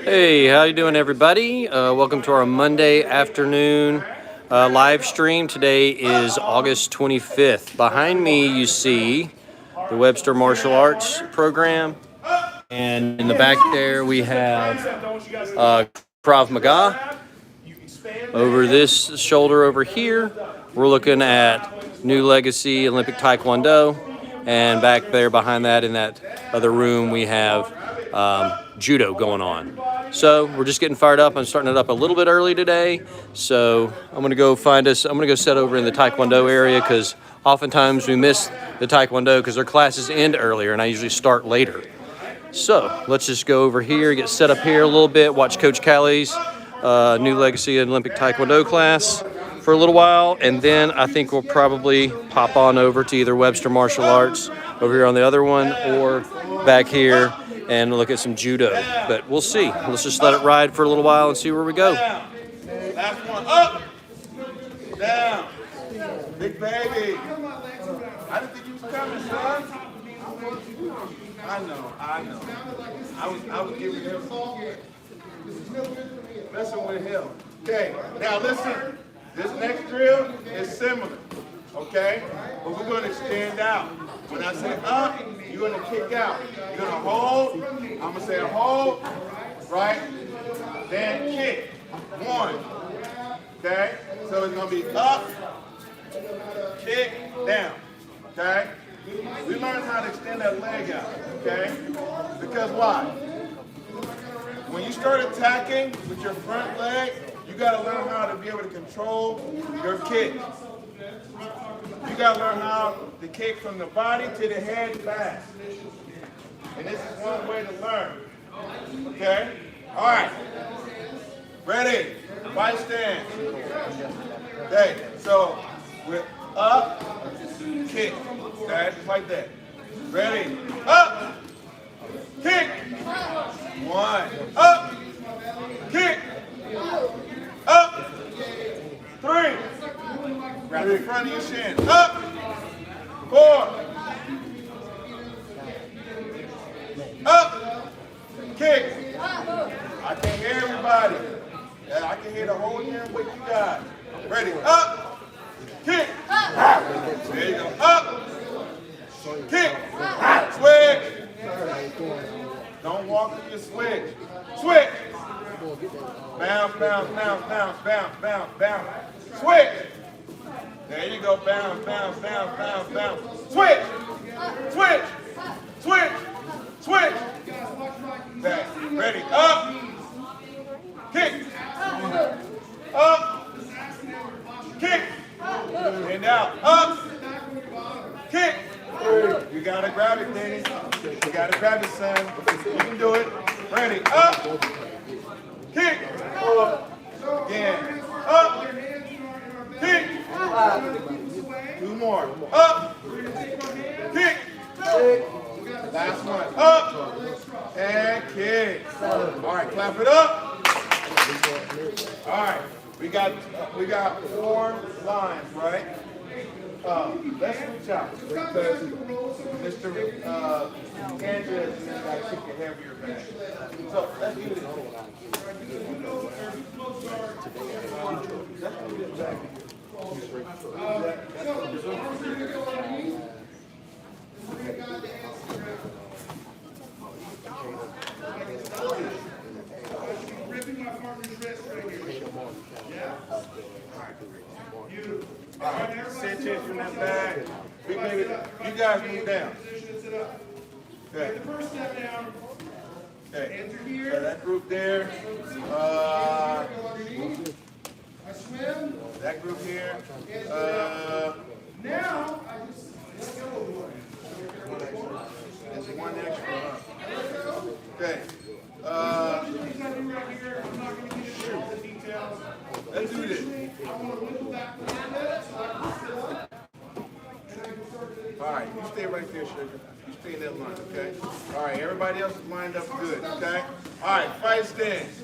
Hey, how you doing, everybody? Welcome to our Monday afternoon live stream. Today is August 25th. Behind me, you see the Webster Martial Arts program, and in the back there we have Krav Maga. Over this shoulder over here, we're looking at New Legacy Olympic Taekwondo, and back there behind that in that other room we have Judo going on. So we're just getting fired up. I'm starting it up a little bit early today, so I'm gonna go set over in the Taekwondo area because oftentimes we miss the Taekwondo because their classes end earlier and I usually start later. So let's just go over here, get set up here a little bit, watch Coach Callie's New Legacy Olympic Taekwondo class for a little while, and then I think we'll probably pop on over to either Webster Martial Arts over here on the other one or back here and look at some Judo. But we'll see. Let's just let it ride for a little while and see where we go. Last one. Up. Down. Big baby. I didn't think you was coming, son. I know. I was giving him messing with him. Okay, now listen. This next drill is similar. Okay? But we're going to extend out. When I say up, you're going to kick out. You're going to hold. I'm going to say hold. Right? Then kick. One. Okay? So it's going to be up, kick, down. Okay? We learn how to extend that leg out. Okay? Because why? When you start attacking with your front leg, you got to learn how to be able to control your kick. You got to learn how to kick from the body to the head fast. And this is one way to learn. Okay? All right. Ready? Fight stance. Okay, so we're up, kick. Okay, just like that. Ready? Up, kick. One. Up, kick. Up. Three. Grab the front of your shin. Up. Four. Up. Kick. I can hear everybody. Yeah, I can hear the whole damn what you got. Ready? Up. Kick. There you go. Up. Kick. Switch. Don't walk through your switch. Switch. Bounce, bounce, bounce, bounce, bounce, bounce, bounce. Switch. There you go. Bounce, bounce, bounce, bounce, bounce. Switch. Switch. Switch. Switch. Okay. Ready. Up. Kick. Up. Kick. And out. Up. Kick. You gotta grab it, Dennis. You gotta grab it, son. You can do it. Ready. Up. Kick. Again. Up. Kick. Two more. Up. Kick. Last one. Up. And kick. All right, clap it up. All right. We got 4 lines, right? Let's switch out because Mr. Andrew has got to kick a heavier back. So let's do this. All right, sit in from that back. Big baby, you guys move down. Okay. Okay. So that group there. That group here. Now. There's one extra. Okay. Let's do this. All right, you stay right there, sugar. You stay in that line, okay? All right, everybody else is lined up good, okay? All right, fight stance.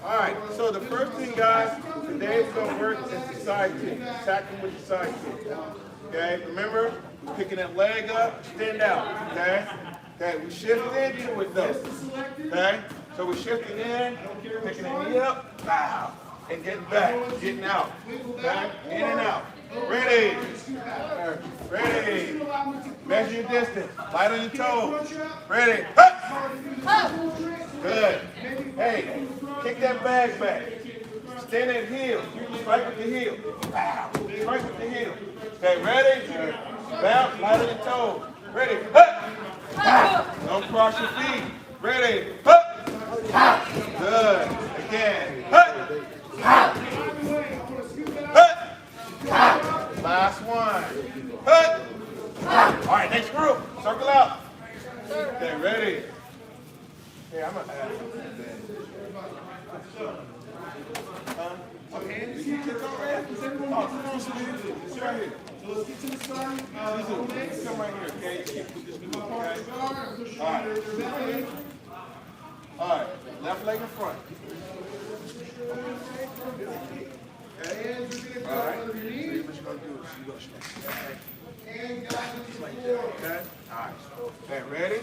All right, so the first thing, guys, today is going to work is the side kick. Attacking with the side kick. Okay, remember, picking that leg up, extend out, okay? Okay, we shift into it though. Okay, so we're shifting in, picking the knee up, bow, and getting back, getting out. Okay, in and out. Ready. Ready. Measure your distance. Light on your toes. Ready. Good. Hey, kick that bag back. Stand at heel. Strike with the heel. Strike with the heel. Okay, ready? Bounce. Light on your toes. Ready. Don't cross your feet. Ready. Good. Again. Last one. All right, next group. Circle out. Okay, ready? Hey, I'm going to ask okay, you kick on right? Oh, sit right here. So let's get to the start. Come right here, okay? You kick with this move, okay? All right, left leg in front. Okay. All right. So what you're going to do is you're going to stretch. Like that, okay? All right. Okay, ready?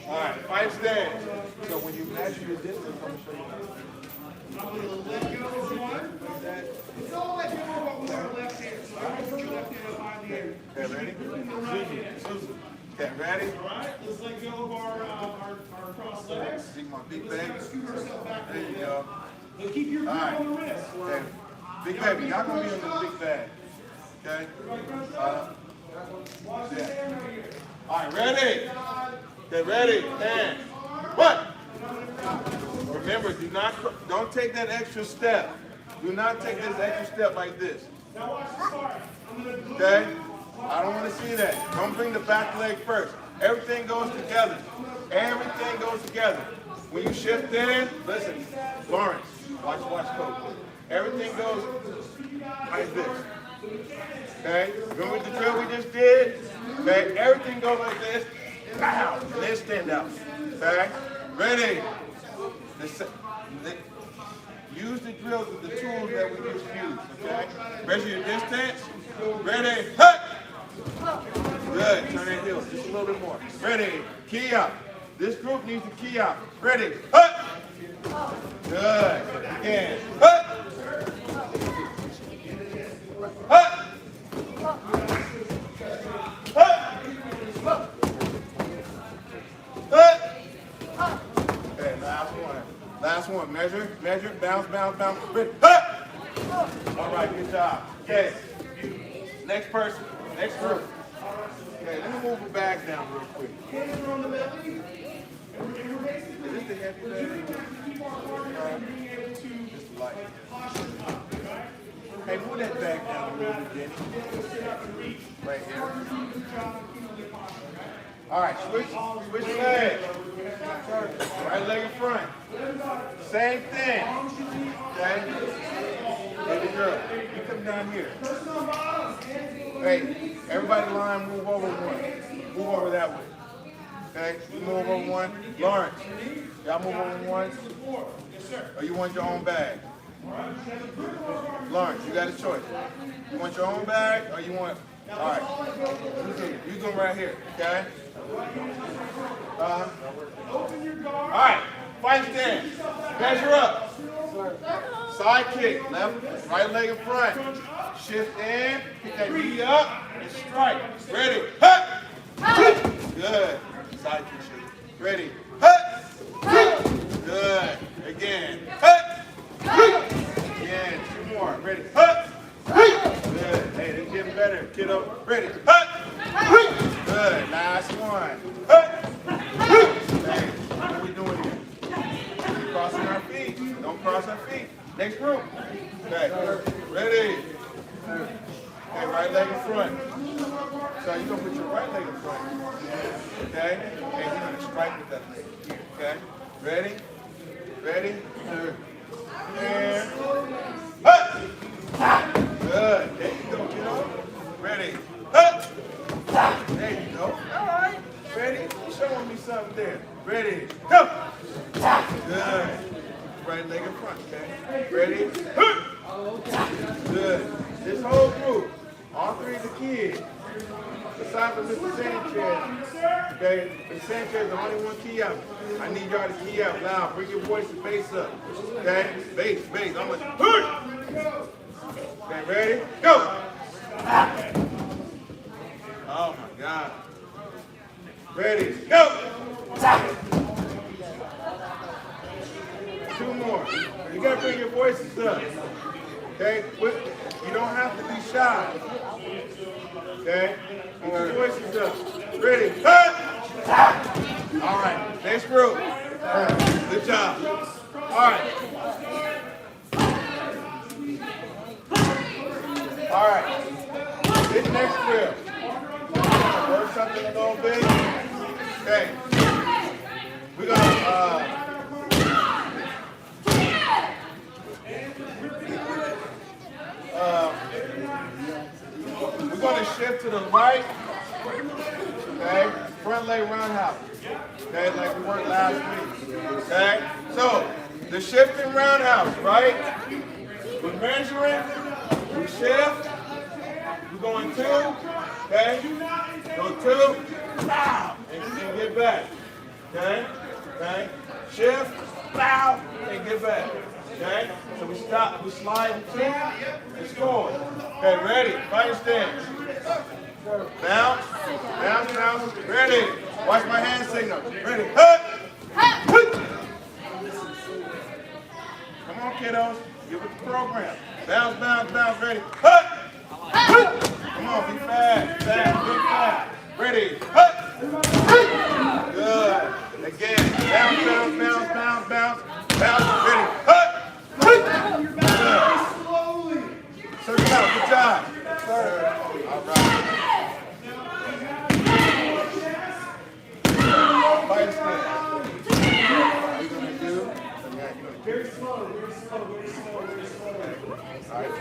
All right, 5 stance. So when you measure your distance, I'm going to show you. It's all like you're with your left hand. So don't put your left hand up behind the ear. Okay, ready? Susan. Okay, ready? All right, let's let go of our cross legs. See my big baby. Scoot ourselves back. There you go. But keep your grip on the wrist. Okay. Big baby, y'all gonna be in the big bag. Okay? Yeah. All right, ready? Okay, ready? And what? Remember, don't take that extra step. Do not take this extra step like this. Now watch the start. Okay? I don't want to see that. Don't bring the back leg first. Everything goes together. Everything goes together. When you shift in, listen, Lawrence, watch coach. Everything goes like this. Okay? Remember the drill we just did? Okay? Everything goes like this. Bow. And then stand out. Okay? Ready? Use the drills with the tools that we just used. Okay? Measure your distance. Ready? Hut! Good. Turn that heel just a little bit more. Ready? Key out. This group needs to key out. Ready? Hut! Good. Again. Hut! Hut! Hut! Hut! Okay, last one. Last one. Measure, bounce, bounce, bounce. Ready? Hut! All right, good job. Okay. Next person. Next group. Okay, let me move the bag down real quick. Hands are on the belly. Is this the heavy bag? Keep our partner from being able to Just light. posture up. Okay? Hey, move that bag down a little bit, Jenny. Right here. All right, switch leg. Right leg in front. Same thing. Okay? Baby girl, you come down here. Hey, everybody line, move over one. Move over that way. Okay? You move over one. Lawrence, y'all move over one. Or you want your own bag? Lawrence, you got a choice. You want your own bag or you want... All right. You go right here, okay? All right. Fight stand. Measure up. Side kick. Left, right leg in front. Shift in. Pick that knee up and strike. Ready. Hut. Good. Side kick shift. Ready. Hut. Good. Again. Hut. Again. 2 more. Ready. Hut. Good. Hey, they're getting better. Kiddo. Ready. Hut. Good. Last one. Hut. Hey, what are we doing here? We're crossing our feet. Don't cross our feet. Next group. Okay. Ready. Okay, right leg in front. So you're going to put your right leg in front. Okay? And you're going to strike with that leg. Okay? Ready? Ready? And hut! Good. There you go, kiddo. Ready? Hut! There you go. All right. Ready? Showing me something there. Ready? Go! Good. Right leg in front, okay? Ready? Hut! Good. This whole group, all 3 of the kids, Aside from Mr. Sanchez, okay? Mr. Sanchez is the only one key out. I need y'all to key out loud. Bring your voice and bass up. Okay? Bass. I'm like, okay, ready? Go! Oh my God. Ready? Go! 2 more. You gotta bring your voices up. Okay? You don't have to be shy. Okay? Put your voices up. Ready? Cut! All right. Next group. Good job. All right. All right. This next drill. Work something a little bit. Okay. We're going to shift to the right. Okay. Front leg roundhouse. Okay, like we worked last week. Okay. So the shifting roundhouse, right? We're measuring. We shift. We're going 2. Okay. Go 2. Bow. And get back. Okay. Okay. Shift. Bow. And get back. Okay. So we stop. We slide 2 and score. Okay. Ready? Fighting stance. Bounce. Bounce. Bounce. Ready. Watch my hand signal. Ready. Hut. Hut. Come on, kiddos. Get with the program. Bounce, bounce, bounce. Ready. Hut. Hut. Come on, be fast. Fast. Be fast. Ready. Hut. Hut. Good. Again. Bounce, bounce, bounce, bounce, bounce. Bounce. Ready. Hut. Hut. Good. Circle out. Good job. All right. Fight stance. What you're going to do? Very slow, very slow, very slow, very slow. All right,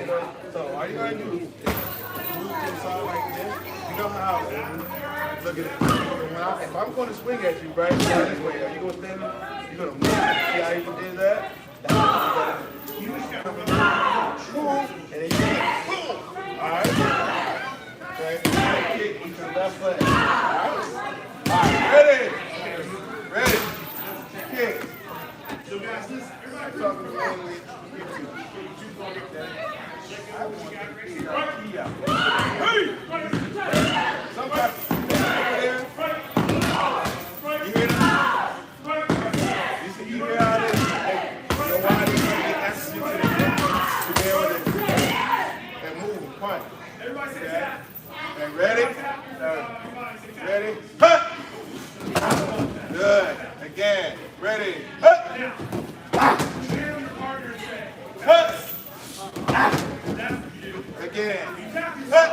so all you got to do is move to the side like this. You know how, look at it. If I'm going to swing at you, right, this way, are you going to stand up? You're going to move. See how you did that? That's what you got to do. And then you boom. All right? Okay, kick with your left leg. All right, ready? Ready? Kick. So guys, I'm talking about language. I want to get key out. Hey! Somebody over there. You hear that? You see, you hear how this? You know why they ask you to be able to and move, punch. Okay? And ready? Ready? Hut! Good. Again. Ready? Hut! Hut! Again. Hut!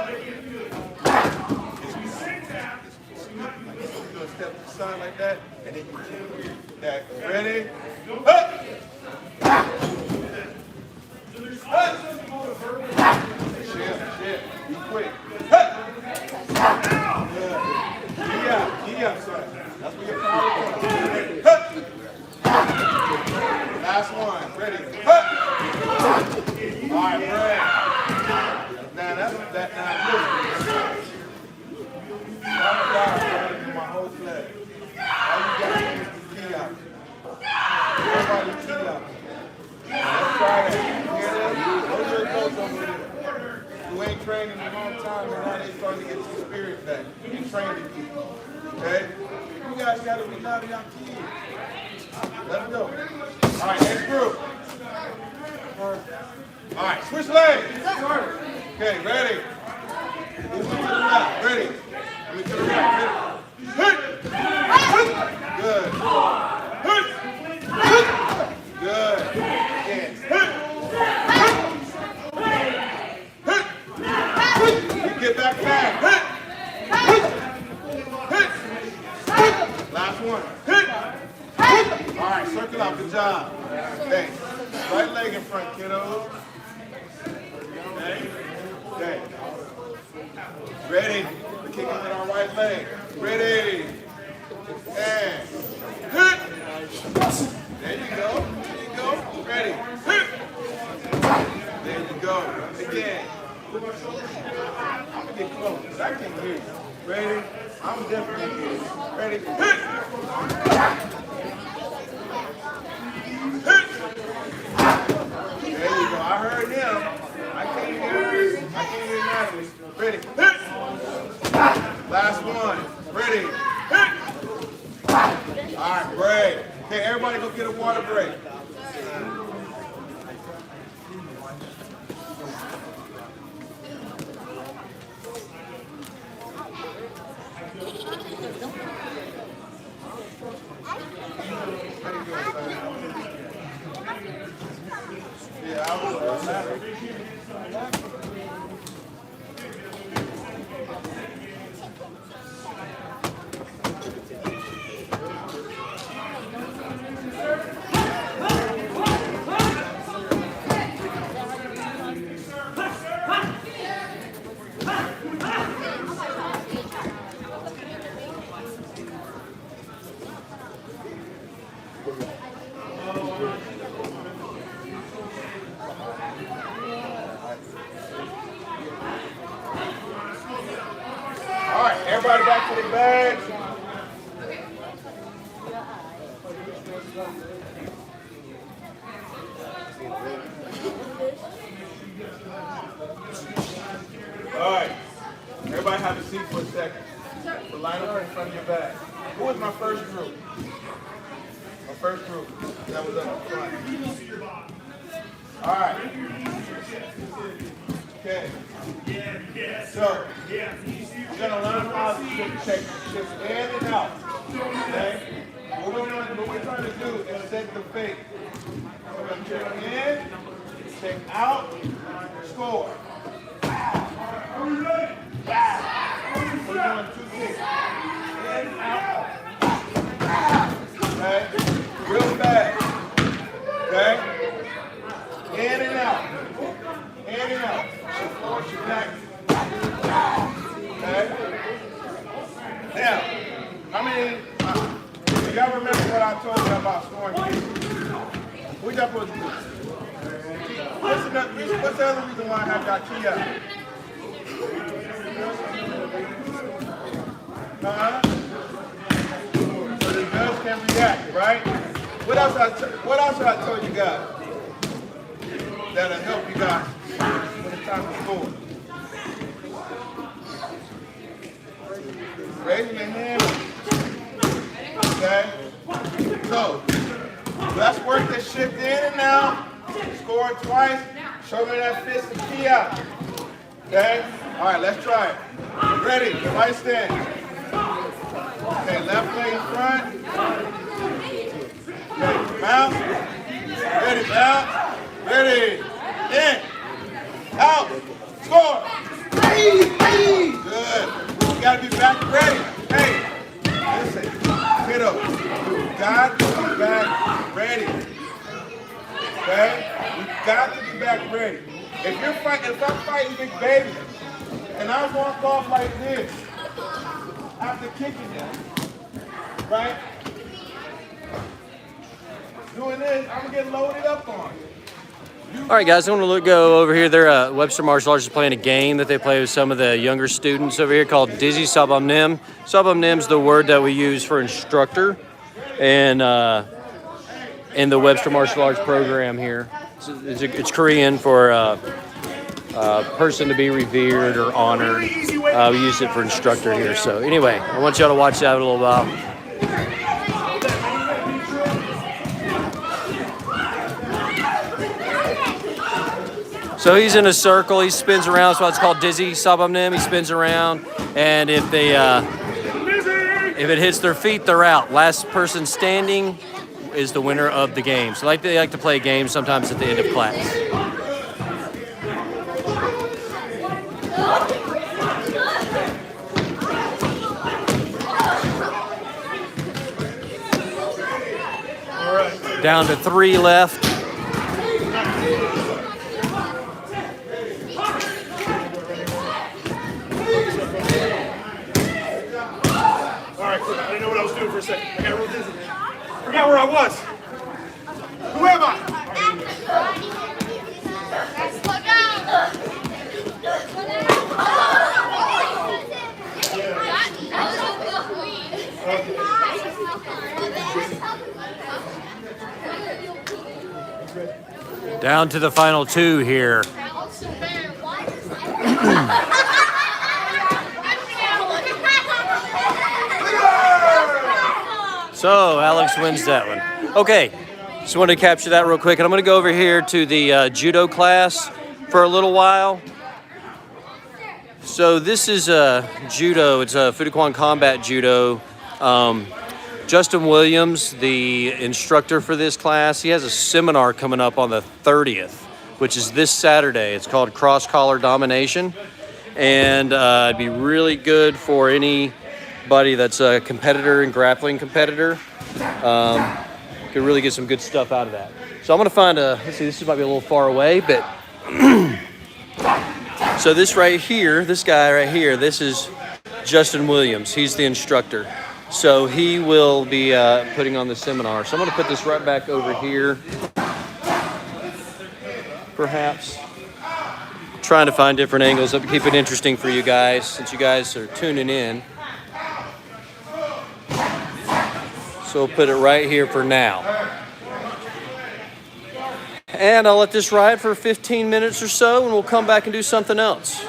You're going to step to the side like that, and then you continue that. Ready? Hut! Hut! Shift. Be quick. Hut! Good. Key up, son. That's where your power comes. Hut! Last one. Ready? Hut! All right, Brad. Now that's that. Now listen. I'm my whole flag. All you got is the key out. Everybody key out. Let's try that. You hear that? Those are the coach over there. Who ain't trained in a long time, and now they starting to get your spirit back and training you. Okay? You guys got to be loud in your keys. Let's go. All right, next group. All right, switch legs. Okay, ready? Move to the left. Ready? To the right. Ready? Good. Good. Again. You get back fast. Last one. All right, circle out. Good job. Okay. Right leg in front, kiddo. Okay. Ready? We're kicking with our right leg. Ready? And hit. There you go. There you go. Ready? Hit. There you go. Again. I'm gonna get close, 'cause I can't hear you. Ready? I'm definitely here. Ready? Hit! Hit! There you go. I heard him. I can't hear Natalie. Ready? Hit! Last one. Ready? Hit! All right, break. Okay, everybody go get a water break. Yeah, I was all right, everybody back to the bags. All right, everybody have a seat for a second. So line up in front of your bag. Who was my first group? My first group. That was up front. All right. Okay. So, you're going to learn how to check shifts in and out. Okay? What we're trying to do is set the fake. We're going to check in, check out, score. We're doing 2 kicks. In, out. Okay? Real fast. Okay? In and out. In and out. Force your back. Okay? Now, do y'all remember what I told you about scoring kicks? What y'all supposed to do? What's the other reason why I have got key out? So the girls can react, right? What else have I told you guys that'll help you guys when it's time to score? Raising your hand. Okay? So, let's work this shift in and out. Score it twice. Show me that fist and key out. Okay? All right, let's try it. Ready? Right stand. Okay, left leg in front. Okay, bounce. Ready, bounce. Ready. In. Out. Score. Good. You gotta be back ready. Hey, listen, kiddo. You got to be back ready. Okay? You got to be back ready. If I'm fighting big baby, and I walk off like this after kicking them, right? Doing this, I'm gonna get loaded up on. All right, guys, I want to go over here. They're Webster Martial Arts is playing a game that they play with some of the younger students over here called Dizzy Sabam Nim. Sabam Nim's the word that we use for instructor, and in the Webster Martial Arts program here, it's Korean for person to be revered or honored. We use it for instructor here. So anyway, I want y'all to watch that a little while. So he's in a circle, he spins around, that's why it's called Dizzy Sabam Nim. He spins around, and if it hits their feet, they're out. Last person standing is the winner of the game. So they like to play games sometimes at the end of class. All right. Down to 3 left. I didn't know what I was doing for a second. I got real dizzy. Forgot where I was. Who am I? Down to the final two here. So Alex wins that one. Okay, just wanted to capture that real quick. And I'm going to go over here to the judo class for a little while. So this is judo. It's a Fudokan combat judo. Justin Williams, the instructor for this class, he has a seminar coming up on the 30th, which is this Saturday. It's called Cross Collar Domination. And it'd be really good for anybody that's a competitor and grappling competitor. Could really get some good stuff out of that. So I'm going to find let's see, this might be a little far away, but so this right here, this guy right here, this is Justin Williams. He's the instructor. So he will be putting on the seminar. So I'm going to put this right back over here, perhaps. Trying to find different angles to keep it interesting for you guys, since you guys are tuning in. So we'll put it right here for now. And I'll let this ride for 15 minutes or so, and we'll come back and do something else.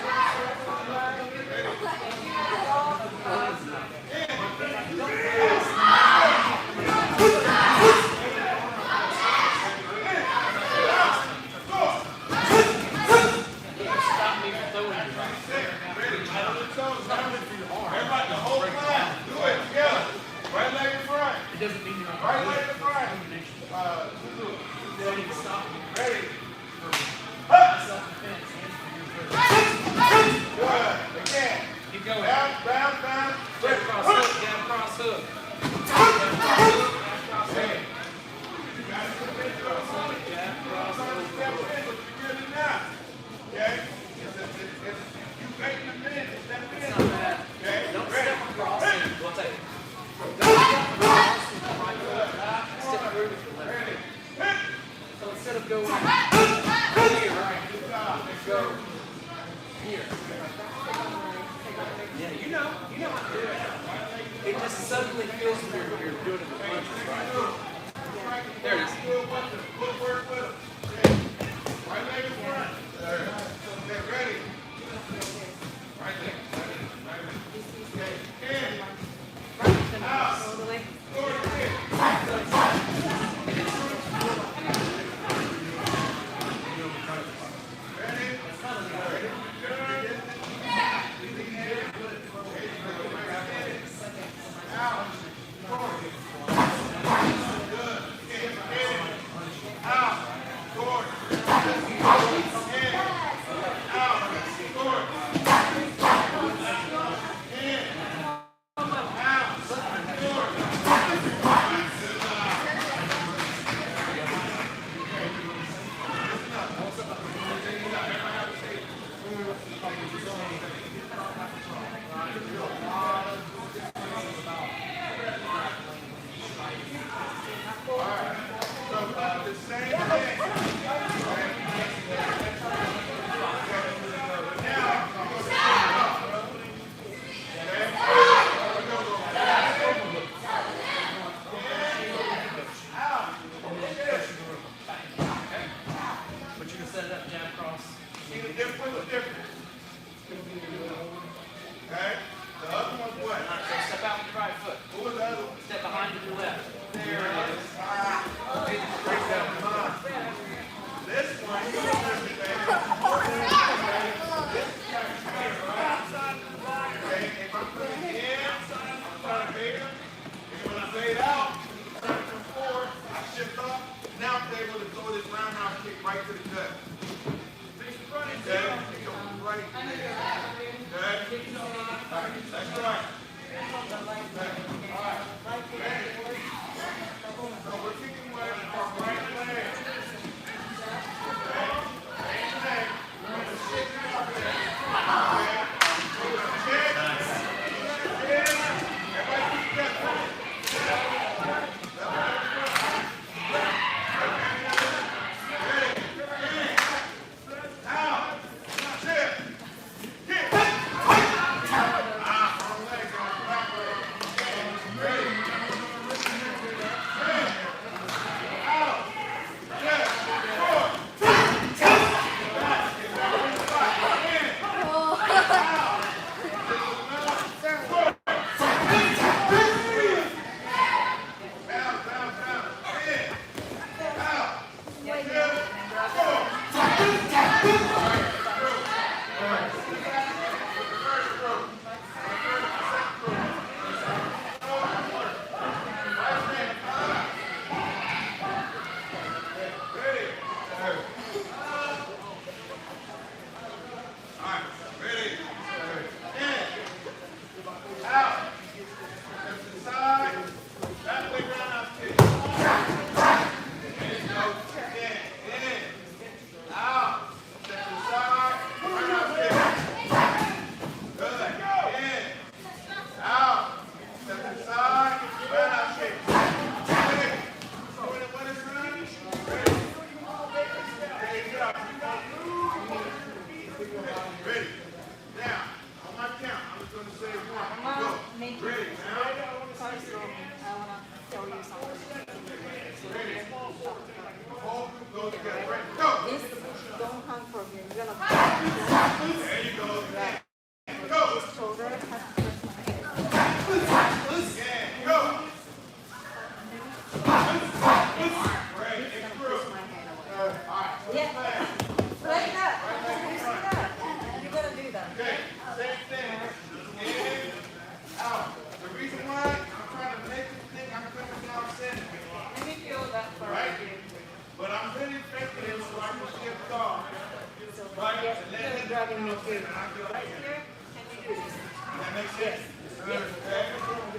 That makes sense. Okay?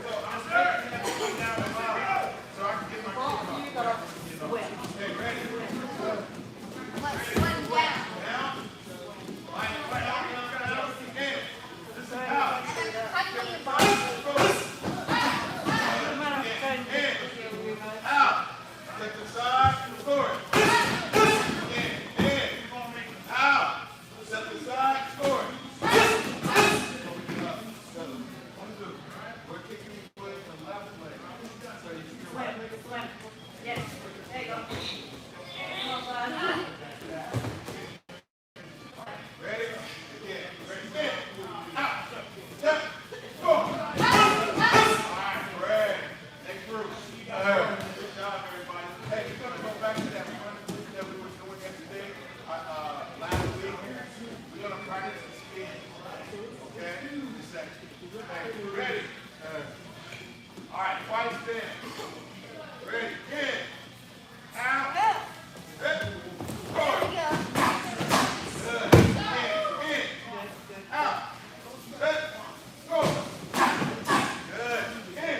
So I'm starting to come down the line so I can get my kick off. Okay, ready? Down. Right out. In. This is out. In. Out. Take the side. Score it. In. Out. Set the side. Score it. We're kicking you with the left leg. So you can right leg. Yes. There you go. Ready? Again. Ready? In. Out. Step. Go. All right, great. Next group. Good job, everybody. Hey, we're going to go back to that one that we were doing yesterday, last week. We're going to practice the spin. Okay? Just a second. Hey, ready? All right, fight spin. Ready? In. Out. Ready? Go. Good. In. Out. Set. Go. Good. In.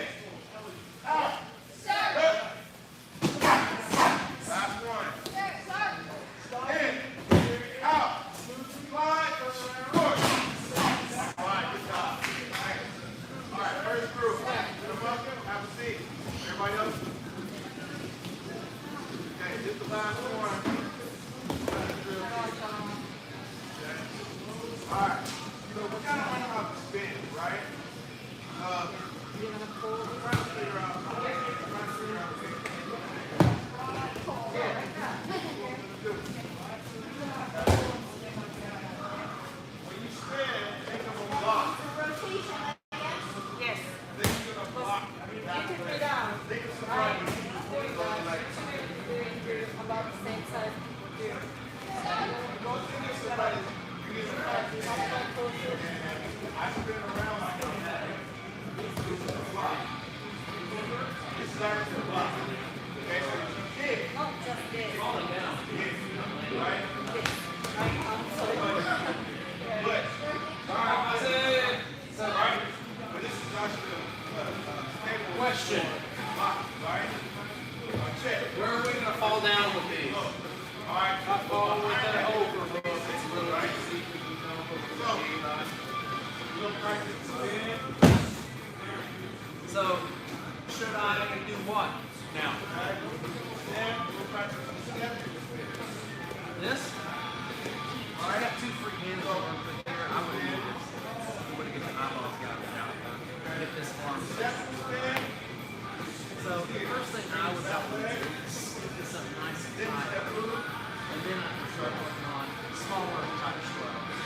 Out. Set. Last one. In. Out. Slide. Score. All right, good job. All right, first group. Come up, have a seat. Everybody else? Okay, this is the last one. All right, so we're kind of learning how to spin, right? Trying to figure out. When you spin, think of a block. Yes. Think of a block. Think of somebody like About the same size. go think of somebody. You get a practice. I spin around like that. This is a block. This is actually a block. Okay, so you kick. Not just this. Kick. Right? But, right? But this is actually a stable Question. block, right? Check. Where are we going to fall down with these? Look. All right. If I fall with that overhook, it's really Right. easy. So, we'll practice spin. So, should I do what now? Okay. Then we'll practice some step. This? I got two free hands over right there. I would do this. I'm going to get the eyeballs got out. Get this arm. Step spin. So, the first thing I would have to do is get this up nice and tight. And then I can start working on smaller type strokes.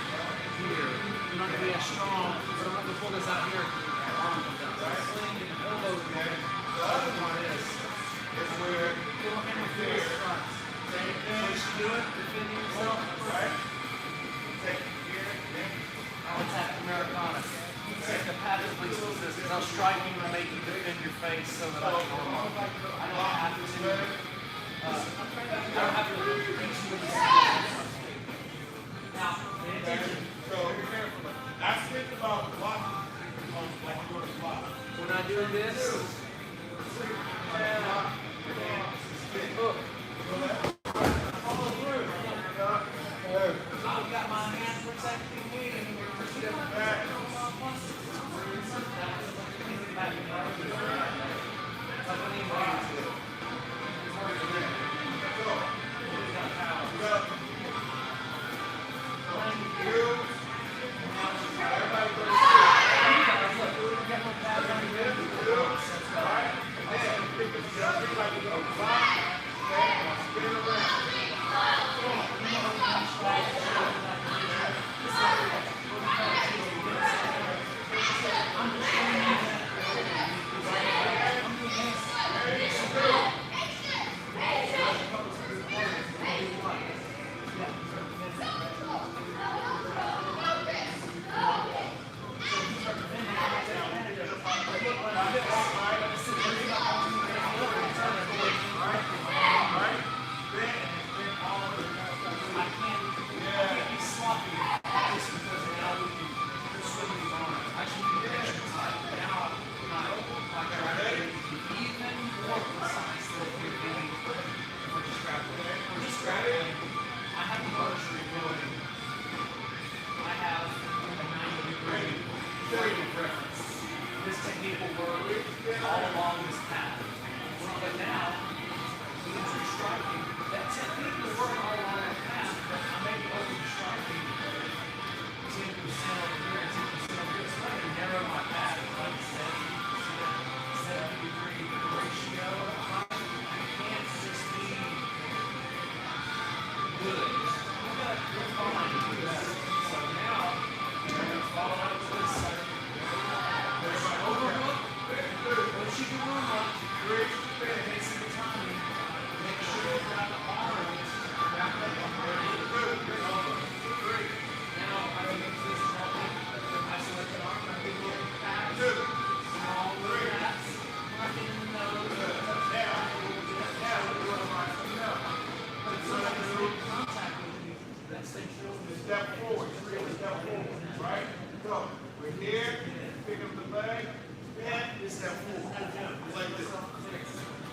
Here, you're not going to be as strong, so I'm going to pull this out here and your arm comes out. So swing and elbow. The other one is Where pull a hammer through this front. Once you do it, defending yourself. right? Take it here, then I'll attack Americana. Take the passive police with this because I'll strike you and make you defend your face so that I can normal. I don't have to. I don't have to reach you with the Now, pay attention. so that's think about blocking like you're going to block. When I do this, hook. Follow through. I've got my hand protecting me and you're stepping back.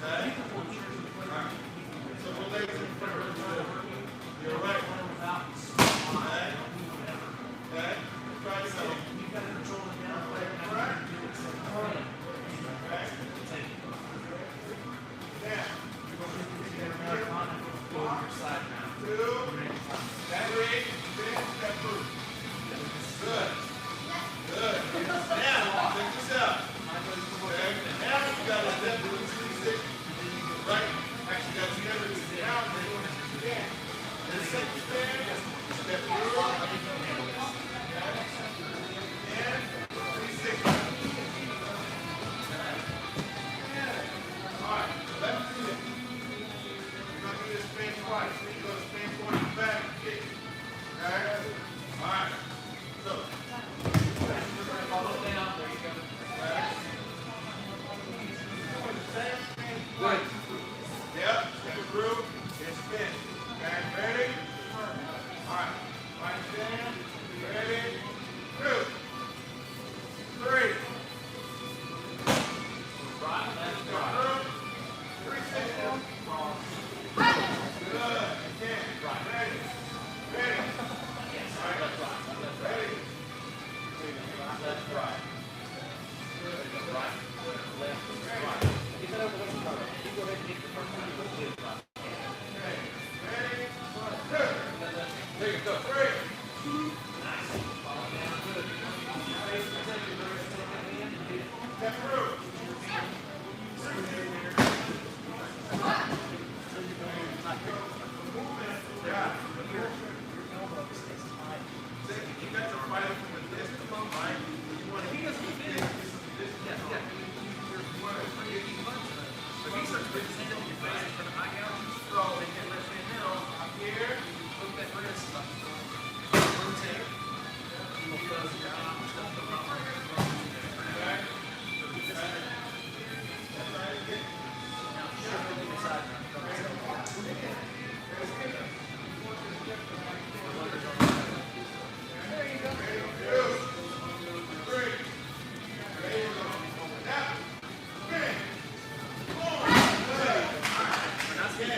So we'll lay it in front of you. You're right. Okay. Try to go. Right. Okay. Now. Two. That rate. That move. Good. Good. Now, check this out. Okay. Now you got to step to the 360. Right? Actually, that's the other down there. And set the stand. Step through. And 360. All right. Let's do this. You're going to do this spin twice. You're going to spin towards the back and kick. Okay? All right. So. Follow down. There you go. Good. Yep. Step through and spin. Okay. Ready? All right. Right stand. Ready? 2, 3. Right, left, Go right. through. 360. Good. Again. Right. Ready? Ready? Yes. All right. Left, right. Left, right. Ready? Left, right. Right. Left, right. Get that over the front. You go ahead and get the first one. You go to the right. Ready? 2. There you go. 3. Nice. Follow down. Good. Step through. Yeah. You got to fight him from a distance, right? You want to he doesn't fit. Yeah, yeah. You want to bring it but he starts putting his hand in your face in front of my gown. So, They get left hand now. up here. Look at that wrist. Rotate. You will close your arm. Stuff the wrong way. Okay. Now, shift it to the side. There you go. 2, 3. Ready to go. Now, spin. 4. Good. All right. Again.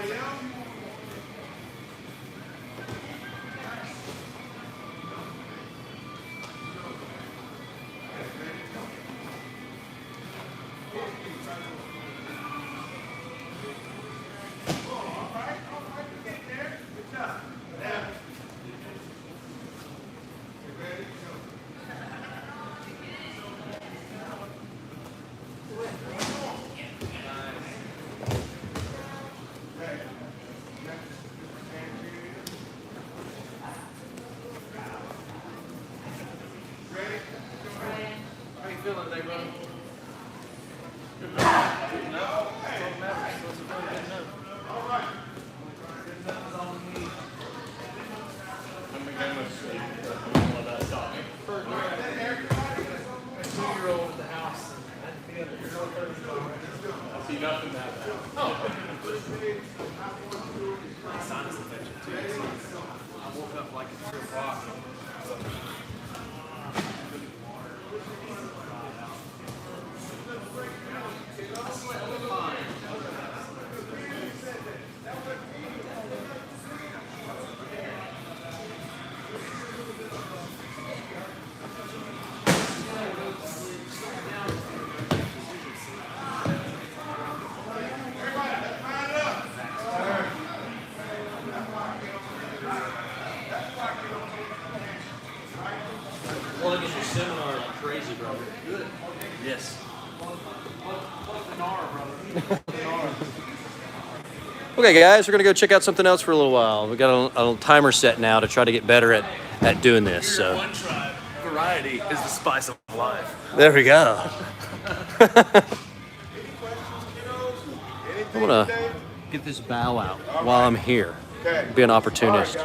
Anybody else? How you feeling today, bro? Two-year-old at the house. I see nothing that bad. Oh. Sinus infection too. I woke up like at 3 o'clock. Well, your seminar like crazy, bro. Good. Yes. Okay, guys, we're gonna go check out something else for a little while. We got a little timer set now to try to get better at doing this. So One tribe, variety is the spice of life. there we go. I'm gonna get this bow out while I'm here. Be an opportunist.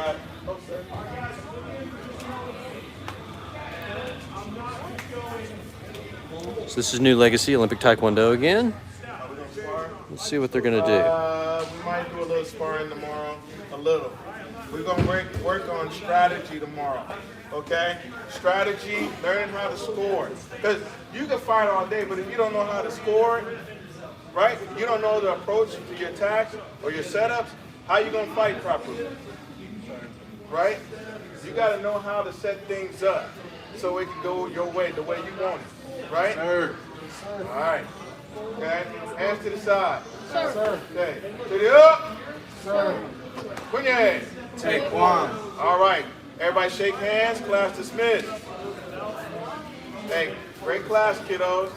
So this is New Legacy Olympic Taekwondo again. Let's see what they're gonna do. We might do a little sparring tomorrow. A little. We're gonna work on strategy tomorrow. Okay? Strategy, learning how to score. Because you can fight all day, but if you don't know how to score, right? You don't know the approach to your attacks or your setups, how you gonna fight properly? Right? You gotta know how to set things up so it can go your way, the way you want it. Right? Sir. All right. Okay. Hands to the side. Sir. Okay. To the up. Sir. Muay. Take one. All right. Everybody shake hands. Class dismissed. Hey, great class, kiddos.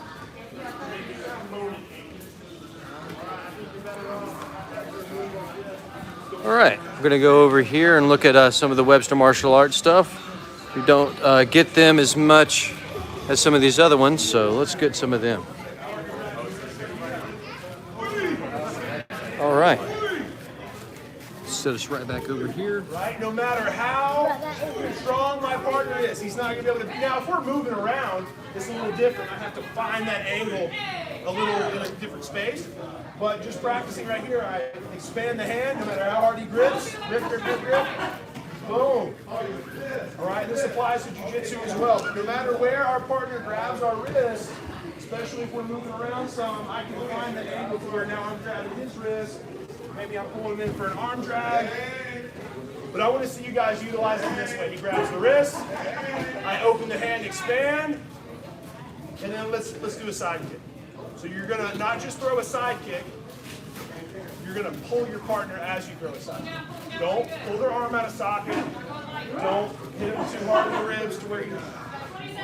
All right, we're gonna go over here and look at some of the Webster martial arts stuff. We don't get them as much as some of these other ones, so let's get some of them. All right. Set us right back over here. Right? No matter how strong my partner is, he's not going to be able to. Now, if we're moving around, it's a little different. I have to find that angle a little in a different space. But just practicing right here, I expand the hand no matter how hard he grips. Grip, grip, grip, grip. Boom. All right, this applies to Jiu-Jitsu as well. No matter where our partner grabs our wrist, especially if we're moving around some, I can find that angle to where now I'm grabbing his wrist. Maybe I'm pulling him in for an arm drag. But I want to see you guys utilize it this way. He grabs the wrist. I open the hand, expand. And then let's do a side kick. So you're going to not just throw a side kick. You're going to pull your partner as you throw a side kick. Don't pull their arm out of socket. Don't hit him too hard in the ribs to where he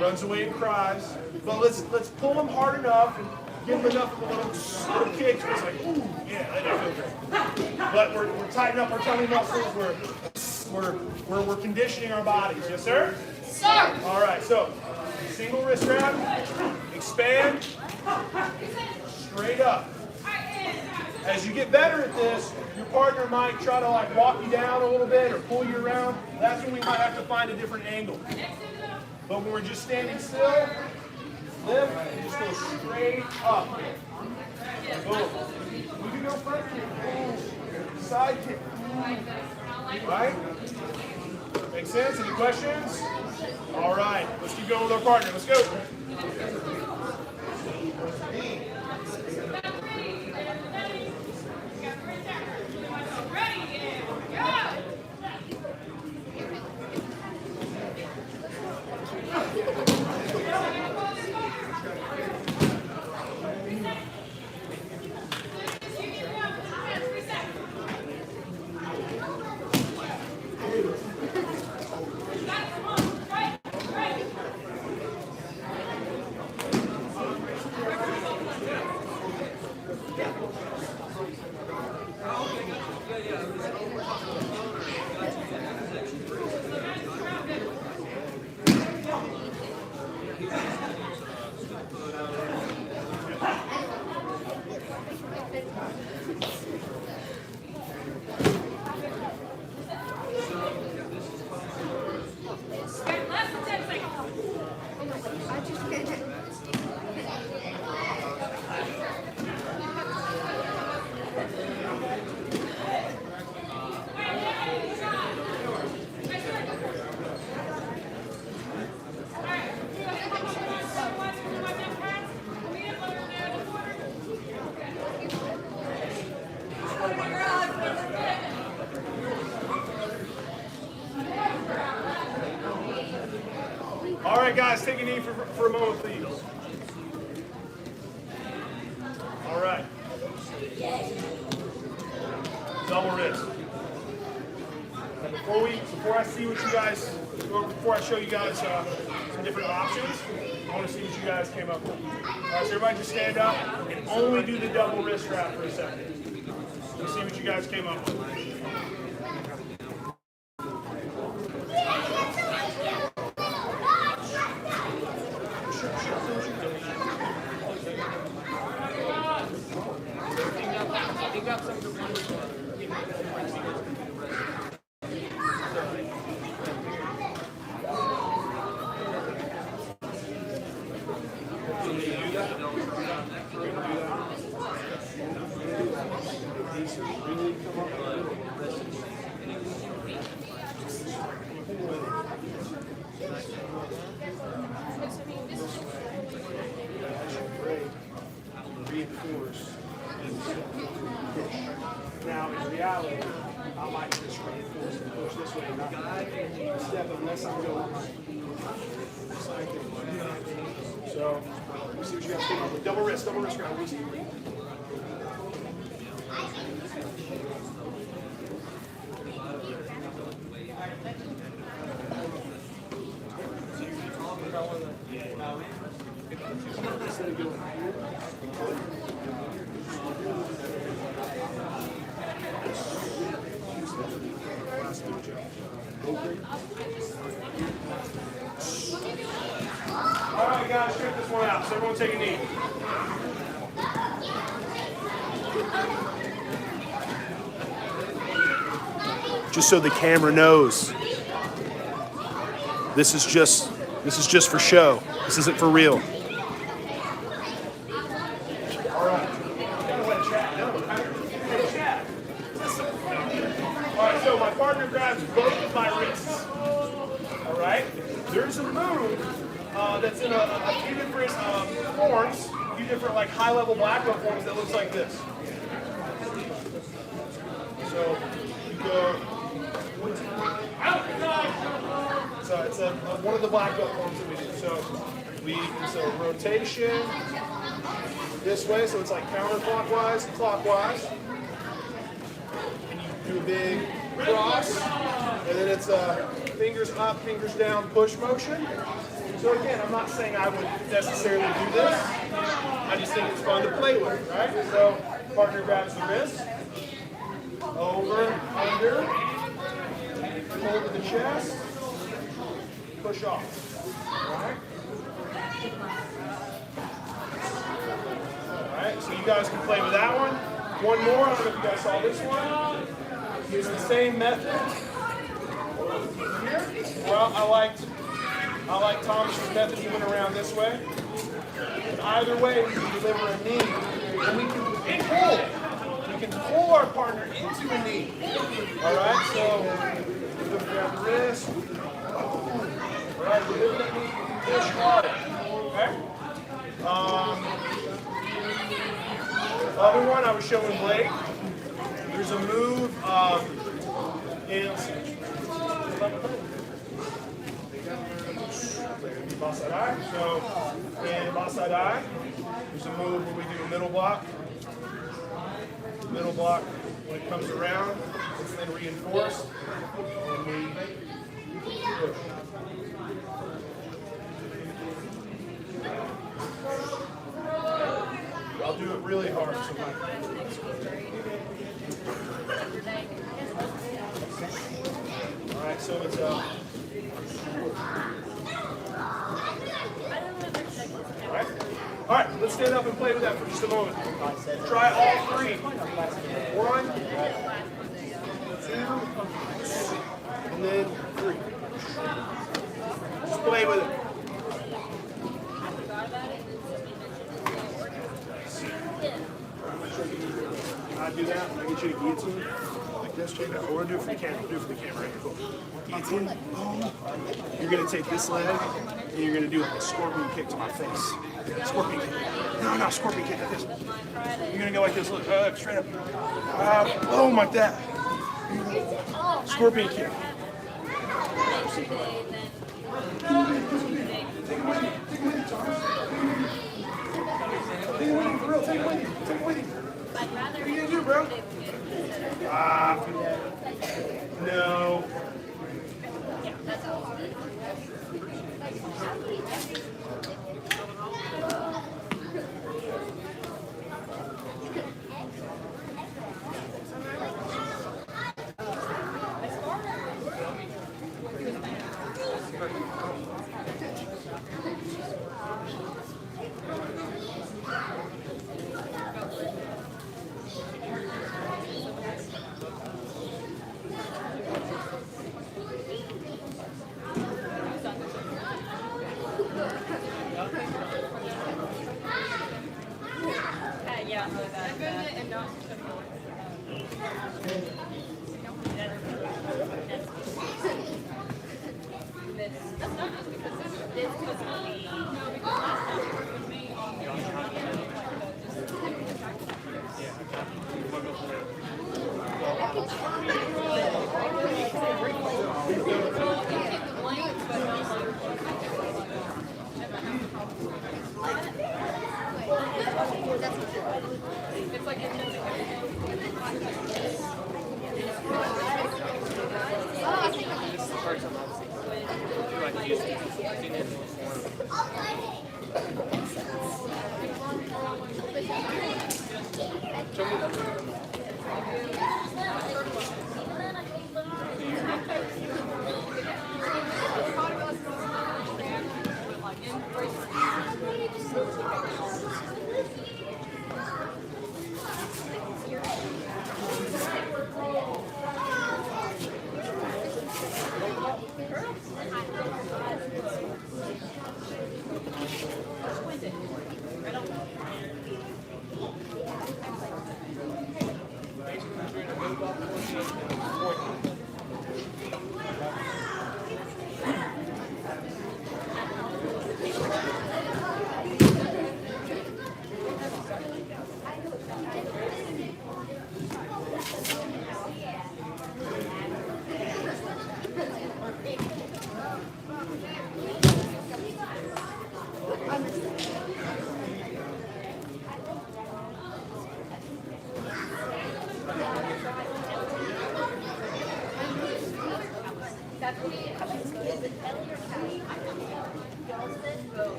runs away and cries. But let's pull him hard enough and give him enough of a little kick so it's like, ooh, yeah, that didn't feel great. But we're tightening up our tummy muscles. We're conditioning our bodies. Yes, sir? Sir. All right, so single wrist grab, expand, straight up. As you get better at this, your partner might try to like walk you down a little bit or pull you around. That's when we might have to find a different angle. But when we're just standing still, lift, and just go straight up. Boom. We can go front kick. Boom. Side kick. Right? Make sense? Any questions? All right. Let's keep going with our partner. Let's go. All right, guys, take a knee for a moment, please. All right. Double wrist. Now before I see what you guys, or before I show you guys some different options, I want to see what you guys came up with. All right, so everybody just stand up and only do the double wrist wrap for a second. Let's see what you guys came up with. Reinforce and push. Now, in reality, I like this reinforce and push this way, not step unless I'm going so, we'll see what you guys came up with. Double wrist grab. We'll see. All right, guys, check this one out. So everyone take a knee. Just so the camera knows, this is just for show. This isn't for real. All right. All right, so my partner grabs both of my wrists. All right. There's a move that's in a few different forms, a few different like high-level black belt forms that looks like this. So you go. So it's one of the black belt forms that we do. So rotation this way, so it's like counterclockwise, clockwise, and you do a big cross, and then it's fingers up, fingers down, push motion. So again, I'm not saying I would necessarily do this. I just think it's fun to play with, right? So partner grabs the wrist, over, under, hold to the chest, push off. All right? All right, so you guys can play with that one. One more, I don't know if you guys saw this one. Use the same method. Here. Well, I like Thomas's method. He went around this way. But either way, we can deliver a knee, and we can pull. We can pull our partner into a knee. All right, so we grab the wrist. All right, deliver that knee. Push hard. Okay. Other one I was showing Blake. There's a move in Basadai. So in Basadai, there's a move where we do a middle block. Middle block, when it comes around, it's then reinforced, and we push. I'll do it really hard. So all right, so it's all right. All right, let's let's stand up and play with that for just a moment. Try all three. 1, 2, and then 3. Just play with it. I do that. I get you to guillotine like this. Check it out. We're gonna do it for the camera. Do it for the camera. Right? Cool. Guillotine. Boom. You're gonna take this leg and you're gonna do like a scorpion kick to my face. Scorpion kick. No, scorpion kick like this. You're gonna go like this. Look, straight up. Boom, like that. Scorpion kick. Take it with you, for real. Take it with you. Take it with you. What are you gonna do, bro? No.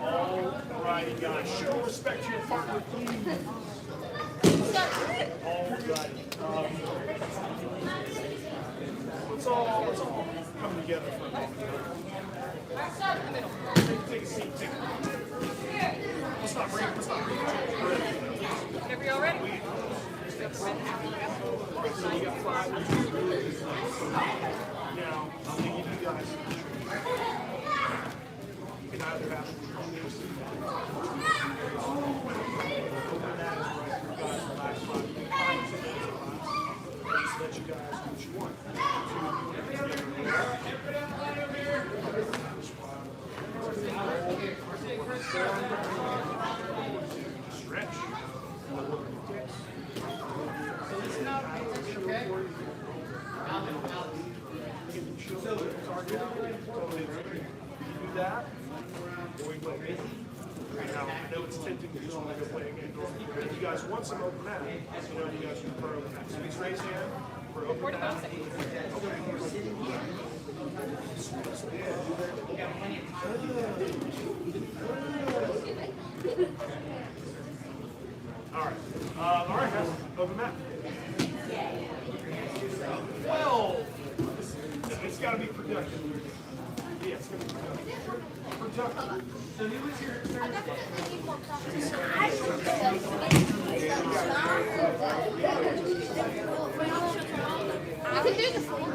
Alrighty, guys. Show respect to your partner, please. Alrighty. Let's all come together for a moment. Take a seat. Let's not breathe. Are we all ready? Alright, so you got 5 minutes. Now, I'm going to give you guys you can either have open that as right for guys relax 5 minutes. Just let you guys do what you want. Stretch. Do that. Now, I know it's tempting to just want to go play again. But if you guys want some open mat, you guys can prefer open mat. So please raise your hand for open mat. All right, guys, open mat. Well, it's got to be productive. Yeah, it's going to be productive. So who was your I can do the floor.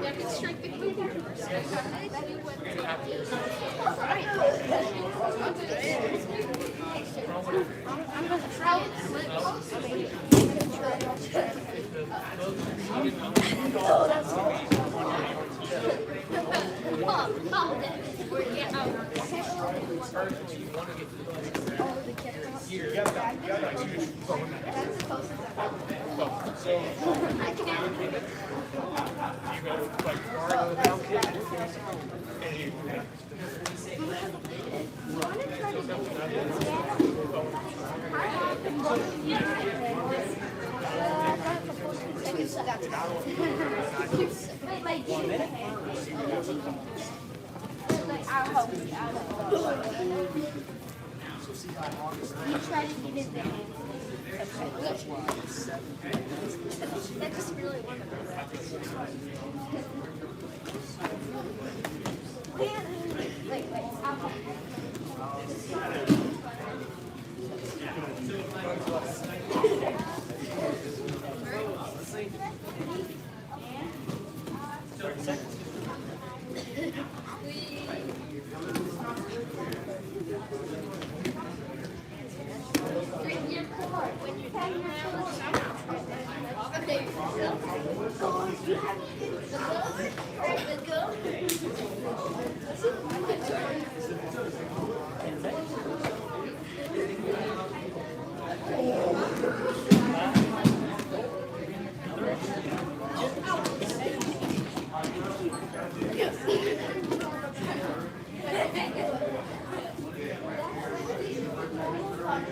Demonstrate the movement. I'm going to try it. That just really worked. Wait,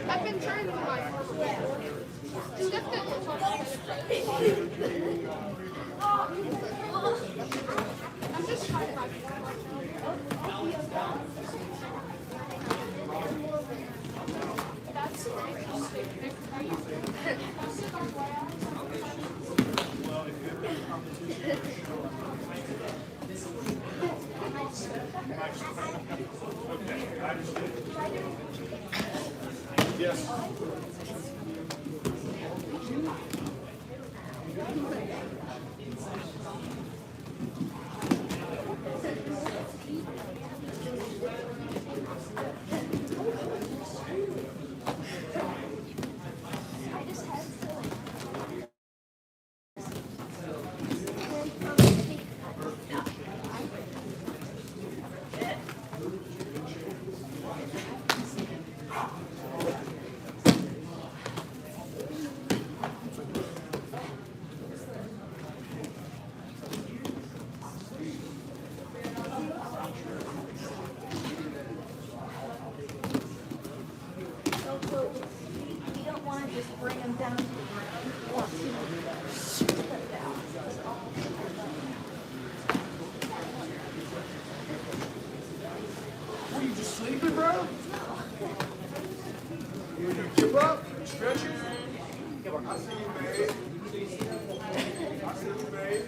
I've been trying to find I'm just trying to Yes. bro? You chip up? Stretch it? I see you, babe. I see you, babe.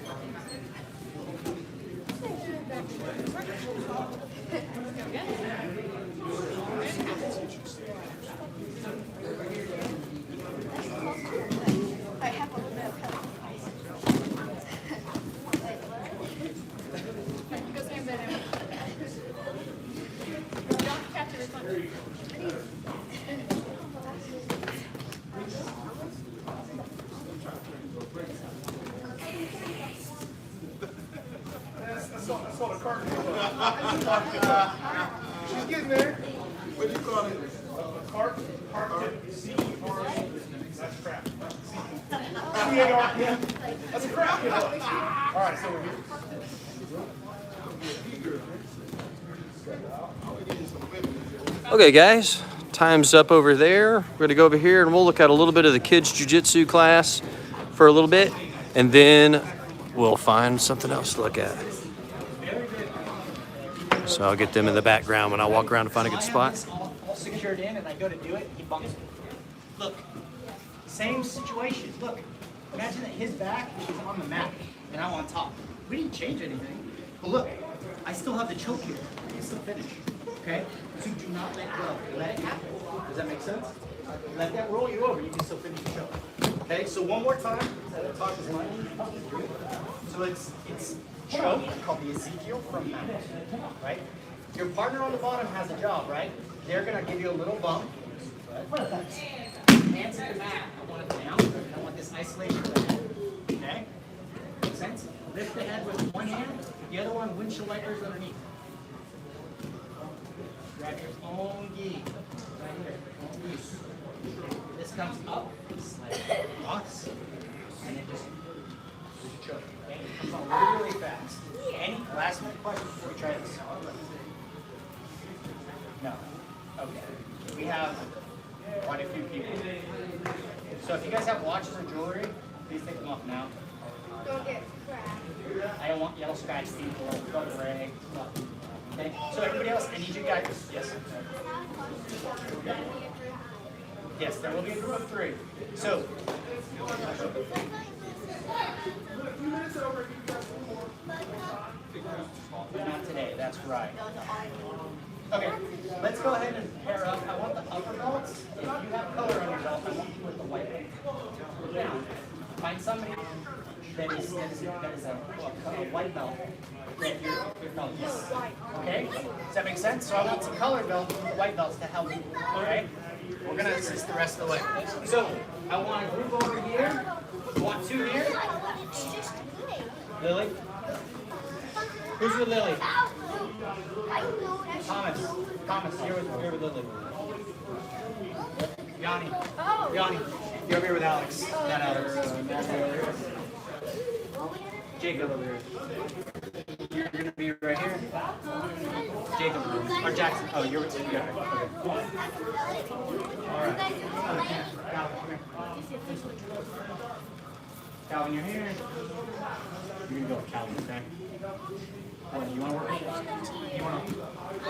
I have a little bit of help. Go stand by there. Don't catch it. That's called a carton. She's getting there. What do you call it? A cart. C-R-E. That's crap. C-A-R. Yeah. That's a crap. All right, so we're here. Okay, guys, time's up over there. We're gonna go over here and we'll look at a little bit of the kids' jiu-jitsu class for a little bit, and then we'll find something else to look at. So I'll get them in the background when I walk around to find a good spot. All secured in, and I go to do it, he bumps me. Look, same situation. Look, imagine that his back is on the mat, and I'm on top. We didn't change anything. But look, I still have the choke here. I can still finish. Okay? So do not let go. Let it happen. Does that make sense? Let that roll you over. You can still finish the choke. Okay? So one more time. So it's choke called the Ezekiel from mat. Right? Your partner on the bottom has a job, right? They're gonna give you a little bump. Hands at the mat. I want it down. I want this isolation of the head. Okay? Make sense? Lift the head with one hand, the other one windshield wipers underneath. Grab your own gi. Right here. Own gi. This comes up, slide across, and then just choke. Okay? It comes on really, really fast. Any last minute questions before we try this? No. Okay. We have quite a few people. So if you guys have watches or jewelry, please take them off now. Don't get cracked. I don't want yellow scratch people, double ray. Okay. So everybody else, I need you guys. Yes. Yes, there will be a group of 3. So. Not today. That's right. Okay, let's go ahead and pair up. I want the upper belts. If you have color on your belt, I want you with the white belt. Look down. Find somebody that is a white belt. Your belt is. Okay? Does that make sense? So I want some colored belts and white belts to help you. Okay? We're going to assist the rest of the way. So I want a group over here. I want 2 here. Lily? Who's with Lily? Thomas, you're with Lily. Yanni, you're over here with Alex. Not Alex. Jacob over here. You're gonna be right here. Jacob or Jackson. Oh, you're with Jacob. Okay. All right. Calvin, you're here. You're gonna go with Calvin, okay? What, you want to work with us? You want to?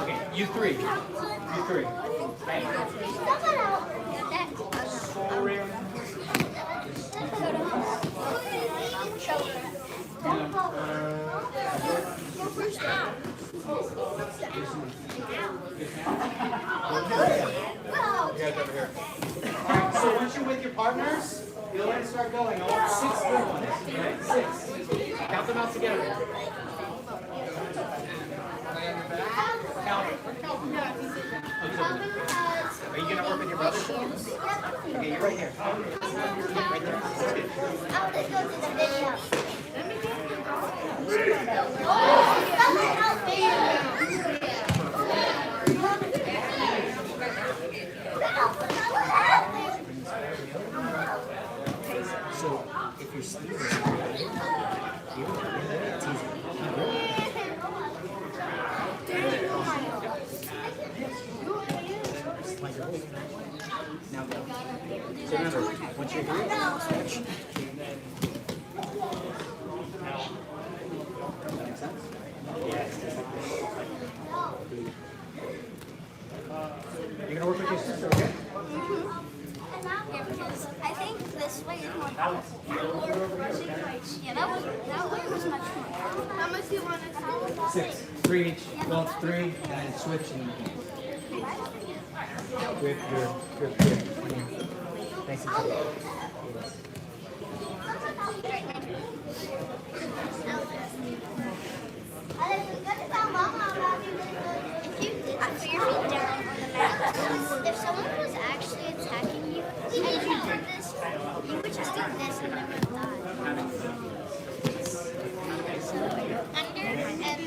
Okay, you 3. You 3. Okay. Sorry. Alright, so once you're with your partners, you'll let it start going. I want 6 good ones. Okay? 6. Count them out together. Are you going to work with your brother? Okay, you're right here. Right there. So, if you're sleeping, now go. So remember, once you're here, switch. Make sense? Yes. You're gonna work with your sister, okay? Yeah, because I think this way is more powerful. Yeah, that way was much more powerful. How much do you want to do? 6. 3 each. Well, it's 3, and then switch and grip. Thanks. If someone was actually attacking you and you did this, you would just do this and never die. Under and then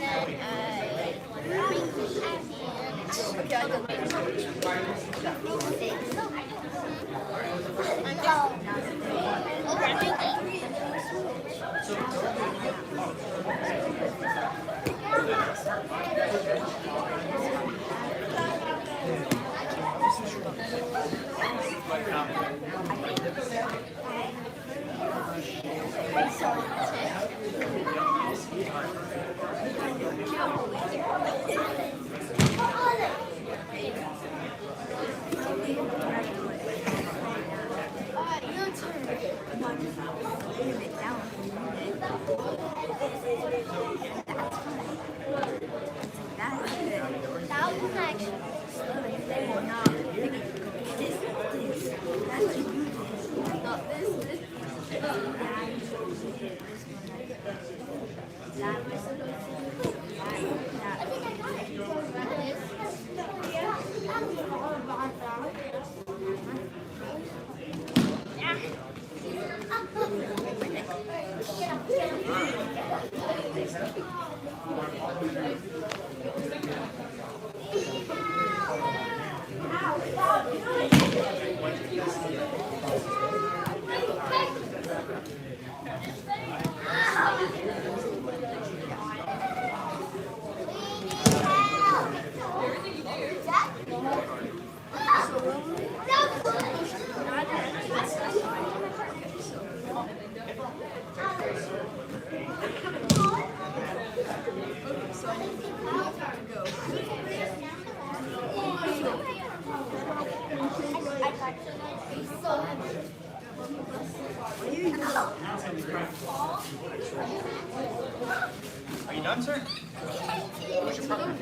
Are you done, sir? What's your partner?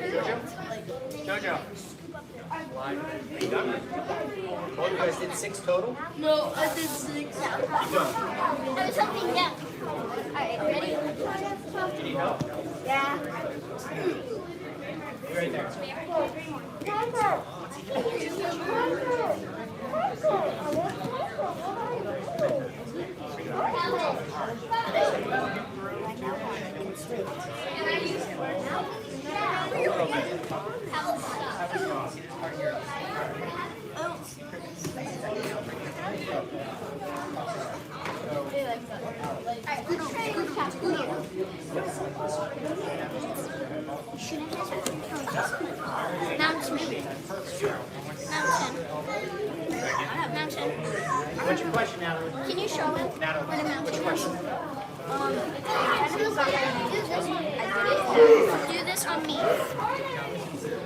Jojo? Are you done? Well, you guys did 6 total? No, I did 6. You done? I was hoping down. Alright, ready? Do you need help? Yeah. You're right there. Mountain. What's your question, Natalie? Can you show him Natalie, what a mountain what's your question? Do this on me.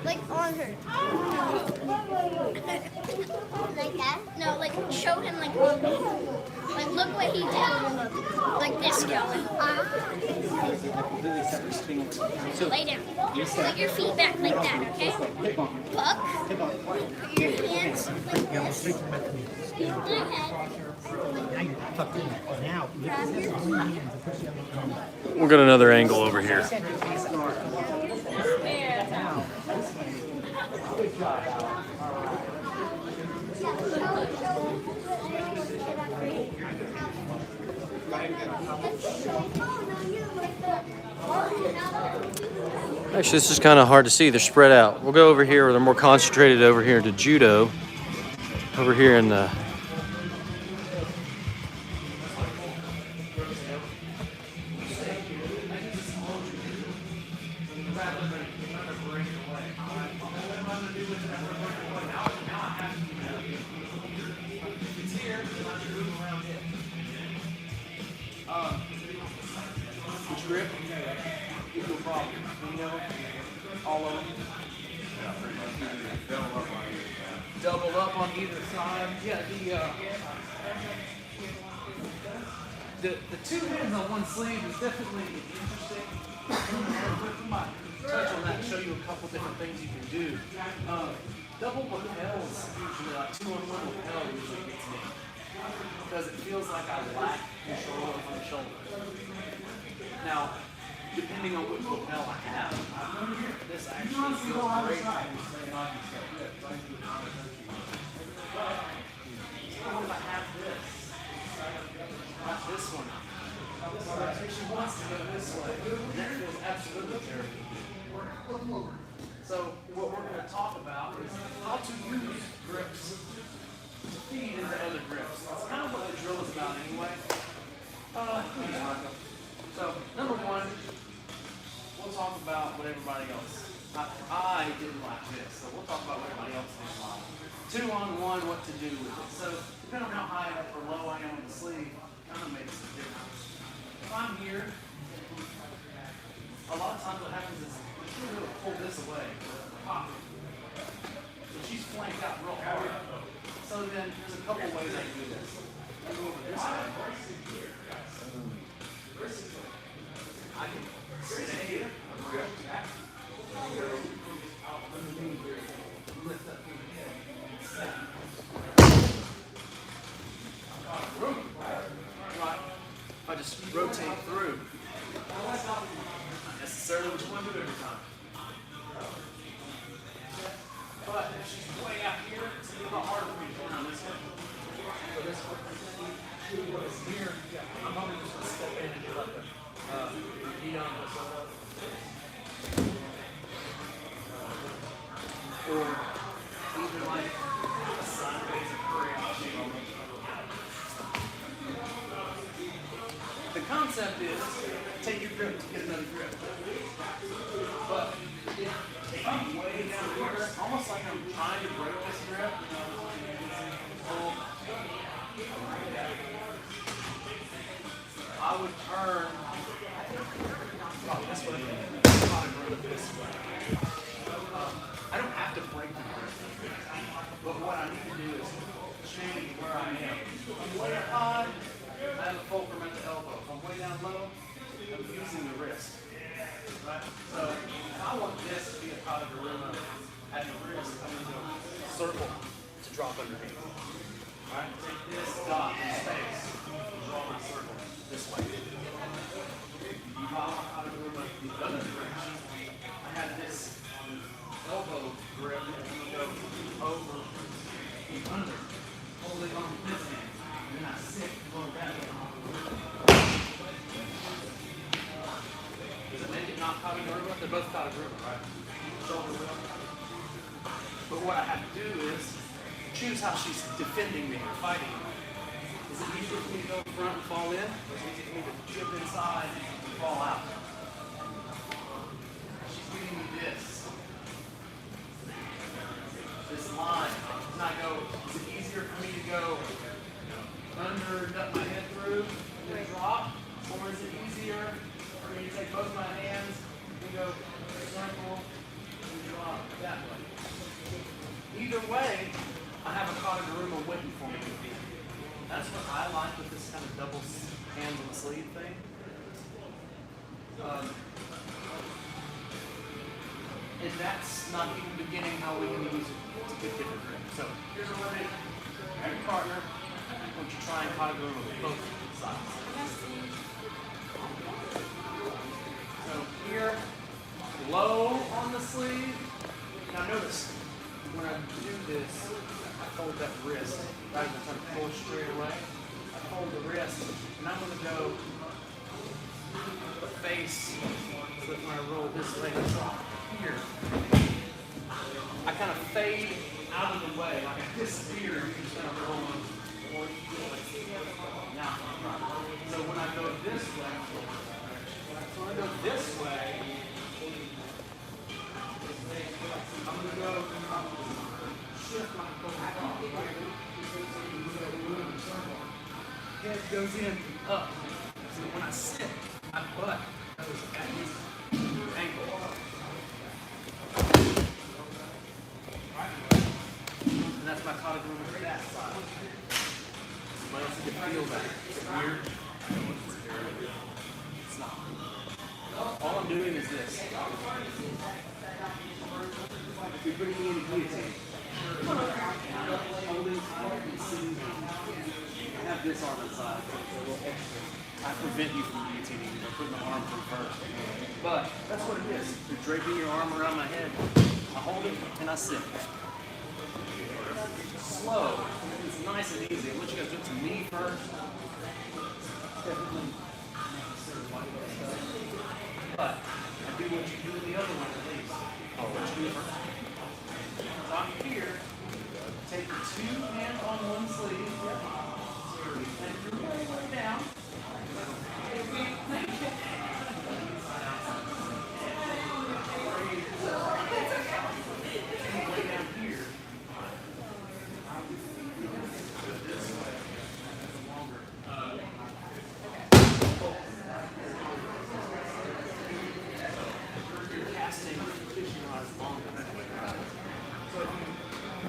Like on her. Like that? No, like show him like on me. Like look what he did. Like this going. Lay down. Put your feet back like that, okay? Buck. Put your hands like this. Scoop my head. We'll get another angle over here. Actually, this is kind of hard to see. They're spread out. We'll go over here. They're more concentrated over here into Judo. Over here in the... Which grip? Equal problem. You know, all over. double up on either side. Yeah, the two hands on one sleeve is definitely interesting. I might touch on that and show you a couple different things you can do. Double lapels, usually like 2-on-1 lapel usually gets me. Because it feels like I lack control of my shoulder. Now, depending on which lapel I have, this actually feels great. What if I have this? Not this one. She wants to go this way. And that feels absolutely terrible. So what we're going to talk about is how to use grips to feed into other grips. That's kind of what the drill is about anyway. So number one, we'll talk about what everybody else. I didn't like this, so we'll talk about what everybody else didn't like. 2-on-1, what to do with it. So depending on how high up or low I am on the sleeve, kind of makes a difference. If I'm here, a lot of times what happens is she'll really pull this away, pop. So she's flanked out real hard. So then there's a couple ways I can do this. I go over this way. I can stay here. Lift up your head. Right. If I just rotate through. Not necessarily what you want to do every time. But if she's way out here, it's a little harder for me to turn on this one. So this one is here. I'm probably just going to step in and do like a knee on this. Or even like a sideways Korean. The concept is take your grip to get another grip. But if I'm way down here, almost like I'm trying to break this grip, I would turn this way, this way. I don't have to break the grip, but what I need to do is change where I am. If I'm way up high, I have a fulcrum at the elbow. If I'm way down low, I'm using the wrist. Right? So if I want this to be a kata gorilla at the wrist, I'm going to do a circle to drop underneath. Right? Take this dot in space, draw my circle this way. You follow my kata gorilla the other direction. I have this elbow grip and go over and under, holding on with this hand, and then I sit and go back. Does it make it not kata gorilla? They're both kata gorilla, right? Shoulder wheel. But what I have to do is choose how she's defending me or fighting me. Is it easier for me to go front and fall in, or is it easier for me to jump inside and fall out? She's giving me this line. And I go, is it easier for me to go under, duck my head through, and then drop? Or is it easier for me to take both my hands and go circle and drop that way? Either way, I have a kata gorilla waiting for me to be. That's what I like with this kind of double hands on the sleeve thing. And that's not even beginning how we can use it to get different grip. So here's a way. Every partner, I want you to try and kata gorilla with both sides. So here, low on the sleeve. Now notice, when I do this, I fold that wrist. Rather than trying to pull straight away, I fold the wrist, and I'm going to go the face, so that when I roll this way, here, I kind of fade out of the way, like I disappear, and just kind of roll on. Now, so when I go this way, I'm going to go shift my head goes in up. So when I sit, my butt goes at this ankle. And that's that's my caught it movement to that side. Somebody else can feel that. Is it weird? It's not. All I'm doing is this. If you're putting me in a guillotine, and I'm holding and sitting down, I have this arm inside, so it's a little extra. I prevent you from guillotining by putting the arm through first. But that's what it is. You're draping your arm around my head. I hold it and I sit. Slow. It's nice and easy. I want you guys to do it to me first. But I do what you do with the other one at least. I'll let you do it first. So I'm here. Take the two hands on one sleeve. And you're way down.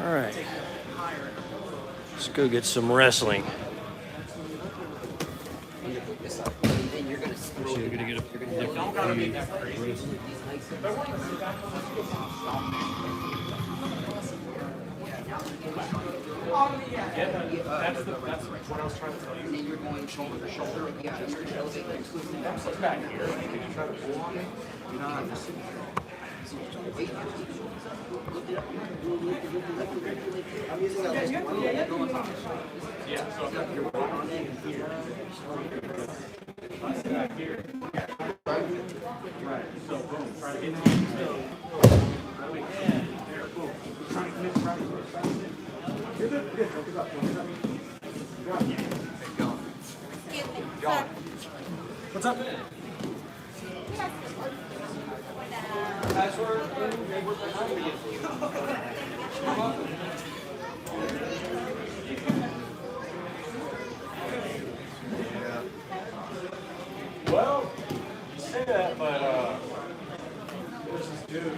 All right. Let's go get some wrestling. Then you're gonna screw So you're gonna get a different view. That's what I was trying to tell you. and then you're going shoulder to shoulder. Yeah, you're elevating and twisting that. Sit back here. You can try to pull on it. You're not wait. I'm using that. Go on top. Yeah, so You're right on it here. sit back here. Right. So boom. Try to get to there. Boom. Trying to commit right. You're good. Good. Focus up. Focus up. Excuse me. What's up? Well, you say that, but this is dude.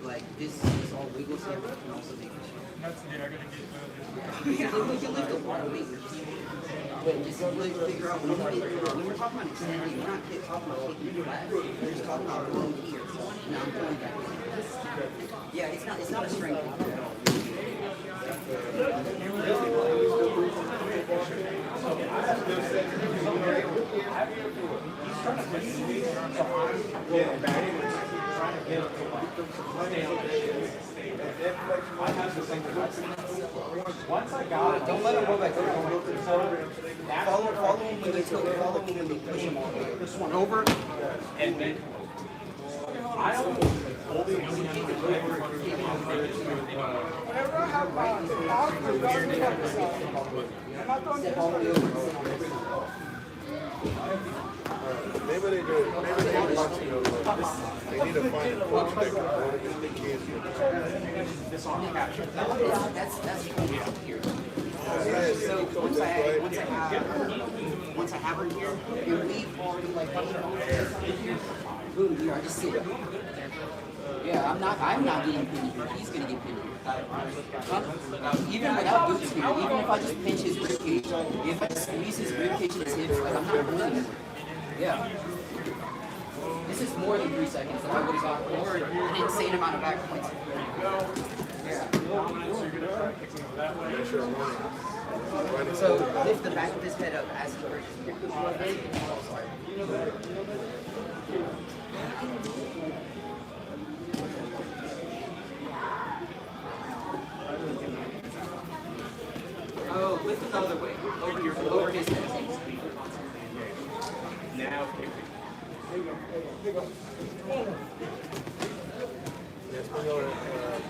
Like this is all wiggle so you can also make it. You can lift a lot of weight. But just really figure out when we're talking about extending, we're not talking about taking it flat. We're just talking about going here. Now I'm going back. Yeah, it's not a strength thing at all. Once I got it, Don't let him go back there. Follow him when they push him over. This one over. and then I don't holding Whenever I have I'll Step all the way over. Maybe they do. Maybe they have punching those. They need to find a coach that can motivate the kids. That's here. So once I have her here, you leave already like boom, here I just sit. Yeah, I'm not getting pinned here. He's gonna get pinned here. Even without boots here, even if I just pinch his ribcage, if I squeeze his ribcage and his hips, like I'm not moving him. Yeah. This is more than 3 seconds that I would have got or an insane amount of back points. Yeah. So lift the back of his head up as he breaks. Oh, lift it the other way, over his head. now.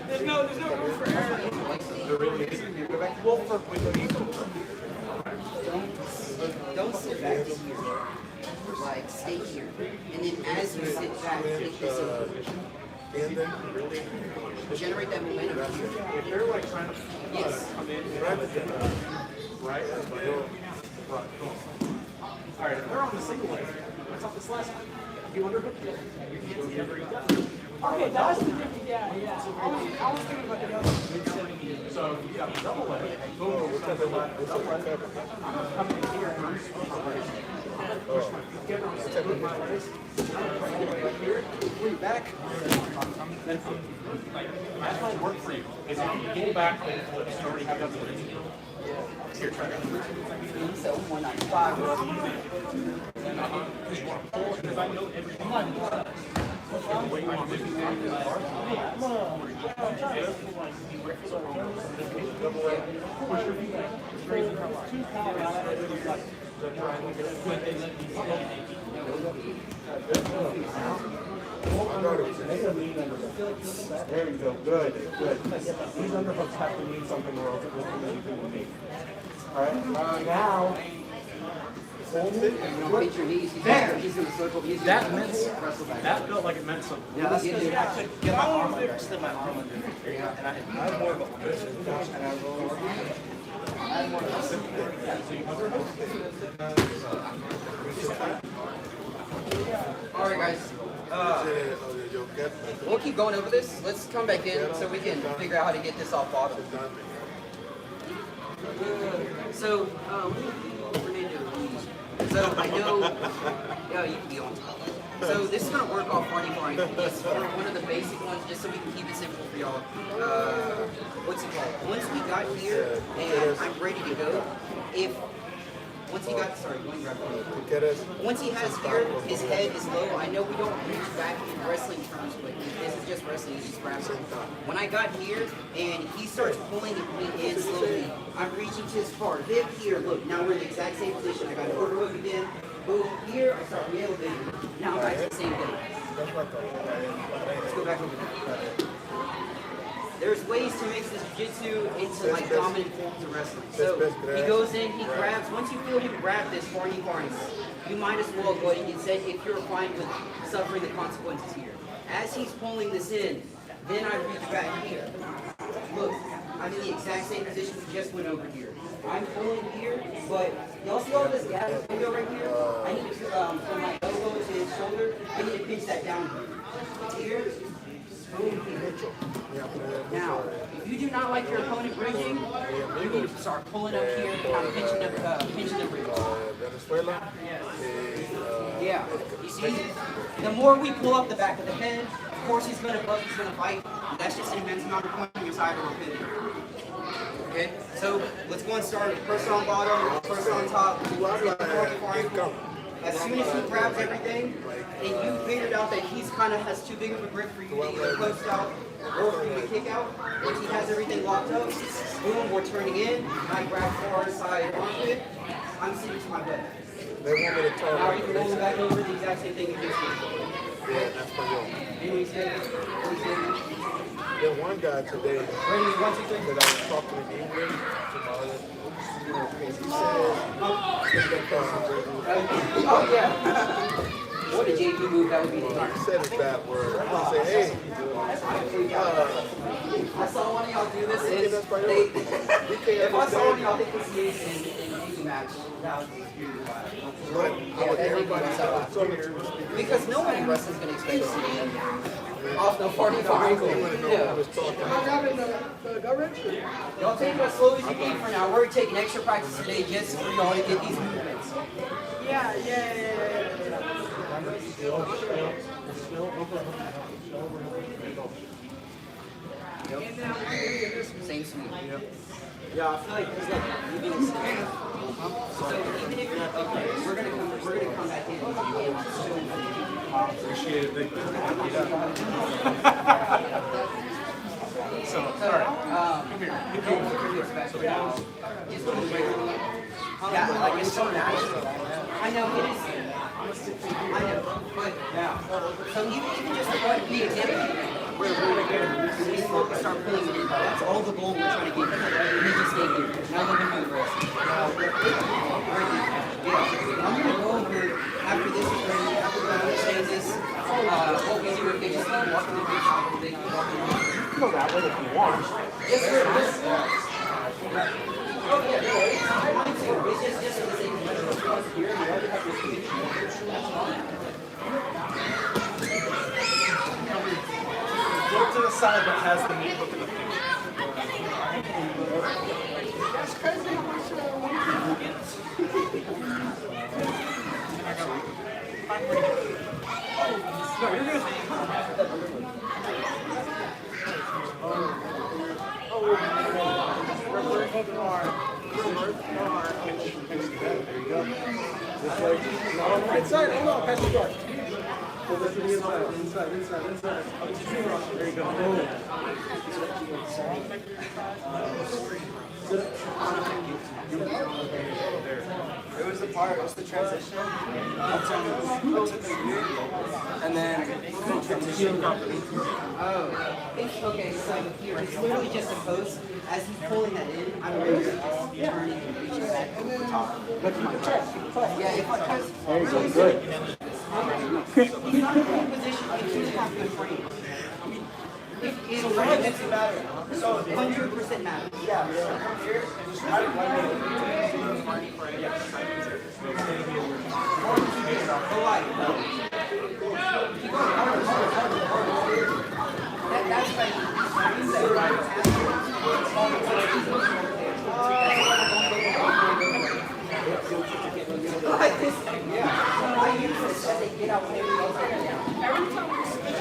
There's no room for error. There really isn't. Well, for Don't sit back here. Like, stay here. And then as you sit back, take this over. Generate that momentum here. if they're like trying to Yes. come in, right? All right, if they're on the single leg, what's up this last one? If you underhook it, you can't see every gut. Okay, that's the difference. Yeah. I was thinking about the other one. So you got the double leg, boom, you're coming in here and I'm push my feet together on the single leg like this. Right here, pull back. Then flip. That might work for you. Is if you pull back and flip, you already have that flip. Here, try that. So 195. Because you want to pull, because I know everything. The way you want to do push your feet back. It's crazy There you go. Good. These underhooks have to mean something or else it doesn't mean anything to me. Alright, now hold it and You don't hit your knees. He's in the circle. that felt like it meant something. Yeah, that's good. I could get my arm under, slip my arm under, and I had more of a position, and I rolled. I had more of a All right, guys. We'll keep going over this. Let's come back in so we can figure out how to get this off bottom. So, so I know, yeah, you can be on top. So this is going to work off funny line. Just for one of the basic ones, just so we can keep it simple for y'all. What's it called? Once we got here and I'm ready to go, once he got, sorry, going grab it. Once he has here, his head is low. I know we don't reach back in wrestling terms, but this is just wrestling, it's just grappling. When I got here and he starts pulling me in slowly, I'm reaching to his far hip here. Look, now we're in the exact same position. I got an overhook again. Boom, here, I start re-elevating. Now I'm back to the same thing. Let's go back over there. There's ways to mix this jiu-jitsu into like dominant forms of wrestling. So he goes in, he grabs. Once you feel him grab this foreign harness, you might as well go ahead and say if you're fine with suffering the consequences here. As he's pulling this in, then I reach back here. Look, I'm in the exact same position we just went over here. I'm pulling here, but y'all see all this gap window right here? I need to, from my elbow to his shoulder, I need to pinch that down here. Here. Now, if you do not like your opponent bridging, you need to start pulling up here and kind of pinching the bridge. Yeah, you see, the more we pull up the back of the head, of course he's going to buck, he's going to fight. That's just an immense amount of point on your side or pivot. Okay, so let's go and start. First on bottom, first on top. As soon as he grabs everything, and you figured out that he's kind of has too big of a grip for you to either post out or for you to kick out, once he has everything locked up, boom, we're turning in. I grab far side armpit. I'm sitting to my butt. Now you can roll it back over the exact same thing you just did. Yeah, that's my goal. There's one guy today Ready? 1, 2, 3. that I was talking in English to my other, he said, Oh, yeah. What a JV move that would be. he said a bad word. I said, hey, I saw one of y'all do this, and if I saw one of y'all hit this in a JV match, that was but I want everybody to so many people speak. because nobody in wrestling is going to expect to see off the 45 ankle. Yeah. The gut wrench? Y'all take it as slow as you need for now. We're taking extra practice today just for y'all to get these movements. Yeah. Same sweep. Yeah, I feel like he's like moving his hand. So even if you're okay, we're gonna come back in and Appreciate it. So, alright. come here. Yeah, like it's so natural. I know it is. I know, but yeah. So even just like the example, where we start pulling it in. That's all the goal we're trying to get. We just stay here. Now let me do the rest. Yeah. I'm gonna go over after this is ready. After we understand this, what we do if they just keep walking the bridge off, they keep walking on. You can go that way if you want. Yes, sir. Oh yeah, no, it's fine too. It's just for the sake of here. We already have this side that has the main hook in the face. That's crazy how much No, you're good. There you go. This way. Not on the right side. Hold on, pass the door. Pull this to the inside. Inside. There you go. Boom. It was the part, it was the transition. And then transition. Oh, okay, so here, it's literally just a post. As he's pulling that in, I'm really just turning and reaching back to the top. Look at my chest. Yeah, if I press. There you go. Good. He's not in a position, he doesn't have the frame. It's right, that's matter. So 100% matters. Yeah, from here, and just try to that's like I use this as a get out when everyone else is down. Every time we switch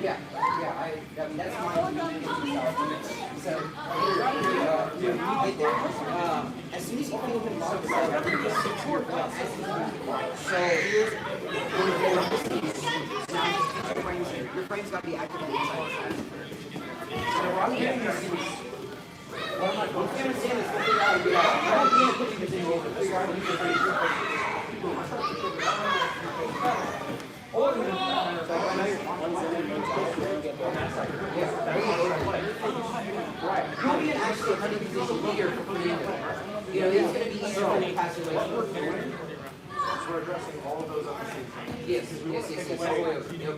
yeah, I mean, that's my so, when you get there, as soon as you feel him lock his head, so here's your frame's got to be active on the inside. So what I'm getting is, what I'm going to say is, figure out, I don't mean to put you in the over, figure out how to use your frame. Right. You'll be actually a hunting position leader for putting in there. You know, it's going to be easier for you to pass away. We're addressing all of those at the same time. Yes, all the way over. Yep.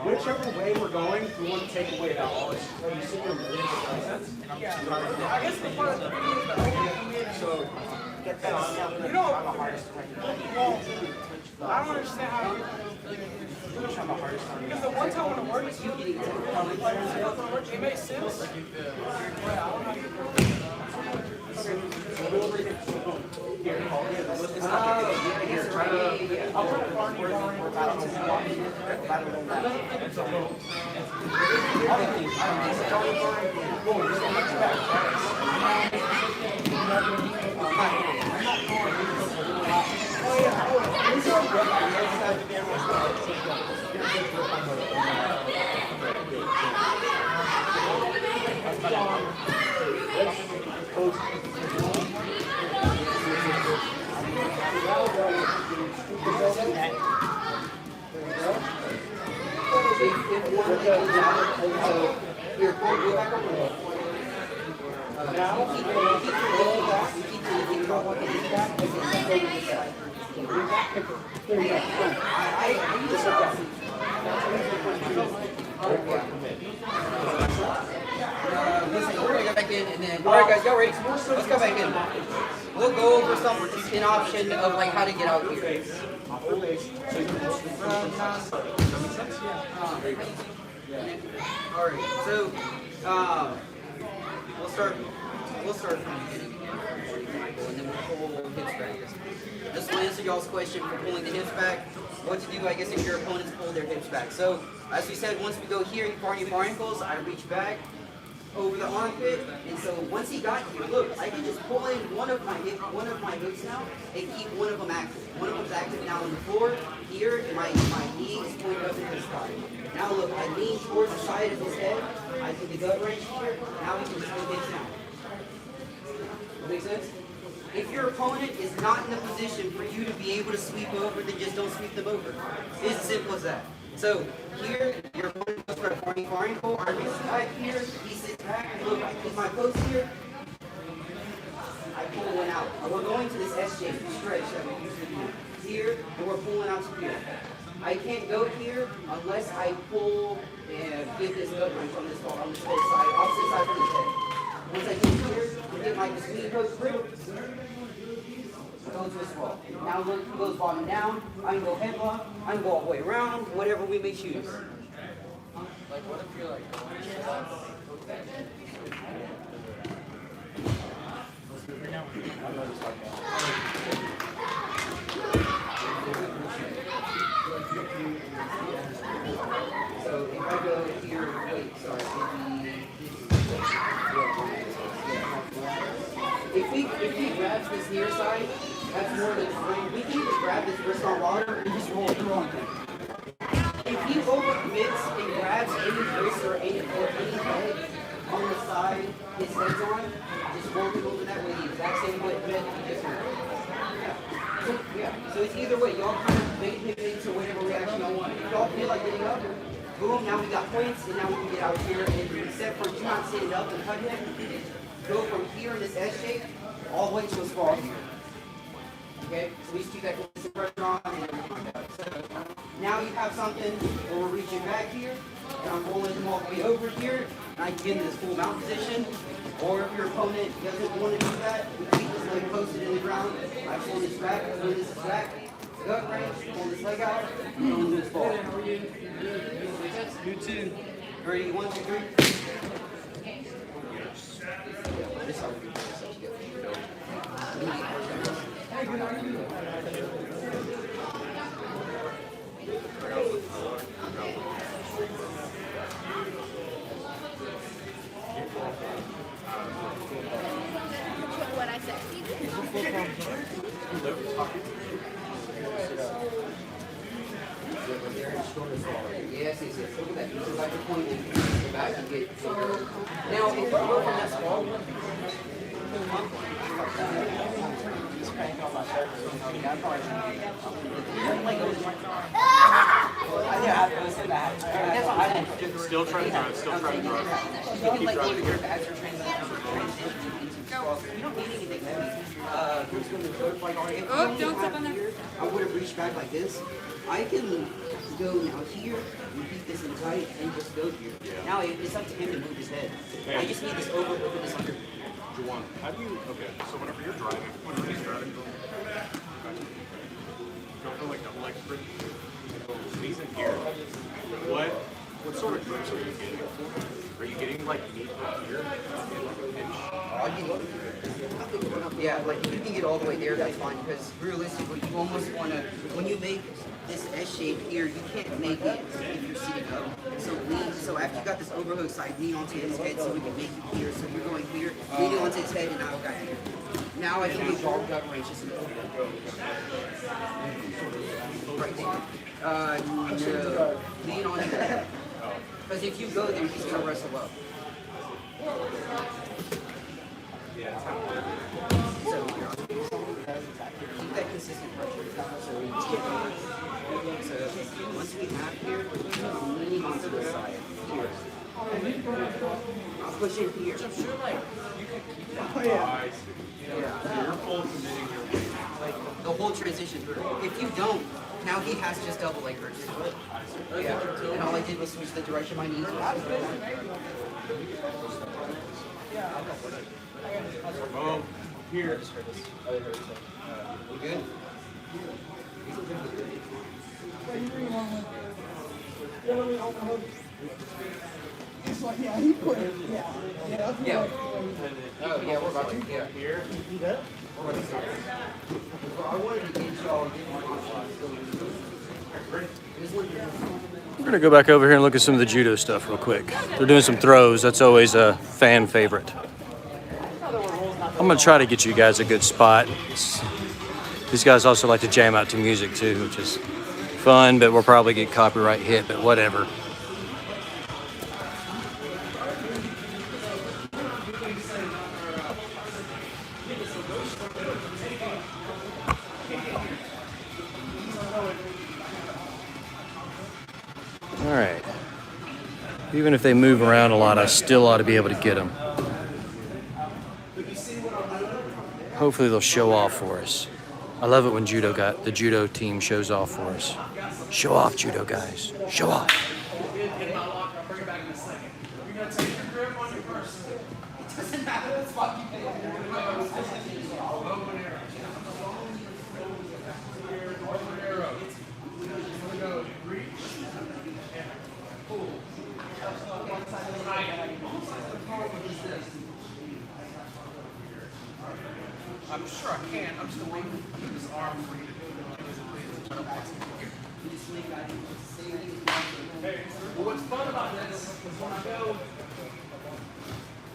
Whichever way we're going, we want to take away that all this. You sit there and read the sense. I guess the part of the video is that So, get that on. You know, well, I don't understand how you because the one time when it works, you get it. It makes sense. I'll try to find you We're gonna go back in and then, all right guys, y'all ready? Let's go back in. We'll go over some an option of like how to get out here. All right, so we'll start from the beginning again, and then we'll pull hips back. This will answer y'all's question for pulling the hips back. What to do, I guess, if your opponents pull their hips back. So, as we said, once we go here, you party your ankles, I reach back over the armpit, and so once he got here, look, I can just pull in one of my hooks now and keep one of them active. One of them's active now on the floor. Here, my knee is pointed up to the sky. Now look, I lean towards the side of his head. I put the gut wrench here. Now we can just move hips down. Make sense? If your opponent is not in a position for you to be able to sweep over, then just don't sweep them over. It's as simple as that. So here, your opponent goes for a foreign ankle, arm is back here, he sits back, and look, I keep my post here, I pull one out. And we're going to this S-shape stretch that we usually do here, and we're pulling out to here. I can't go here unless I pull and give this gut wrench on this side, opposite side from his head. Once I get here, I get my swing post through. go into a sprawl. Now look, he goes bottom down. I can go headlock. I can go all the way around. Whatever we may choose. Like, what if you're like going So if I go here, wait, sorry, if he grabs this near side, that's more than fine. We can just grab this wrist on water and just roll through on him. If he overcommits and grabs any wrist or any head on the side his head's on, just roll it over that way the exact same way, but different. Yeah. So it's either way. Y'all kind of make him into whatever reaction you want. If y'all feel like getting up, boom, now we got points, and now we can get out here. And except for you not sitting up and cut him, go from here in this S shape all the way to a sprawl here. Okay? So we just keep that consistent pressure on and everything like that. So now you have something where we're reaching back here, and I'm rolling him all the way over here, and I can get in this full mount position. Or if your opponent doesn't want to do that, we keep this leg posted in the ground. I pull this back, pull this back, gut range, pull this leg out, and we'll do this ball. You too. Ready? 1, 2, 3. This is how we can put this up together. What I said. Yes. Look at that. You just like to point and go back and get somewhere. Now, if you go from that sprawl, Still trying to drive. Still trying to drive. you can like go to your bags or transition into straws. You don't need anything heavy. Who's going to go like already? Oh, don't step on there. I would have reached back like this. I can go now here and keep this in tight and just go here. Now it's up to him to move his head. I just need this over this under. Juwan, how do you? Okay, so whenever you're driving, go for like double leg sprint. He's in here. What sort of grips are you getting? Are you getting like meat up here? Yeah, like if you can get all the way there, that's fine. Because realistically, you almost want to, when you make this S shape here, you can't make it if you're sitting up. So lean. So after you got this overhook side, lean onto his head so we can make it here. So you're going here, leaning onto his head, and now I got here. Now I can do ball gut range. Right there. No. Lean on his head. Because if you go there, he's going to wrestle up. So keep that consistent pressure. So once we have here, I'm leaning onto the side. Here. I'll push in here. I'm sure, like, you could keep that. Oh, I see. You're full committing your weight. Like the whole transition through. If you don't, now he has just double leg burst. Yeah. And all I did was switch the direction my knees were. Boom. Here. You good? Yeah, he put it. Yeah. Yeah. Oh, yeah, we're about to. Yeah. Here. I wanted to get y'all. We're going to go back over here and look at some of the judo stuff real quick. They're doing some throws. That's always a fan favorite. I'm going to try to get you guys a good spot. These guys also like to jam out to music too, which is fun, but we'll probably get copyright hit, but whatever. All right. Even if they move around a lot, I still ought to be able to get them. Hopefully they'll show off for us. I love it when the judo team shows off for us. Show off, judo guys. Show off. I'm sure I can. I'm just going to keep his arm free to do it. I don't want to here. Hey, well, what's fun about this is when I go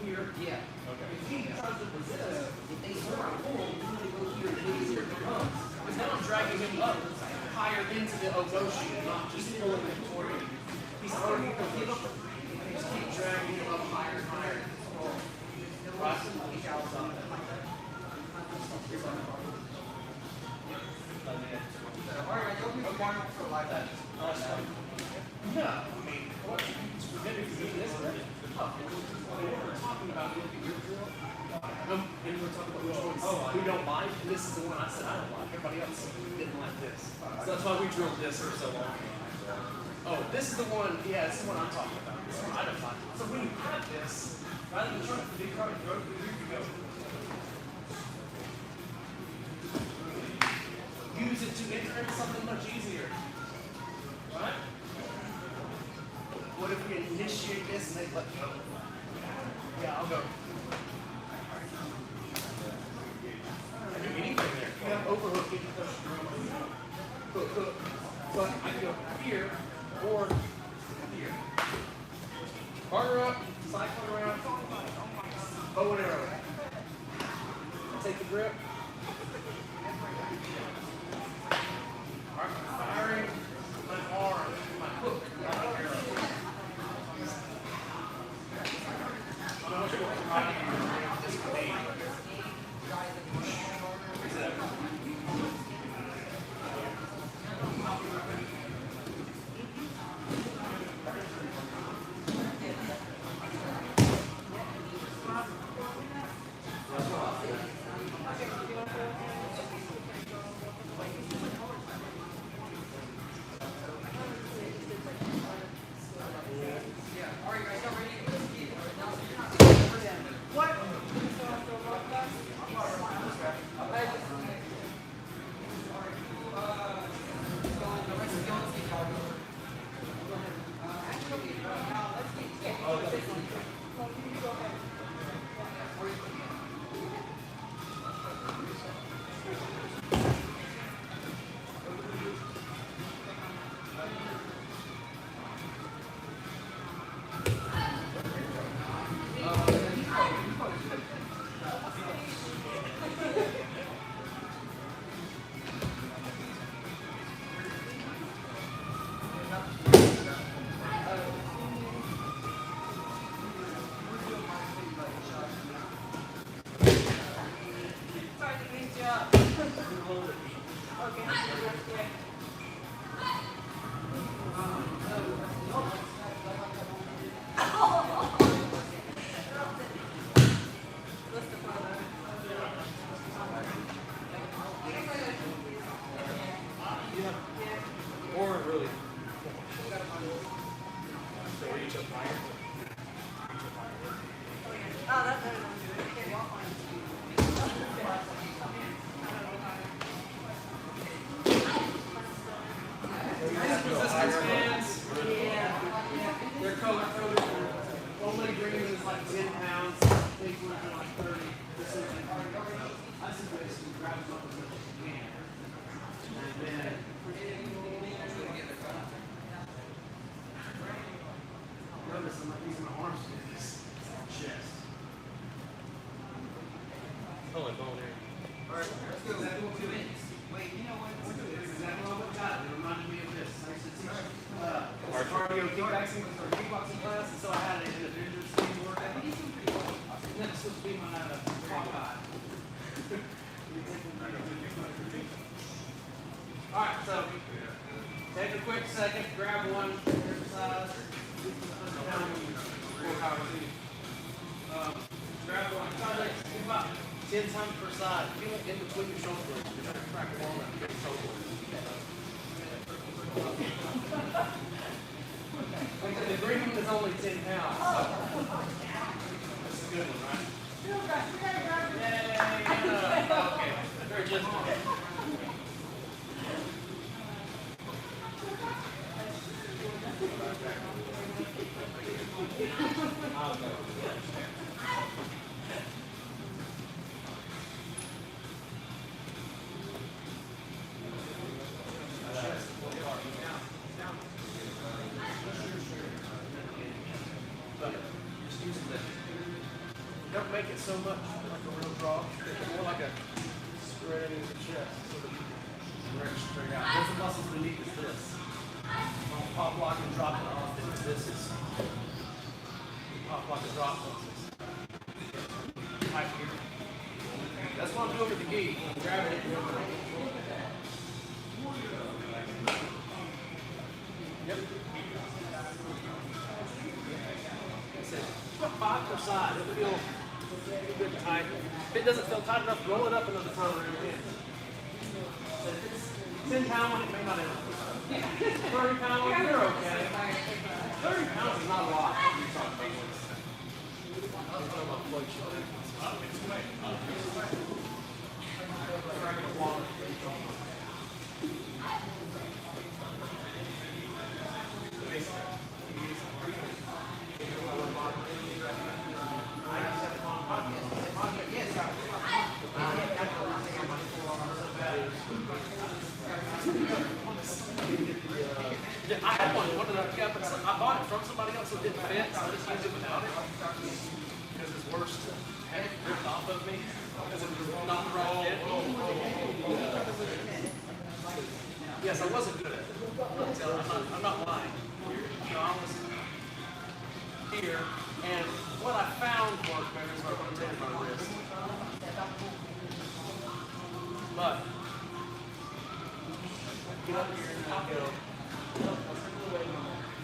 here, if he tries to resist, if they start pulling, they go here, the easier it becomes. Because now I'm dragging him up higher into the ogoshi and not just pulling him toward me. He's already going to give up. I just keep dragging him up higher and higher. Right? No, I mean, it's forbidden to do this, right? We're talking about your drill. And we're talking about which ones we don't like. And this is the one I said I don't like. Everybody else didn't like this. So that's why we drilled this for so long. Oh, this is the one, yeah, this is the one I'm talking about. This one I don't like. So when you have this, rather than trying to big card and throw it, here you go. Use it to enter into something much easier. Right? What if we initiate this and they let go? Yeah, I'll go. I do anything there. You have overhook, you can push. Hook, hook. But I can go here or here. Partner up, cycle around, bow and arrow. Take the grip. Firing my arm, my hook, my arrow. I'm not sure what's right here. This pain. Alright, so take a quick second, grab one, exercise, grab one, about 10 times per side. Feel it in between your shoulders. You're trying to crack a wall and get shoulders. The green one is only 10 pounds. That's a good one, right? Okay, very gentle. so much like a real draw. It's more like a spread into the chest so that you can stretch straight out. There's the muscles beneath is this. Don't pop lock and drop it off, and this is pop lock and drop muscles. Right here. That's what I'm doing with the gi. Grabbing it. Yep. About 5 per side. It'll feel good tight. If it doesn't feel tight enough, roll it up another time or in. So if it's 10 pound one, it may not end up. 30 pound one, you're okay. 30 pounds is not a lot. I had one. What did I get? But I bought it from somebody else that didn't fit, so I just used it without it. Because it's worse to have it ripped off of me. Because it was not the right fit. Yes, I wasn't good at it. I'm not lying. You know, I was here, and what I found worked better is I rotated my wrist. But get up here and I go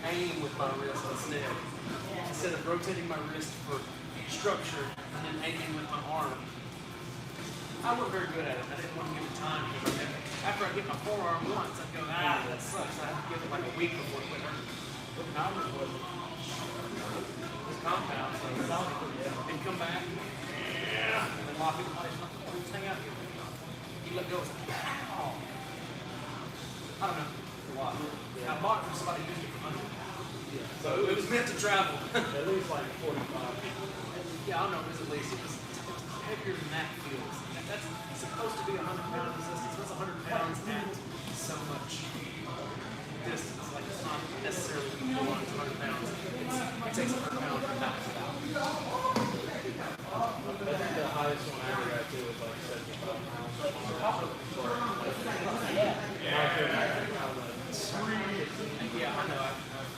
aim with my wrist instead of rotating my wrist for structure and then aiming with my arm. I wasn't very good at it. I didn't want to give it time because after I get my forearm once, I'd go, that sucks. I have to give it like a week before it quit hurting. This compound, so and come back and then lock it in place. Just hang out here. You let go. Ow. I don't know. Why? I bought it from somebody who used it for 100. So it was meant to travel. At least like 45. Yeah, I don't know. It was at least. It was heavier than that feels. That's supposed to be 100-pound resistance. That's 100 pounds at so much distance. Like it's not necessarily full on 100 pounds. It takes 100 pounds to bounce it out. I think the highest one I ever got to was like 75 pounds. Yeah, I know.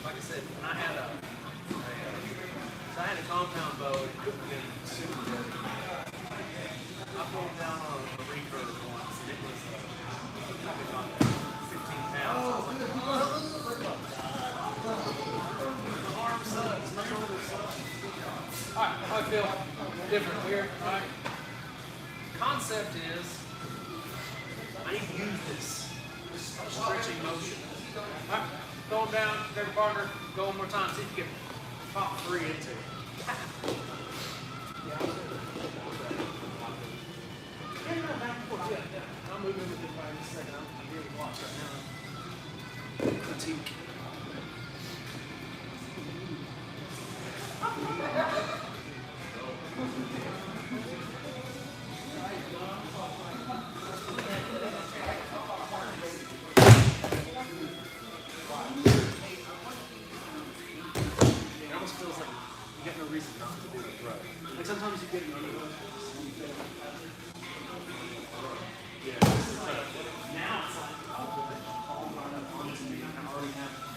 Like I said, when I had a compound bow, it couldn't have been super good. I pulled down on a recurve once, and it was like 15 pounds. I was like, the arm sucks, my shoulder sucks. Alright, how I feel different, weird, alright. Concept is, I need to use this stretching motion. Alright, going down, grab your partner, go one more time, see if you can pop 3 into it. I'll move in with it by a second. I'm really lost right now. Critique. It almost feels like you got no reason not to do the throw. Like sometimes you get an underhook. Yeah. Now it's like, oh, I already have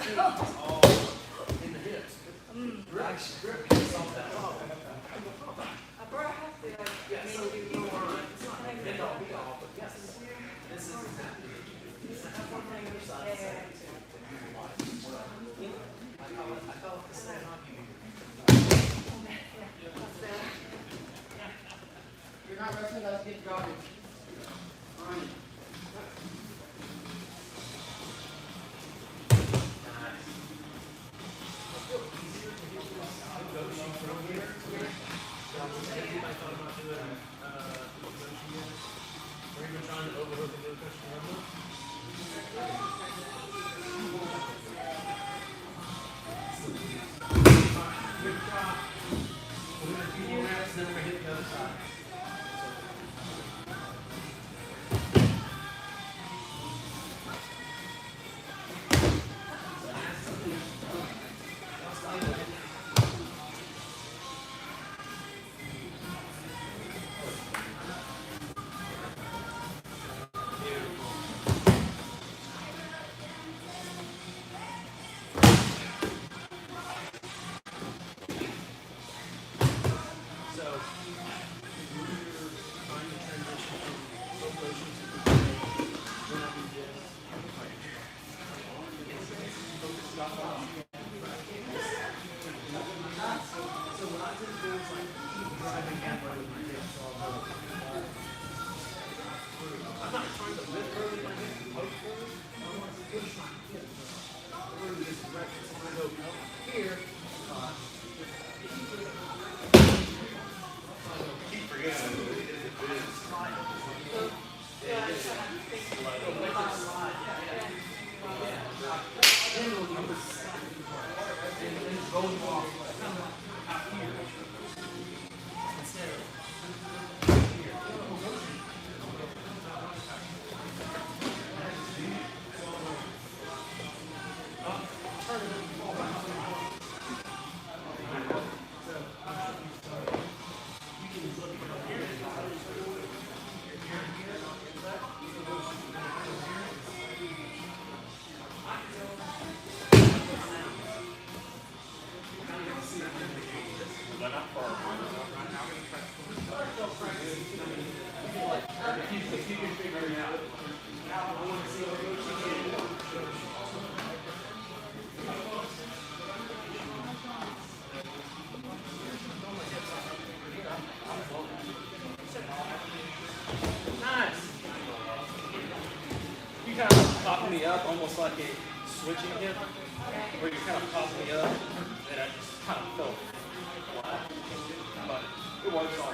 in the hips. You're not wrestling, let's get jogging. Popping me up almost like a switching hip, where you kind of pop me up, and I just kind of felt flat. But it works all.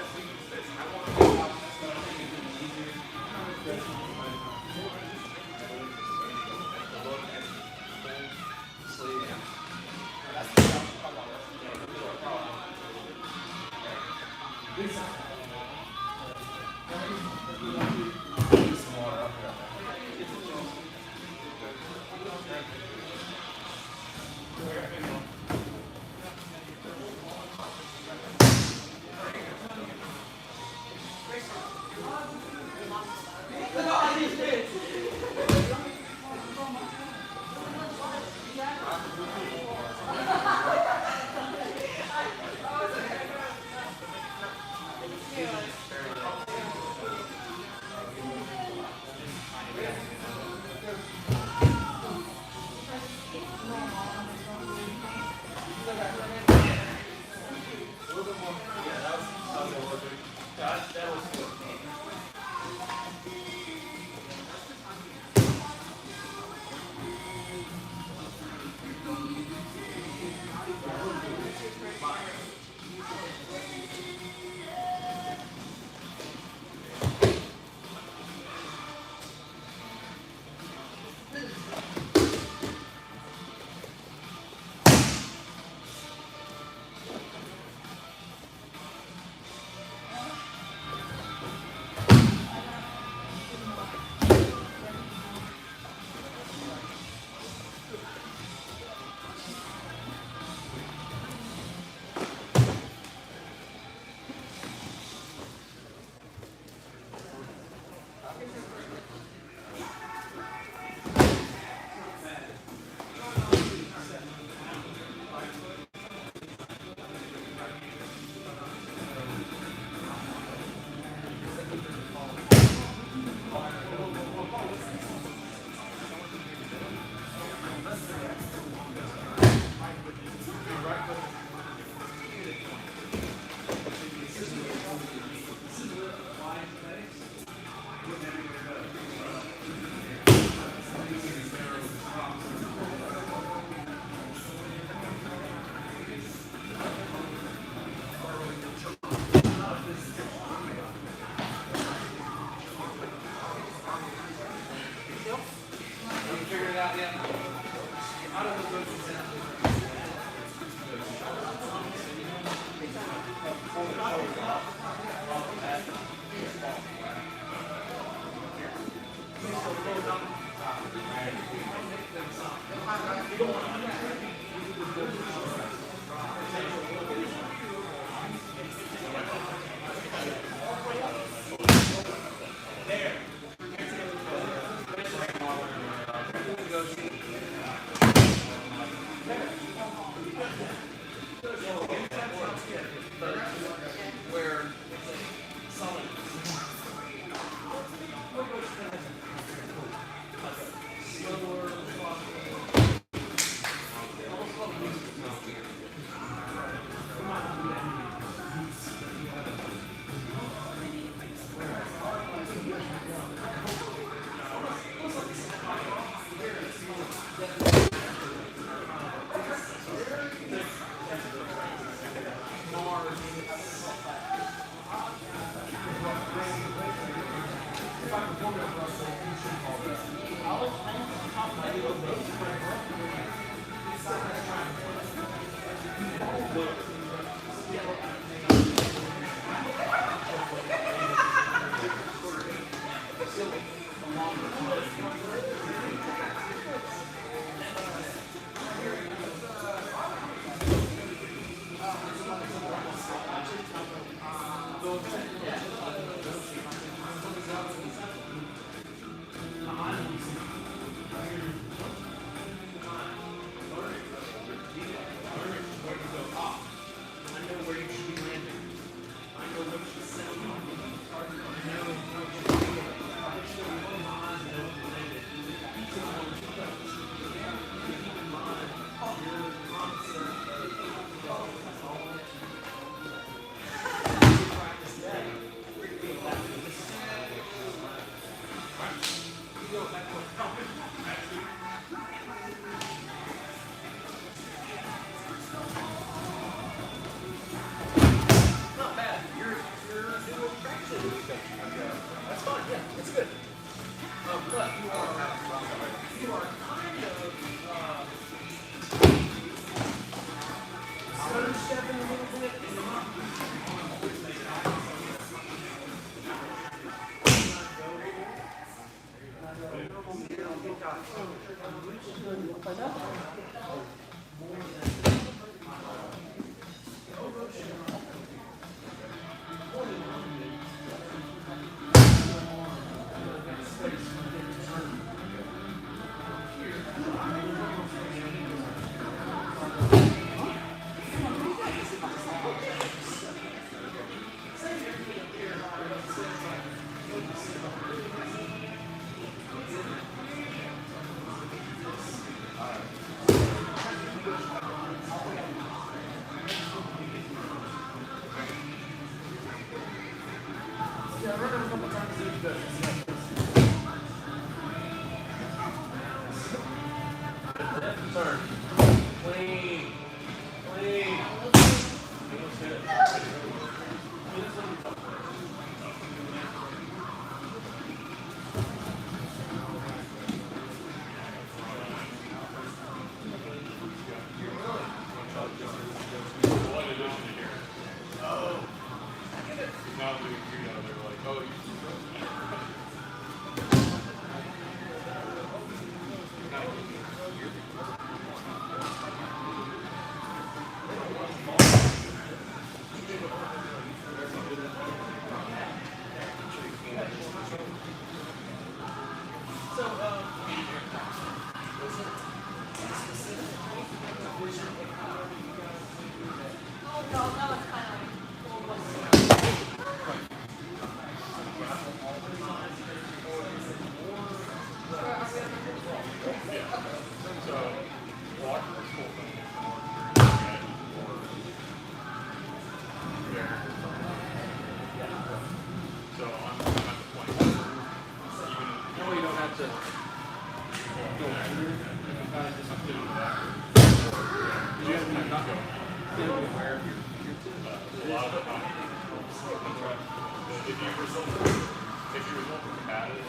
If you result from combative,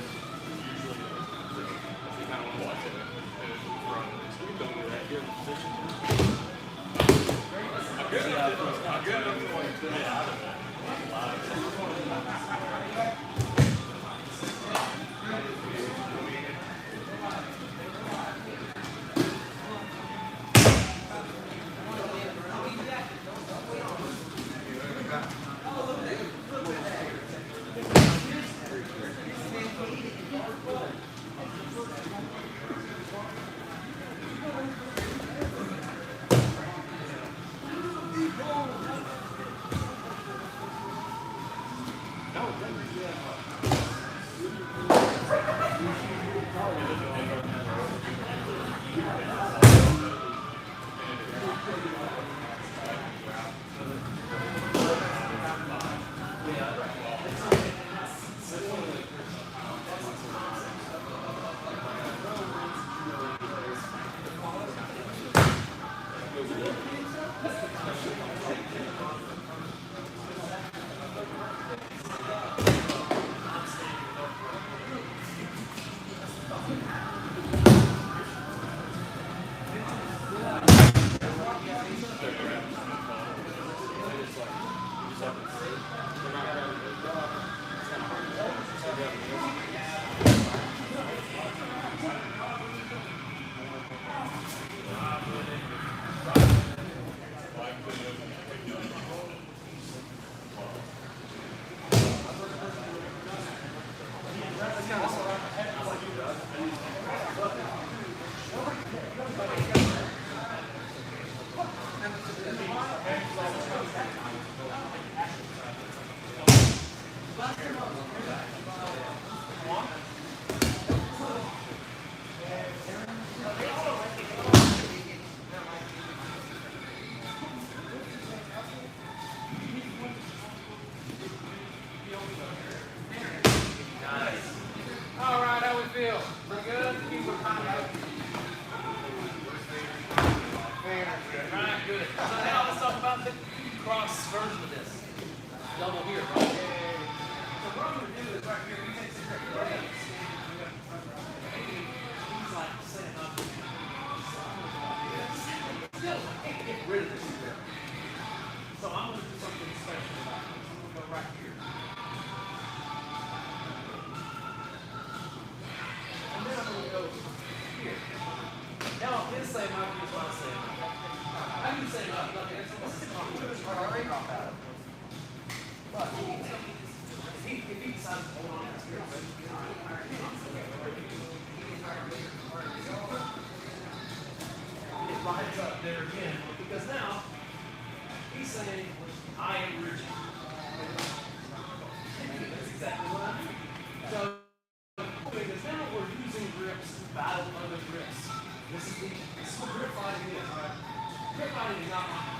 usually you kind of want to watch it. cross version of this. Double here, right? So what I'm going to do is right here, he takes a grip. He's like setting up. Still, I can't get rid of this grip. So I'm going to do something special about it. I'm going to go right here. And then I'm going to go here. Now, his same Maga is what I say. I can say Maga. Already off at him. But if he decides to hold on to his grip, it rides up there again. Because now, he's saying, I am rigid. That's exactly what I mean. So, because now we're using grips to battle other grips. This is what grip fighting is. Grip fighting is not like,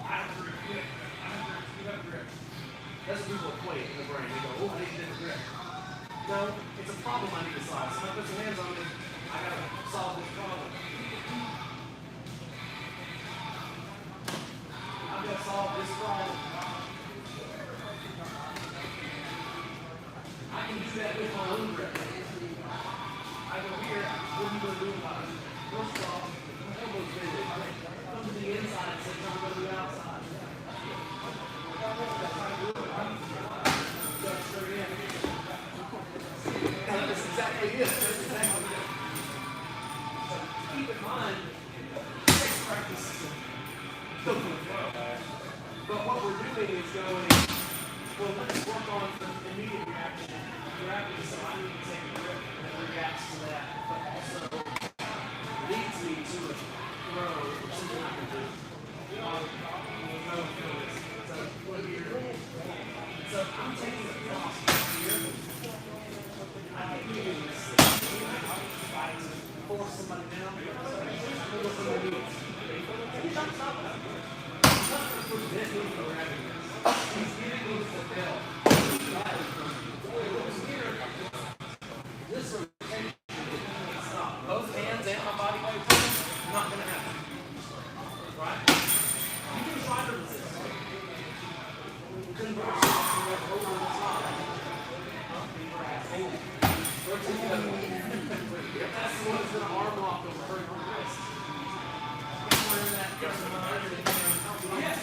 I have grip, you have grip. That's what people equate in the brain. They go, oh, I need to get a grip. No, it's a problem I need to solve. So if I put some hands on me, I gotta solve this problem. I'm gonna solve this problem. I can do that with my own grip. I go here, what are you gonna do about it? First of all, my elbow's bended. Come to the inside and say, come to the outside. That's exactly it. That's exactly it. So keep in mind, six practices of flow. But what we're doing is going, well, let's work on the immediate reaction. Gravity, so I need to take a grip that reacts to that, but also leads me to a throw, which is what I can do. So I'm taking a cross here. I can do this. I can force somebody down. Look for the knees. He's not stopping us. He's not going to push this knee for grabbing this. He's giving me the bell. This rotation can't stop. Both hands and my body weight, not going to happen. Right? You can try to resist. Converse over the top. Works together. If that's the one that's going to arm lock over her wrist. We're in that. Yes.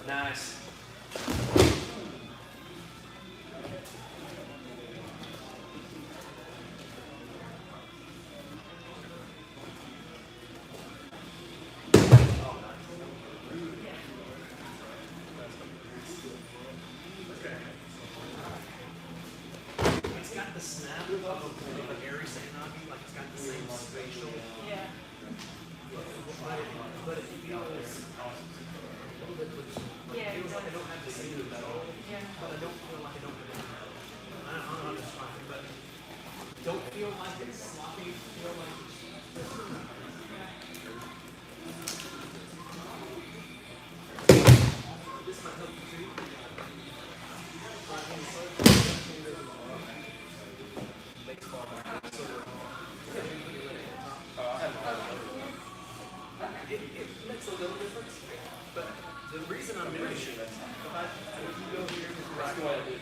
Nice. It's got the snap of a Harry Sanagi, like it's got the same spatial. Yeah. But it feels yeah, it feels like I don't have to say it at all. Yeah. But I don't feel like I don't have it. I don't know how to describe it, but don't feel like it's sloppy. Feel like this might help you too. Baseball. it makes a little difference, but the reason I'm doing it, if you go here, that's the way I do it.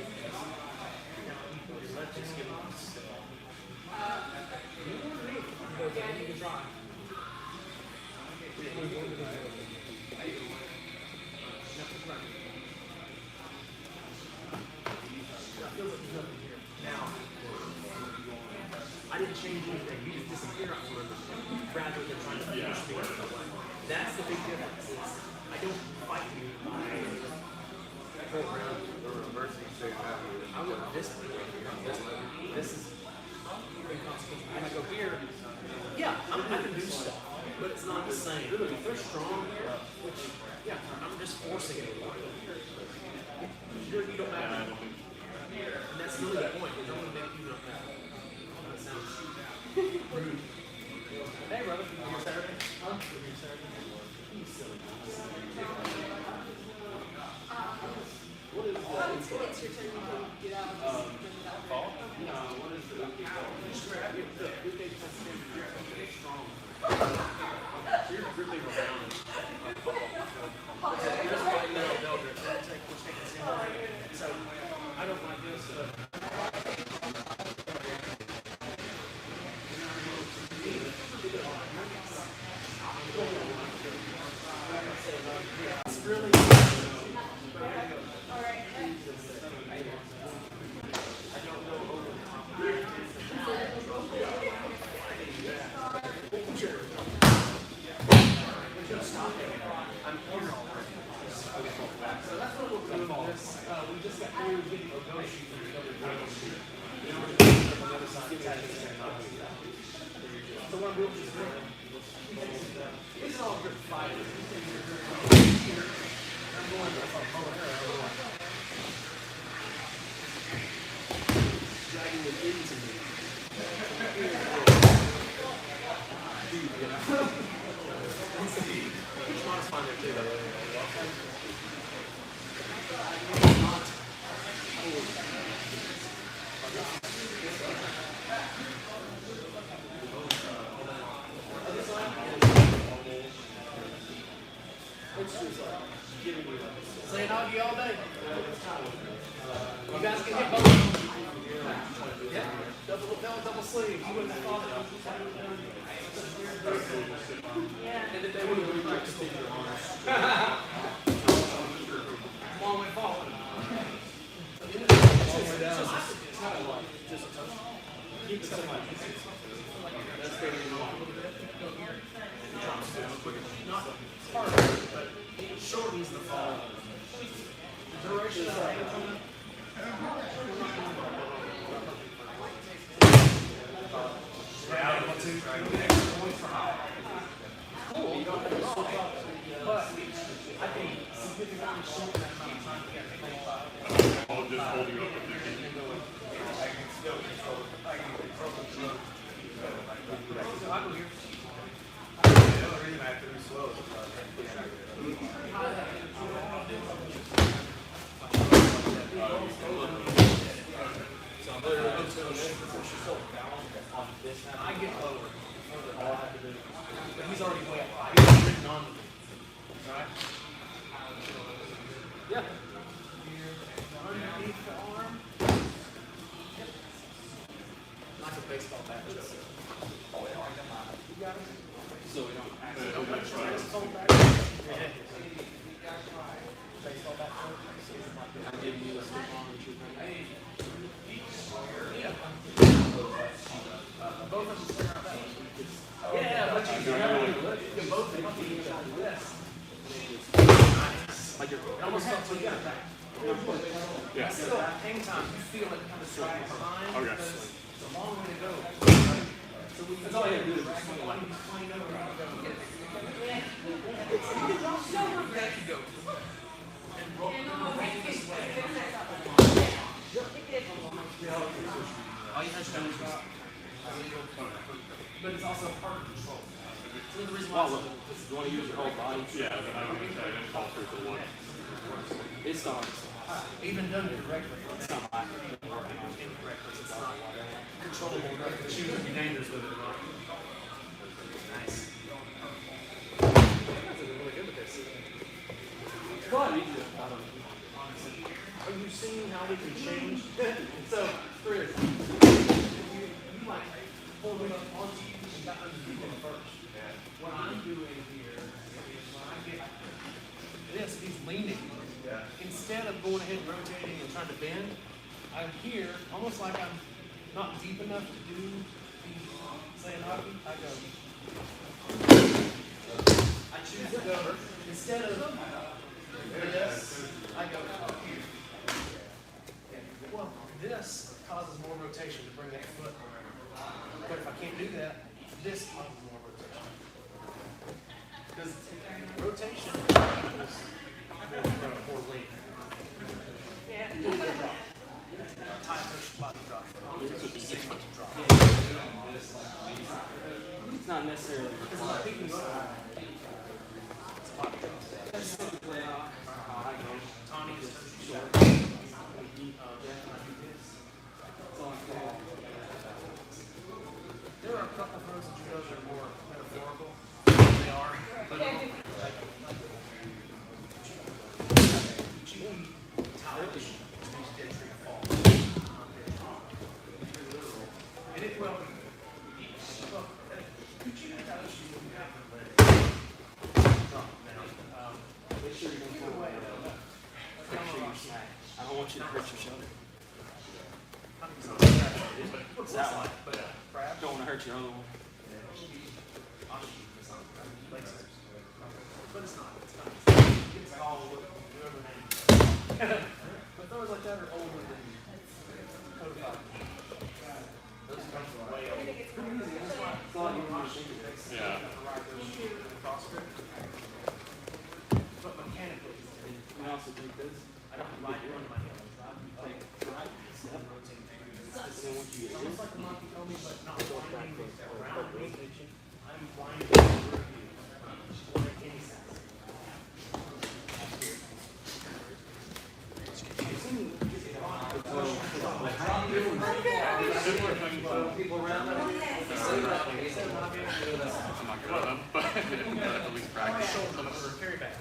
Let's just give it a step. You can try. Now, I didn't change anything. You just disappear out from under rather than trying to push me away. That's the big difference. I don't fight you. I went this way. This is inconsequential. When I go here, yeah, I can do stuff, but it's not the same. If they're strong, which, yeah, I'm just forcing it. You don't matter. And that's really the point. It's only make you not matter. That sounds rude. Hey, brother. On Saturday? Huh? Saturday? You silly. What is that? It's your turn to get out. Fall? No, what is it? Just grab your big strong. You're really around. So I don't like this. It's really. All right. We just got through getting a go shoot from the other shoot. So what I'm doing is these are all good fighters. I'm going to dragging it into me. It's not fun there too. Saying huggy all day. You guys can hit both. Yeah. Double sleeve. You wouldn't have thought it. Yeah. And then they would have practiced it. Long way forward. It's not a lot. Just a touch. Keep it something like this. That's very long. Not hard, but it shortens the fall. The duration of the hand. Yeah, 1, 2, 3. Cool. But I think significantly shorten that amount of time to get to 25. I'll just hold you up with your knee. I go here. I get lower. All I have to do. But he's already way up. He's written on me. Alright? Yeah. Underneath the arm. Yep. Like a baseball bat. You got it? So we don't actually don't touch your baseball bat. Baseball bat. I'm giving you a slip on and shoot. Yeah. Both of them start out that way. Yeah, but you can both be each other this. Nice. Like you're almost up to the other. Yeah. Still, hang time, you feel it kind of slide behind. Okay. It's a long way to go. So that's all you have to do is drag one line, plane over, and go. It's so back you go. And roll this way. All you have to do is but it's also part of control. So the reason why you want to use your whole body. Yeah, but I don't think I didn't call for the one. It's not. Even done correctly, it's not like incorrectly. It's not controllable enough to choose to be dangerous with it or not. Nice. how we can change. So, Chris, you might hold it up onto you and got underneath it first. What I'm doing here is when I get this, he's leaning. Instead of going ahead and rotating and trying to bend, I'm here, almost like I'm not deep enough to do the saying hockey. I go. I choose to go instead of this. I go here. Well, this causes more rotation to bring that foot around. But if I can't do that, this causes more rotation. Because rotation equals more weight. And a little bit of drop. Tie push, body drop. Single drop. It's not necessarily. Because I'm picking side. It's a body drop. Tommy is short. There are a couple throws in judo that are more metaphorical. They are. But and it will. Make sure you don't come away. Make sure you snack. I don't want you to hurt your shoulder. What's that like? But Don't want to hurt your other one. But it's not. It's not. It's all whoever named. But those like that are older than codified. Those come from way old. It's not even Yeah. But mechanically, You can also take this. I don't like it under my hands. This is what you It's get. almost like the monkey told me, but not winding around me. I'm blinded through you. Doesn't make any sense. People around them. I'm not good at them, but at least practice. Shoulder, carry back.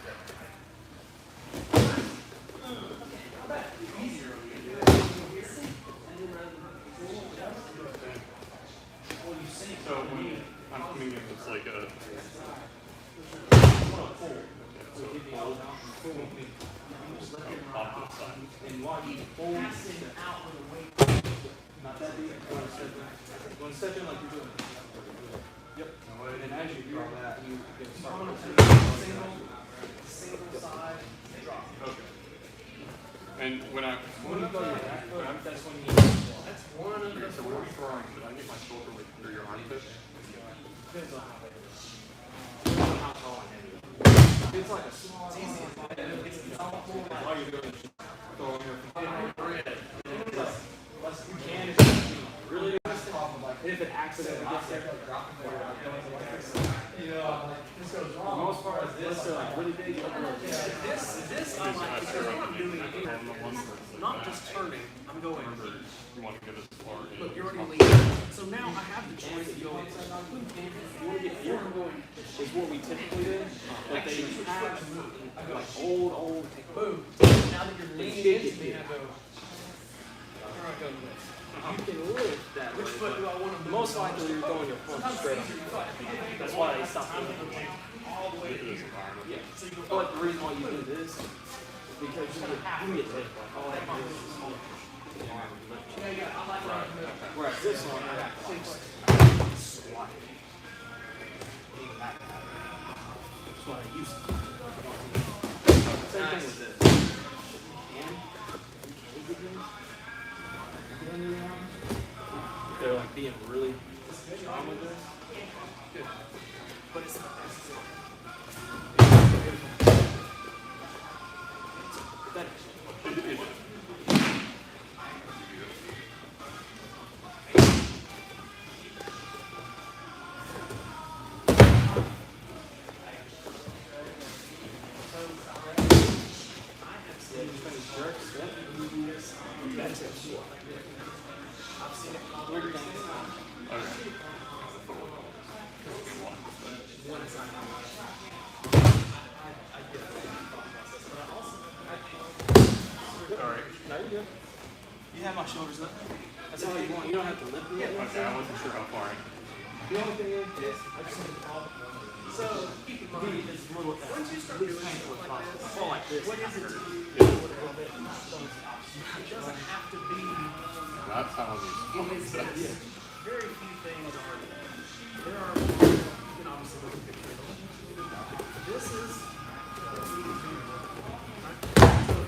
So when I'm coming in, it's like a off to the side. And while you hold, not that deep, one step in like you're doing. Yep. And as you draw that, you get started. Single side drop. Okay. And when When you go your back foot, that's when you. That's one of the so when I'm throwing, did I get my shoulder like under your armpit? depends on how big it is. How tall and heavy. It's like a small. It's easy. It's all All you're doing is just throwing your grid. You can if you really if it accidentally gets there. You know, this goes For the wrong. most part, this are like really big. This I like because I'm doing it. Not just turning, I'm going. You want to get as far in. Look, you're already leaning. So now I have the choice to go inside out. You want to get here is what we typically do, but they have like old. Boom. Now that you're leaning into me, I go. Where I go with this. You can lift that. Which foot do I want to move? Most likely you're going your front straight. That's why they stop doing it. All the way to here. Yeah. But the reason why you do this is because you get hit. All I do is just hold the arm and lift. Yeah, I like right. Whereas this one, I got fixed. Squat. That's what I used to do. Same thing with this. And you can get these. Get under the arm. If they're like being really strong with this. Good. But it's not necessary. All right. Now you're good. You have my shoulders up. That's all you want. You don't have to lift me. Okay, I wasn't sure how far. The only thing is, I just need to fall. So keep in mind, it's a little least painful as possible. Fall like this. What is it? It doesn't have to be. That's how these Very few things are. There are. You can obviously look at the picture. This is. So if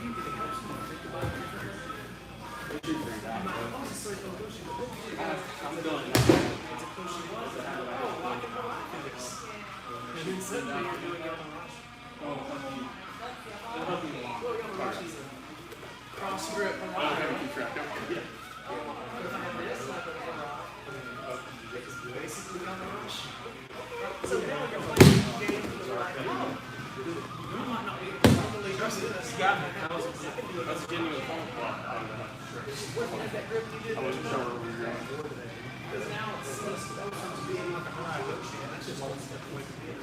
you can help someone think about it. I'm going. It's a push. Oh, lock and roll. And then suddenly you're doing it on a rush. Cross grip. Yeah. Basically on the rush. So now you're playing the game to the right. You might not be totally trusting this guy. That's genuine phone call. That grip you did. I wasn't sure where we were going. Because now it's supposed to be like a high hook shit. That's just one step away from it.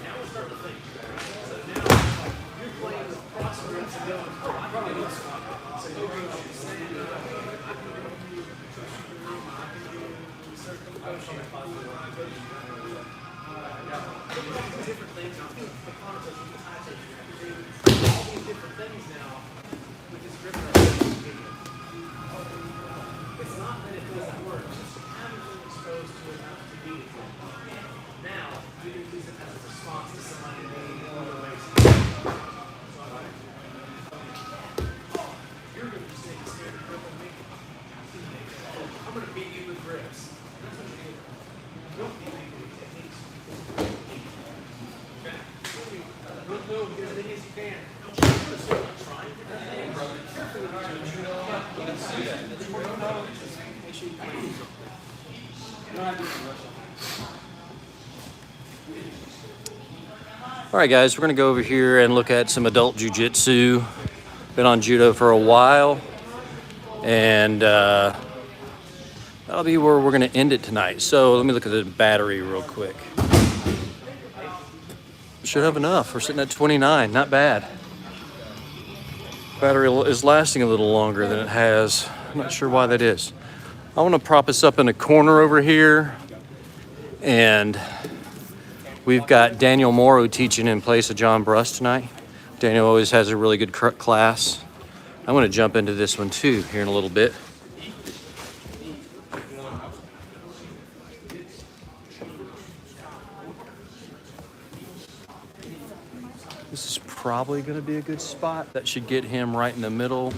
Now we're starting to think. So now you're playing with cross grips and going, oh, I can do this one. So you're going to say, I can do certain motion. Different things. I think the concept of the high take. All these different things now with this grip right here. It's not that it doesn't work, it's just haven't been exposed to enough to beat it. Now, you can use it as a response to somebody being in other ways. You're going to say, scared to grip on me. I'm going to beat you with grips. That's what you're doing. Don't beat me with techniques. Okay? Look, no, get as many as you can. Don't you do this one. I'm trying to do that. Carefully with your judo. You can see that. Make sure you can use it. You don't have to rush it. All right, guys, we're going to go over here and look at some adult jiu-jitsu. Been on judo for a while, and that'll be where we're going to end it tonight. So let me look at the battery real quick. Should have enough. We're sitting at 29. Not bad. Battery is lasting a little longer than it has. I'm not sure why that is. I want to prop us up in a corner over here, and we've got Daniel Morrow teaching in place of John Bruss tonight. Daniel always has a really good class. I'm going to jump into this one too here in a little bit. This is probably going to be a good spot. That should get him right in the middle.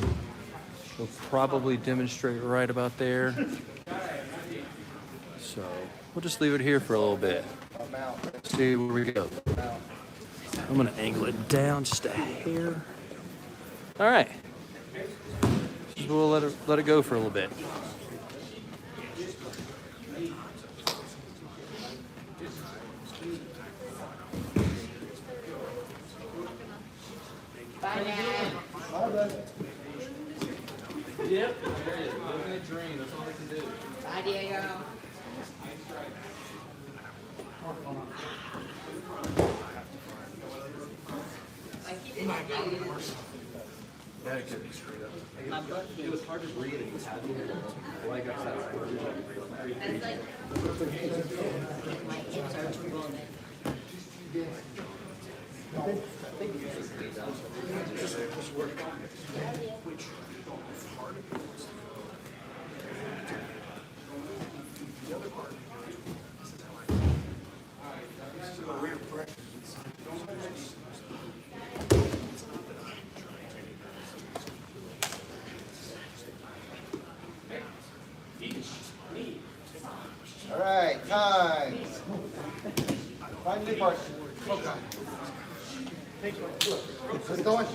He'll probably demonstrate right about there. So we'll just leave it here for a little bit. See where we go. I'm going to angle it down just a hair. All right. We'll let it go for a little bit. Bye, Dad. Yep, there it is. Living a dream. That's all we can do. Bye, Diego. It was hard to breathe and he was happy. Like I said, My hips are too long. All right, time. Find new partner. Let's go in.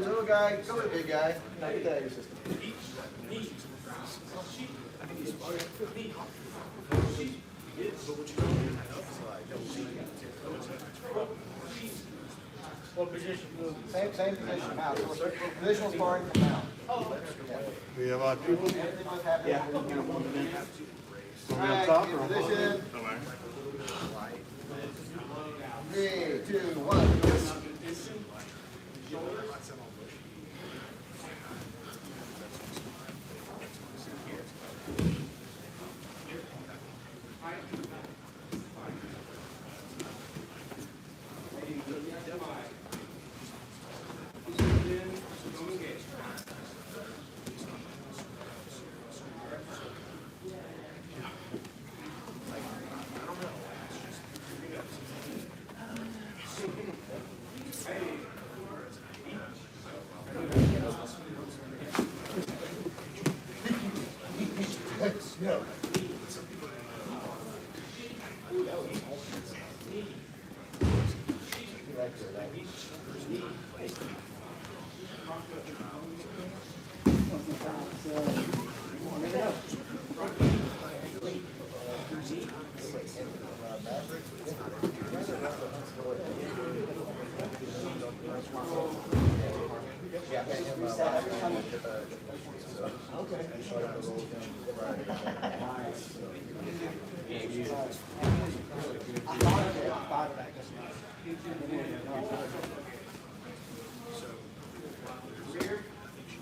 Little guy, go with the big guy. Now get that out of your system. What position? Same position, mount. Positional sparring from mount. We have our people. Everything was happening. on top or on bottom? Position. Somewhere. 3, 2, 1.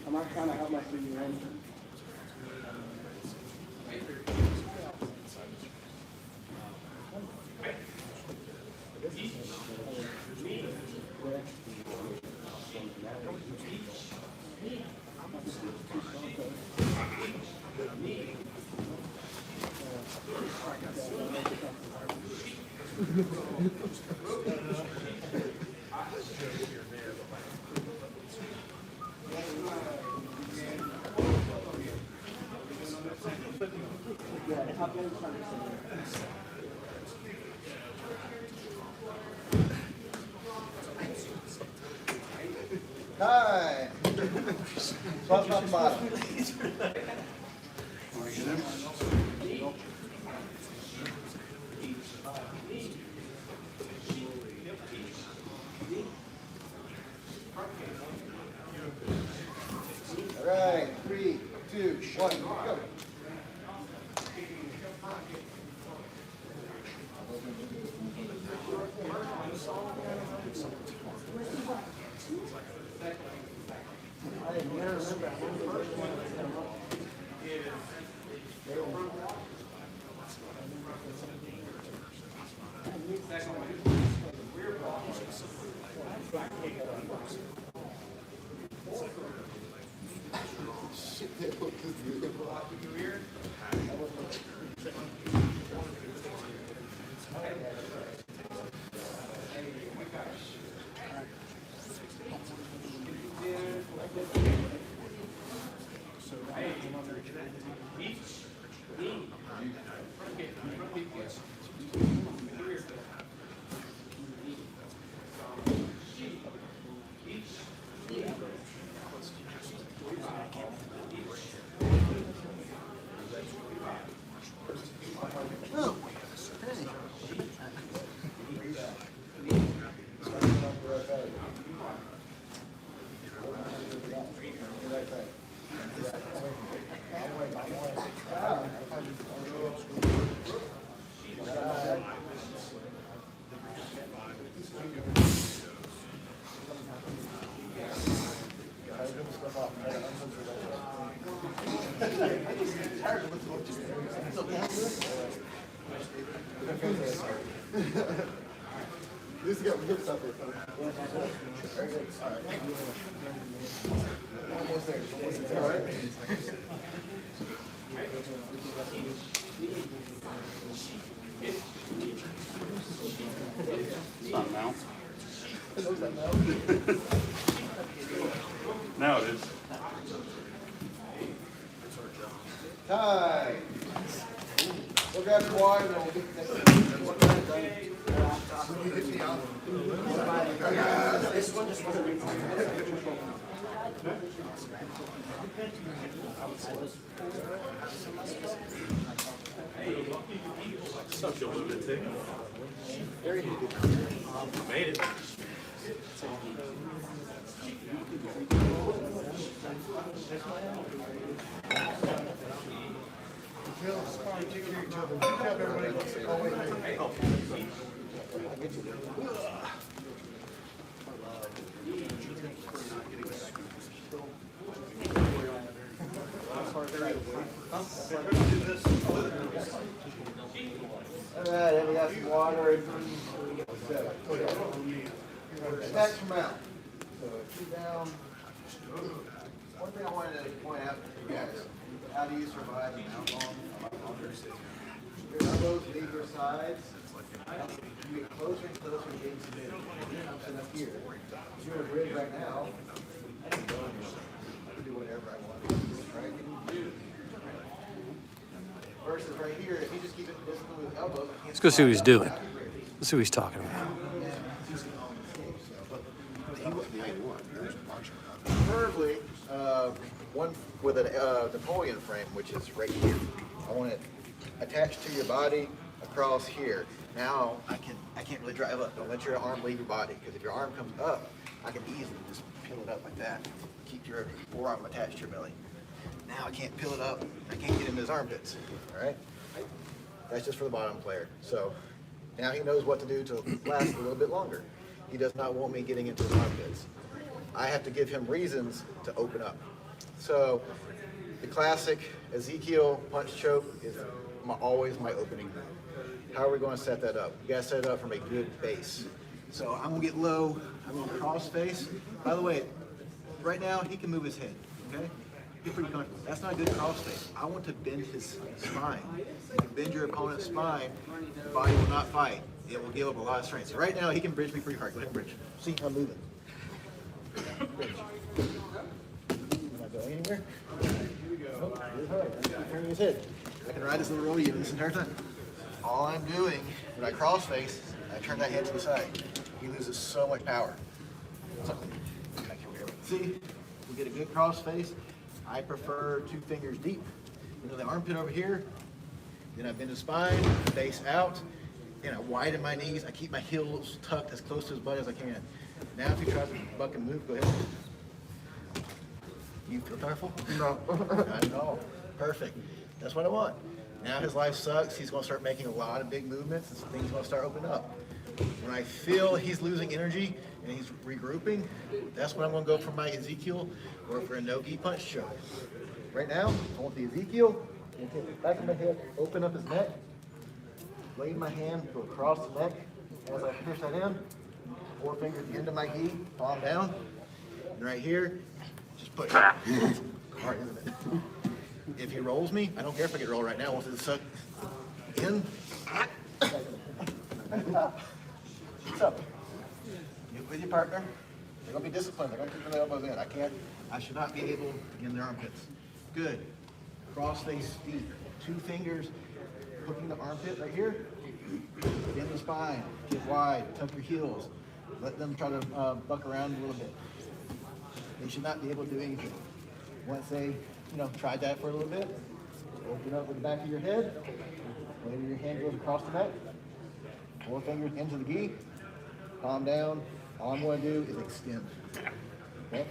I'm not trying to have my feet in. Time. Top, top, bottom. All right, 3, 2, 1, go. This got me hips up there. Very good. All right. Almost there. Almost there. All right. It's not now. Now it is. Time. We'll grab your water and then we'll get this. This one just wasn't Such a lunatic. Made it. feel the spine take care of each other. Good job, everybody. Oh, wait, wait. All right, and we got some water. Attach from out. So keep down. One thing I wanted to point out to you guys, how do you survive in alcohol? Your elbows leave your sides. You get closer and closer to getting submitted. I'm sitting up here. If you're in a bridge right now, I can go in here. I can do whatever I want. Right? Versus right here, if you just keep it disciplined with elbows, Let's go see what he's doing. Let's see what he's talking about. Preferably, one with a Napoleon frame, which is right here. I want it attached to your body across here. Now I can't really drive up. Don't let your arm leave your body, because if your arm comes up, I can easily just peel it up like that. Keep your forearm attached to your belly. Now I can't peel it up. I can't get into his armpits. All right. That's just for the bottom player. So now he knows what to do to last a little bit longer. He does not want me getting into his armpits. I have to give him reasons to open up. So the classic Ezekiel punch choke is always my opening move. How are we going to set that up? You got to set it up from a good base. So I'm going to get low. I'm going to cross face. By the way, right now he can move his head. Okay? He's pretty comfortable. That's not a good cross face. I want to bend his spine. If you bend your opponent's spine, the body will not fight. It will give up a lot of strength. So right now he can bridge me pretty hard. Go ahead and bridge. See, I'm moving. Bridge. I'm not going anywhere. Nope. He's turning his head. I can ride this little rodeo this entire time. All I'm doing when I cross face, I turn that head to the side. He loses so much power. So, see, we get a good cross face. I prefer 2 fingers deep. Into the armpit over here. Then I bend the spine, face out, and I widen my knees. I keep my heels tucked as close to his butt as I can. Now if he tries to buck and move, go ahead. You feel powerful? No. Not at all. Perfect. That's what I want. Now his life sucks. He's going to start making a lot of big movements and things are going to start opening up. When I feel he's losing energy and he's regrouping, that's when I'm going to go for my Ezekiel or for a no-gi punch choke. Right now, I want the Ezekiel. I'm going to take the back of my head, open up his neck, lay my hand, go across the neck. As I push that in, 4 fingers at the end of my gi, palm down. And right here, just push. Hard, isn't it? If he rolls me, I don't care if I get rolled right now. Once it's sucked in, what's up? Get with your partner. They're going to be disciplined. They're going to keep their elbows in. I should not be able to get in their armpits. Good. Cross face deep. 2 fingers hooking the armpit right here. Bend the spine. Get wide. Tuck your heels. Let them try to buck around a little bit. They should not be able to do anything. Once they, tried that for a little bit, open up with the back of your head. Maybe your hand goes across the neck. 4 fingers into the gi. Palm down. All I'm going to do is extend. Okay?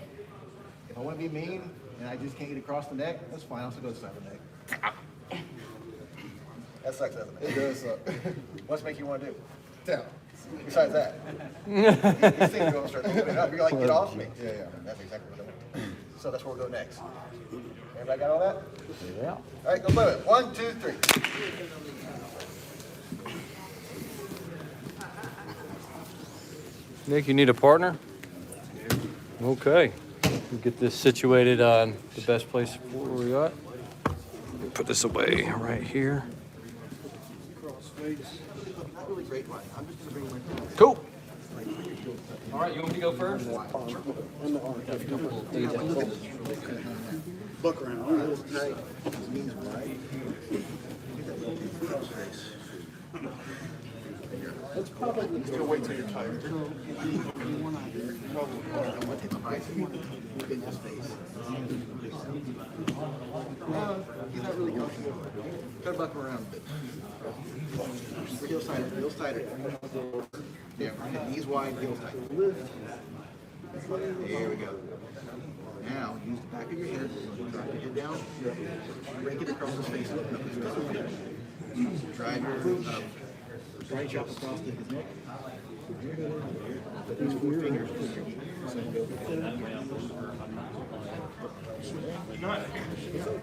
If I want to be mean and I just can't get across the neck, that's fine. I'll still go to the side of the neck. That sucks, doesn't it? It does suck. What's make you want to do? Down. Besides that, these things are going to start opening up. You're like, get off me. Yeah. That's exactly what I want. So that's where we'll go next. Everybody got all that? Yeah. All right, go move it. 1, 2, 3. Nick, you need a partner? Okay. We'll get this situated on the best place for where we got. Put this away right here. Not really great line. I'm just going to bring my hand. Cool. All right, you want me to go first? Buck around. All right. Tight. His knees wide. Get that little cross face. Let's probably still wait till you're tired. In his face. No, he's not really comfortable. Try to buck him around a bit. Heels tighter, heels tighter. Yeah, knees wide, heels tight. Lift. There we go. Now, use the back of your head, drop your head down, break it across his face, open up his mouth. Drive your right chop across his neck. Put these 4 fingers in your knee.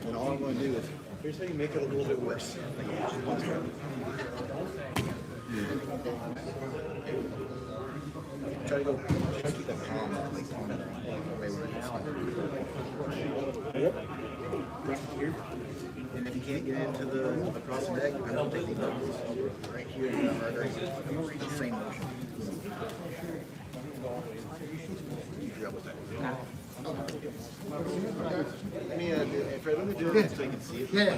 And all I'm going to do is, here's how you make it a little bit worse. Try to keep that palm like way where it is. Yep. Right here. And if you can't get into the across the neck, I don't take the knuckles right here in the artery. The same motion. You drop with that. Let me do it so you can see it. Yeah,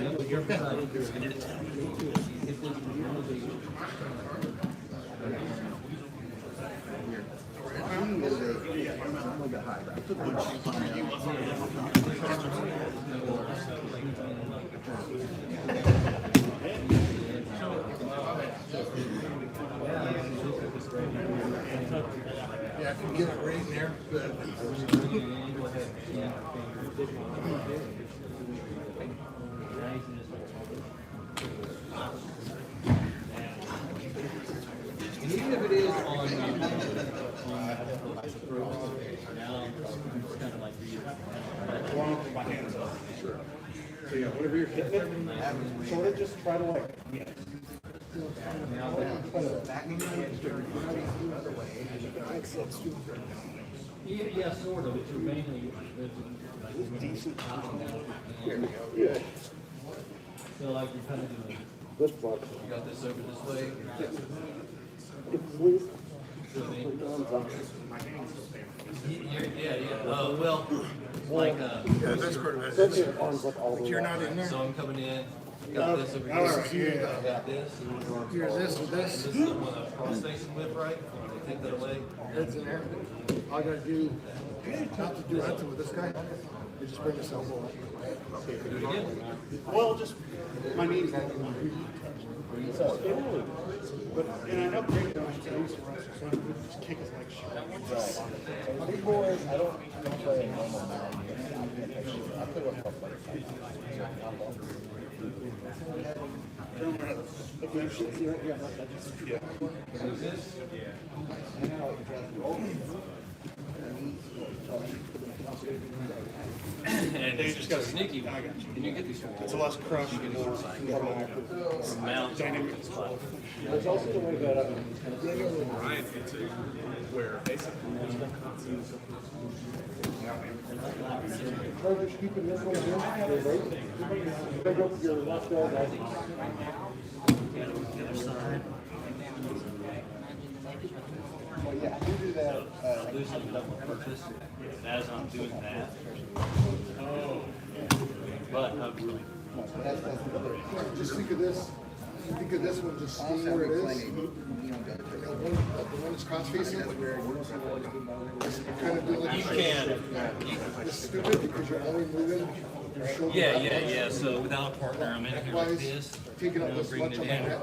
if you get it right in there, good. And even if it is on now it's kind of like My hands up. Sure. So yeah, whenever you're hitting it, sort of just try to like, yeah, sort of. It's mainly decent. Here we go. Yeah. So like you're kind of doing. This part. You got this over this way. Please. Yeah. Well, like that's part of it. That's your arms up all the way. You're not in there. So I'm coming in. Got this over here. I got this. Here's this with this. This is the one I'm cross facing with, right? Take that away. That's in there. All I gotta do, not to do anything with this guy, is just bring this elbow up. Do it again. Well, just my knees. But in an upgrade, I used to wrestle, so I could just kick his leg short. Big boys, I don't play a normal amount. I play with tough players. And you just got a sneaky one. And you get these ones. It's a less crush. Mount. There's also the way that Ryan hits it where basically just keeping this one here. Bring up your left elbow. Well, yeah, you do that. Loosen it up on purpose as I'm doing that. But Just think of this. Think of this one just staying where it is. The one that's cross facing. Kind of do like you can. It's stupid because you're only moving your shoulder. Yeah. So without a partner, I'm in here like this. Taking up this Bringing much it on my in. neck.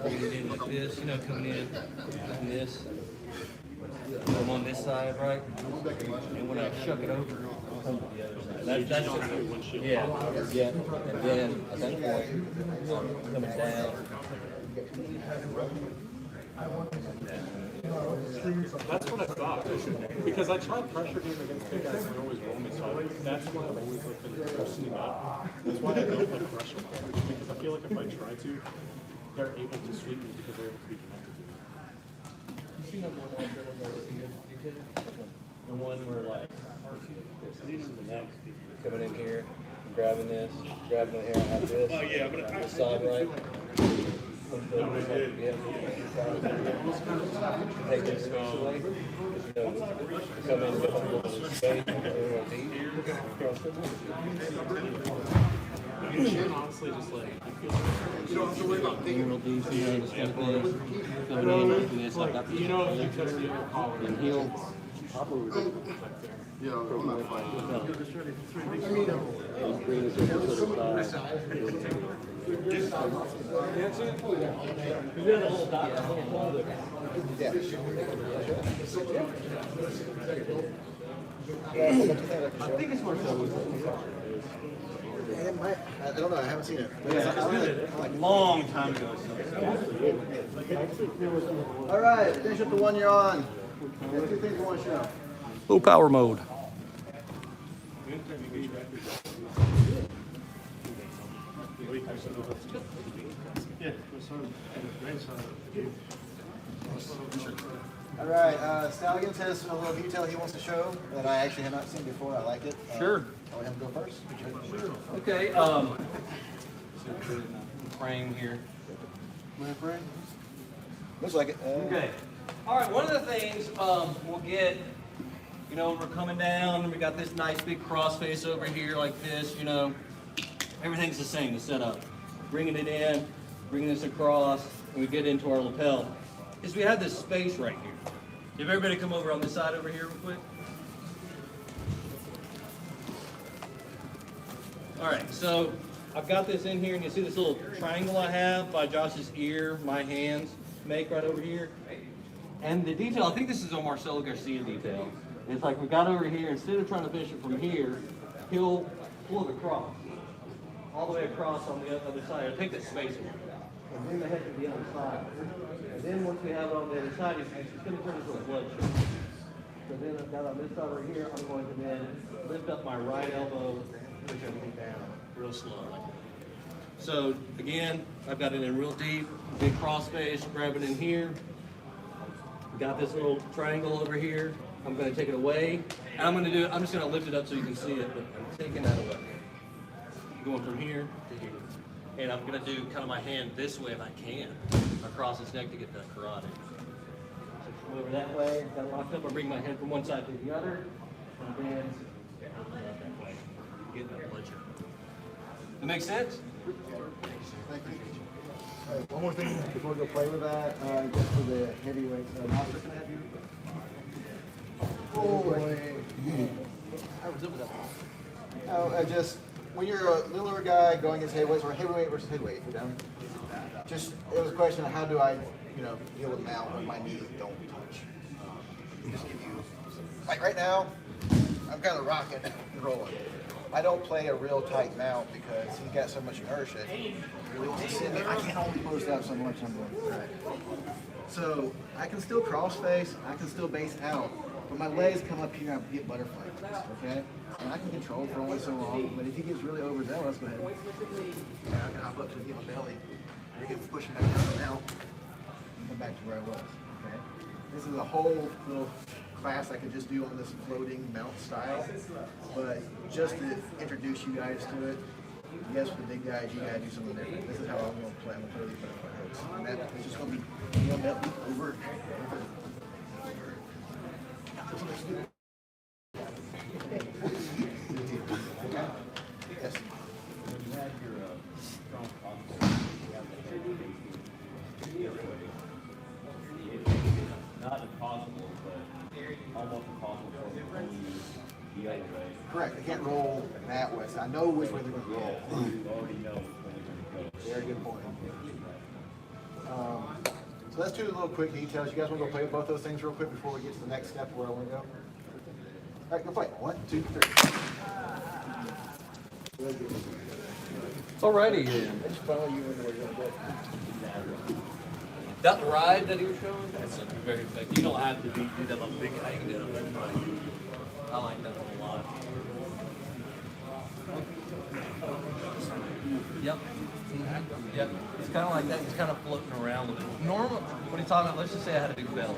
Bringing it in like this. Coming in like this. I'm on this side, right? And when I shuck it over, I'll come to the other side. That's yeah. And then at that point, coming down. that's what I thought. Because I tried pressure game against the guys and always roll me, so that's why I've always looked at loosening up. That's why I don't like pressure because I feel like if I try to, they're able to sweep me because they're able to be connected to me. The one where like coming in here, grabbing this, grabbing the hair, I have this. Oh yeah, but this side right. Take this away. Come in with a little space. Your chin honestly just like you don't have to worry about thinking. You know if you touch the other collar and heel. Yeah, I'm not fine. I think it's more I don't know, I haven't seen it. Long time ago. All right, finish up the one you're on. There's two things I want to show. Low power mode. All right, Stallions has a little detail he wants to show that I actually have not seen before. I like it. Sure. I'll let him go first. Okay. Frame here. Looks like it. Okay. All right, one of the things we'll get, you know, we're coming down, we got this nice big cross face over here like this, you know, everything's the same, the setup. Bringing it in, bringing this across, and we get into our lapel. Is we have this space right here. If everybody come over on this side over here real quick. All right, so I've got this in here, and you see this little triangle I have by Josh's ear, my hands make right over here. And the detail, I think this is a Marcelo Garcia detail. It's like we got over here, instead of trying to finish it from here, he'll pull it across, all the way across on the other side. It'll take that space away. And bring the head to the other side. And then once we have it on the other side, it's going to turn into a blood show. So then I've got on this side over here, I'm going to then lift up my right elbow, push everything down real slow. So again, I've got it in real deep, big cross face, grab it in here. Got this little triangle over here. I'm going to take it away. And I'm just going to lift it up so you can see it, but I'm taking that away. Going from here to here. And I'm going to do kind of my hand this way if I can, across his neck to get that karate. So come over that way, got it locked up. I bring my head from one side to the other, and then that way, get that blood show. That makes sense? Thank you. All right, one more thing before we go play with that, just for the heavyweights. Monster, can I have you? Just when you're a littler guy going against heavyweights, or heavyweight versus heavyweight, if you're down, just it was a question of how do I, deal with mount when my knees don't touch. Just give you, like right now, I'm kind of rocking and rolling. I don't play a real tight mount because he's got so much inertia. He really wants to send me. I can't only post out so much. I'm going right. So I can still cross face. I can still base out. But my legs come up here and I get butterfly kicks, okay? And I can control for only so long. But if he gets really overzealous, go ahead. Yeah, I can hop up to get my belly. I can push him back down now. And come back to where I was, okay? This is a whole little class I could just do on this floating mount style, but just to introduce you guys to it, yes, for the big guys, you gotta do something different. This is how I'm gonna play. I'm gonna play these butterfly hooks. And that's just gonna be, over. Yes. Not impossible, but almost impossible for them to the other way. Correct. They can't roll that way. So I know which way they're going to roll. You already know which way they're going to go. Very good point. So let's do a little quick details. You guys want to go play with both those things real quick before we get to the next step where I want to go? All right, go play. 1, 2, 3. Alrighty. I just follow you into where you're going to go. That ride that he was showing, that's a very effective. You don't have to do that on big guy. You can do it on big guy. I like that a lot. Yep. Yep. It's kind of like that. He's kind of floating around with it. Normal, when he's talking about, let's just say I had a big belly,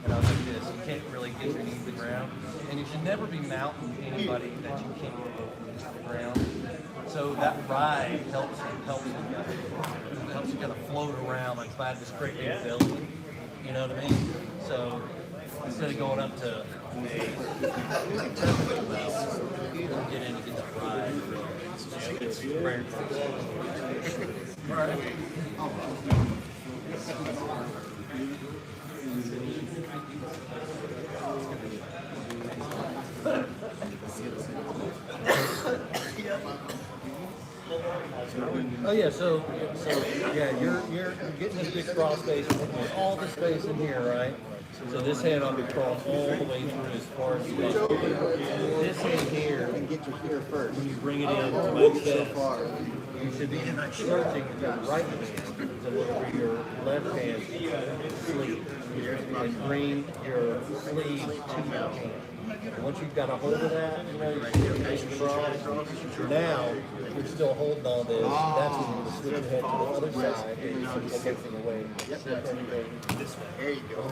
and I was like this. You can't really get your knees to the ground, and you should never be mounting anybody that you can't get to the ground. So that ride helps you kind of float around like if I had this great big belly. You know what I mean? So instead of going up to you don't get in and get that ride. It's very all right. Oh yeah, so yeah, you're getting this big cross space, with all the space in here, right? So this hand ought to be crawling all the way through as far as you can. This hand here, And get to here first. when you bring it in to my chest, you should be searching with your right hand to look for your left hand sleeve and bring your sleeve to your hand. And once you've got a hold of that, you know, you're making cross. Now, if you're still holding on this, that's when you slip your head to the other side and you flip everything away. Flip everything this way. There you go.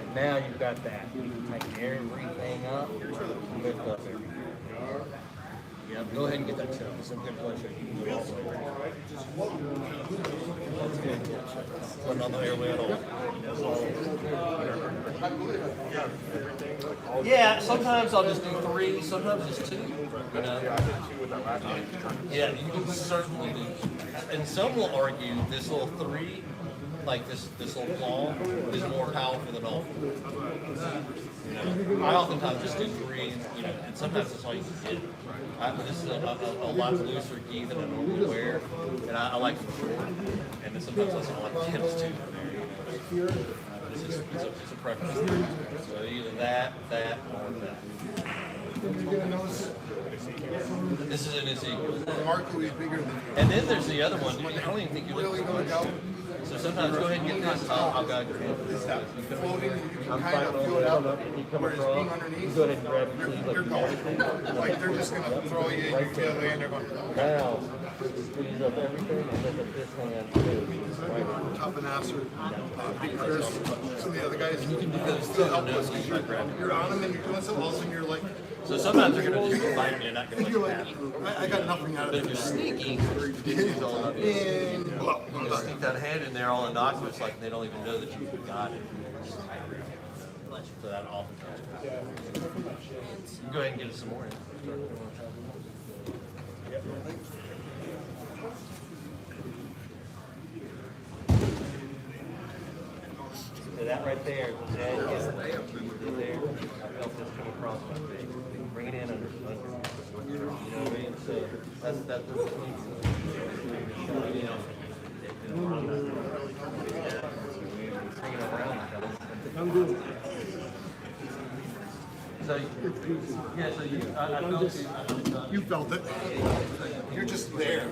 And now you've got that. You can tighten everything up, lift up everything. Yeah, go ahead and get that chest. Some good blood sugar. You can do it all the way around. That's good. Putting on the airway at all. Yeah, sometimes I'll just do 3, sometimes just 2. You know? Yeah, you can certainly do. And some will argue this little 3, like this little claw, is more powerful than all 4. You know, I oftentimes just do 3, you know, and sometimes that's all you can get. This is a lot looser gi than I normally wear, and I like them short. And then sometimes I also like tennis too. It's a preference. So either that, or that. This is an Ezekiel. Remarkably bigger than you. And then there's the other one. I don't even think you look at it. So sometimes go ahead and get this. I'll guide your hand. Floating, you can I'm kind of fighting feel it out. up. You come Whereas across. being underneath, Go ahead and grab your sleeve like you're you gone. Like they're just gonna throw you in, you feel it, and they're going. Now, squeeze up everything and lift up this hand too. Right. Top and Nasser, Big Chris, some of the other guys. You can do this still too. helpless. No, by grabbing. You're on them and you're doing something, all of a sudden you're like, So sometimes they're going to just fight and you're not going to you're let like, you have it. I got nothing out But of if this. you're sneaky, you can use all of it. You just stick that hand in there all innocuous, like they don't even know that you've got it. So that oftentimes. You can go ahead and get us some more. So that right there, that is there. I felt this come across my face. Bring it in under. You know what I mean? So that's the you know. Bring it around. I'm good. So yeah, so You felt it. You're just there.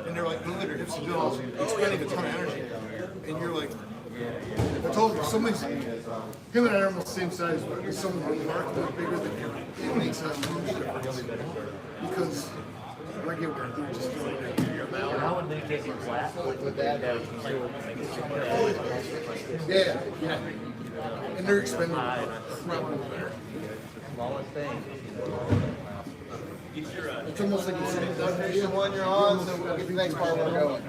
And they're like moving their hips and doing all expending a ton of energy. And you're like, I told you, somebody's, him and I are almost the same size, but if someone's remarkably bigger than you, it makes a huge difference. Because regular, they're just doing it. how would they take it flat? With that, Yeah, yeah. And they're expending smallest thing. It's almost like you're sitting down here. Here's the one you're on, so we'll get the next part where we're going.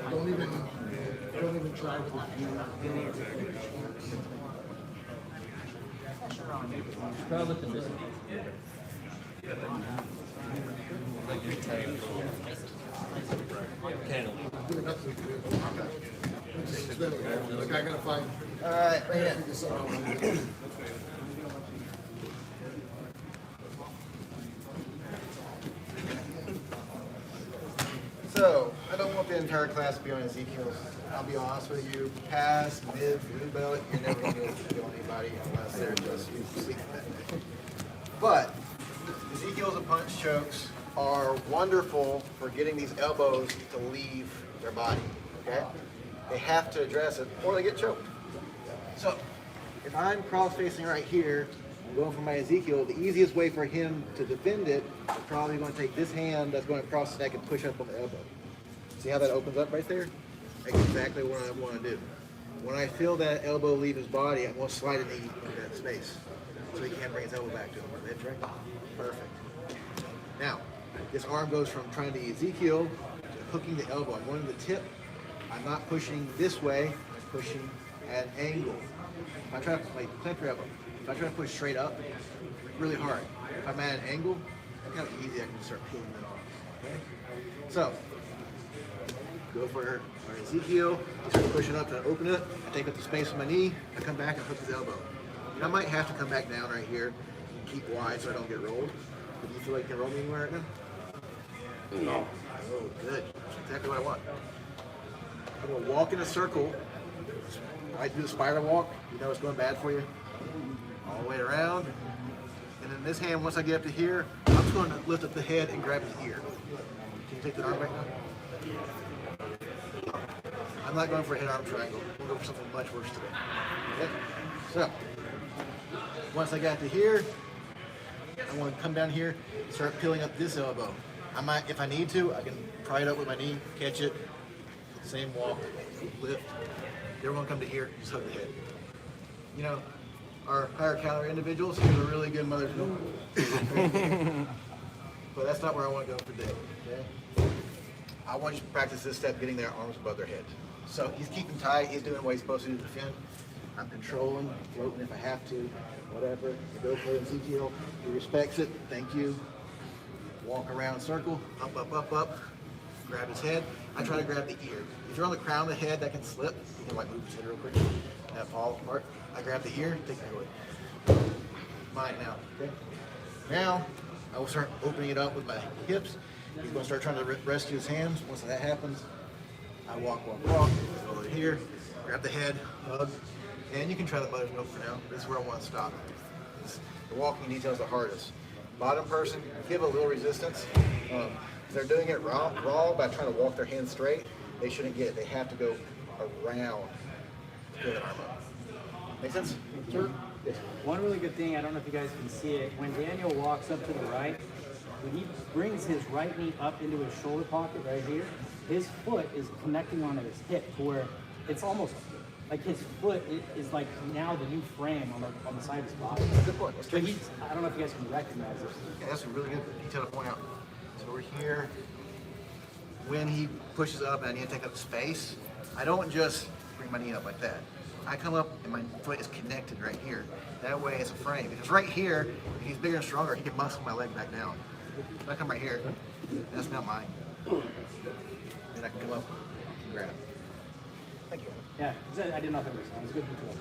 Don't even try with it. Try lifting this. Like you're carrying cantilever. Like I gotta find. All right, I gotta figure something out. So, I don't want the entire class to be on Ezekiel's. I'll be honest with you, pass, mid, blue belt, you're never going to be able to kill anybody unless they're just sleep that day. But, Ezekiel's and punch chokes are wonderful for getting these elbows to leave their body, okay? They have to address it or they get choked. So, if I'm cross-facing right here, going for my Ezekiel, the easiest way for him to defend it is probably going to take this hand that's going across the neck and push up on the elbow. See how that opens up right there? That's exactly what I want to do. When I feel that elbow leave his body, I'm going to slide a knee into that space so he can't bring his elbow back to him. That's right. Perfect. Now, this arm goes from trying to Ezekiel to hooking the elbow. I'm wanting the tip. I'm not pushing this way. I'm pushing at an angle. If I try to plant your elbow, if I try to push straight up, really hard. If I'm at an angle, look how easy I can start peeling it off. Okay? So, go for our Ezekiel. I start pushing up to open it. I take up the space with my knee. I come back and hook his elbow. And I might have to come back down right here and keep wide so I don't get rolled. But do you feel like you can roll me anywhere right now? No. Oh, good. exactly what I want. I'm gonna walk in a circle, right through the spider walk. You know it's going bad for you. All the way around. And then this hand, once I get up to here, I'm just going to lift up the head and grab his ear. Can you take that arm right now? I'm not going for a head arm triangle. I'm going to go for something much worse today. Okay? So, once I got to here, I want to come down here and start peeling up this elbow. I might, if I need to, I can pry it up with my knee, catch it, same walk, lift. They're going to come to here, just hug the head. You know, our higher calorie individuals give a really good mother's milk. But that's not where I want to go for today. Okay? I want you to practice this step, getting their arms above their head. So he's keeping tight, he's doing what he's supposed to do to defend. I'm controlling, floating if I have to, whatever. I go for Ezekiel. He respects it. Thank you. Walk around in a circle, up, up, up, up. Grab his head. I try to grab the ear. If you're on the crown of the head, that can slip. You can like move his head real quick. That fall apart. I grab the ear, take it away. Mine now. Okay. Now I will start opening it up with my hips. He's going to start trying to rescue his hands. Once that happens, I walk, walk, walk. Over here, grab the head, hug, and you can try the mother's milk for now. This is where I want to stop. The walking detail is the hardest. Bottom person, give a little resistance. If they're doing it wrong by trying to walk their hands straight, they shouldn't get it. They have to go around to get an arm up. Make sense? Sure. Yes. One really good thing, I don't know if you guys can see it, when Daniel walks up to the right, when he brings his right knee up into his shoulder pocket right here, his foot is connecting onto his hip to where it's almost like his foot is like now the new frame on the side of his body. Good point. So I don't know if you guys can recognize it. Yeah, that's a really good detail to point out. So we're here. When he pushes up and I need to take up space, I don't just bring my knee up like that. I come up and my foot is connected right here. That way it's a frame. If it's right here, if he's bigger and stronger, he can muscle my leg back down. If I come right here, that's not mine. Then I can come up and grab. Thank you. Yeah, I did nothing this time. It was good control.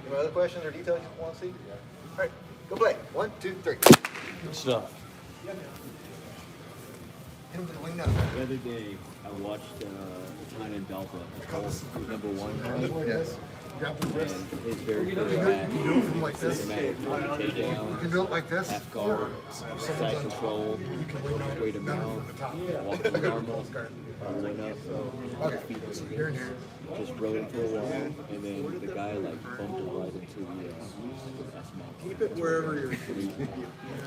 Any other questions or details you want to see? All right, go play. 1, 2, 3. Good stuff. Hit him with the wing nut. The other day, I watched China and Delta, number one. Yes. Grab the wrist. And it's very You can do it from like this. systematic. Takedown, You can do it like this. half guard, side control, weight him down, walk normal, went up, Okay. So here and here. just rode him for a while, and then the guy like bumped him right into the S-mount. Keep it wherever you're.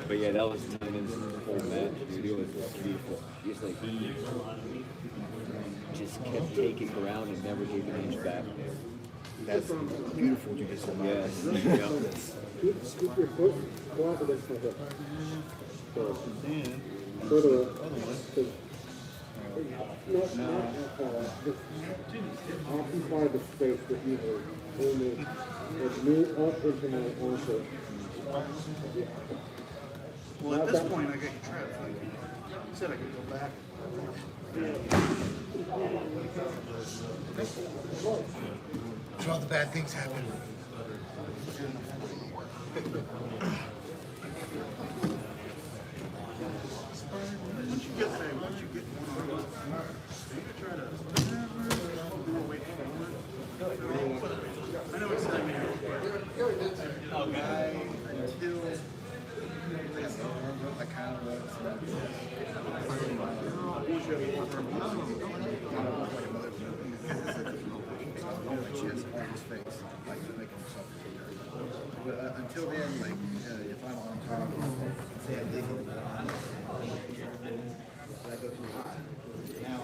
But yeah, that was Tina's whole match. Dude, it was beautiful. Just like he just kept taking ground and never gave an inch back. That's beautiful jiu-jitsu. Yes. Keep your foot flat against my hip. So, further up. Not just occupy the space that you were only move up into my ankle. Well, at this point, I got you trapped. You said I could go back. That's all the bad things happen. Once you get there, once you get one on, you can try to do a weight forward. I know it's not me. Okay. Until I kind of until then, like, if I'm on top, say I'm digging, I go through now,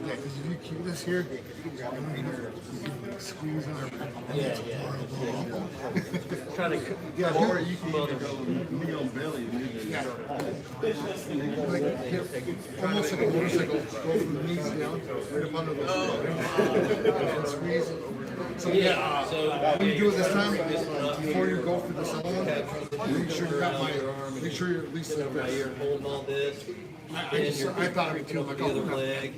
Yeah, because if you keep this here, you can squeeze in there. It's horrible. Try to Yeah, or you can either go knee on belly and like, here, almost like a motorcycle, go from the knees down, right up under those. And squeeze it over. So when you do it this time, before you go for the second one, make sure you got make sure you're at least like this. You're holding all this. I thought of it too, like, the other oh, leg,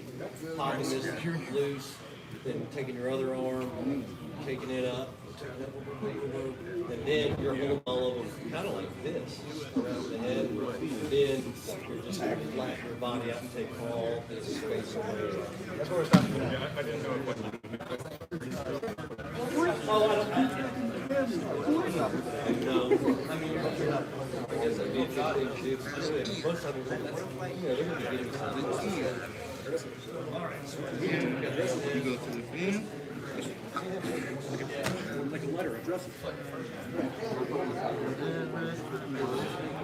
popping this loose, then taking your other arm, taking it up, and then you're holding all of them kind of like this around the head, and then you're just flatten your body out and take all this space away. That's what we're talking about. I didn't know what. Oh, I don't. No, I mean, I guess that'd be a good thing to do. Most of them, they're going to be getting something. You go to the fin. Like a letter addressing.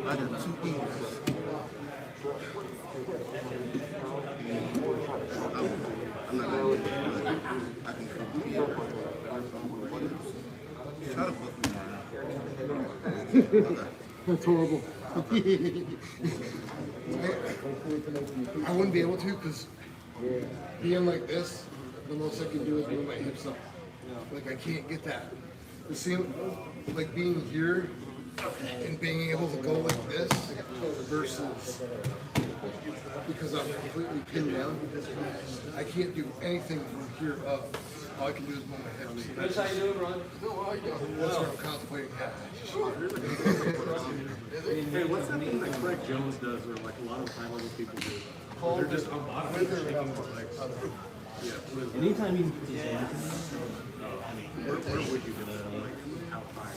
I did 2 E's. I'm not going to I can try to book me right now. That's horrible. I wouldn't be able to because being like this, the most I can do is move my hips up. Like I can't get that. The same, like being here and being able to go like this versus because I'm completely pinned down. I can't do anything from here up. All I can do is move my hips. That's how you do it, Ron? That's what I'm contemplating. Hey, what's that thing that Craig Jones does, or like a lot of high-level people do? They're just on bottom, they're shaking their legs. Yeah. Anytime you put these hands, Where would you do that? Like, how high?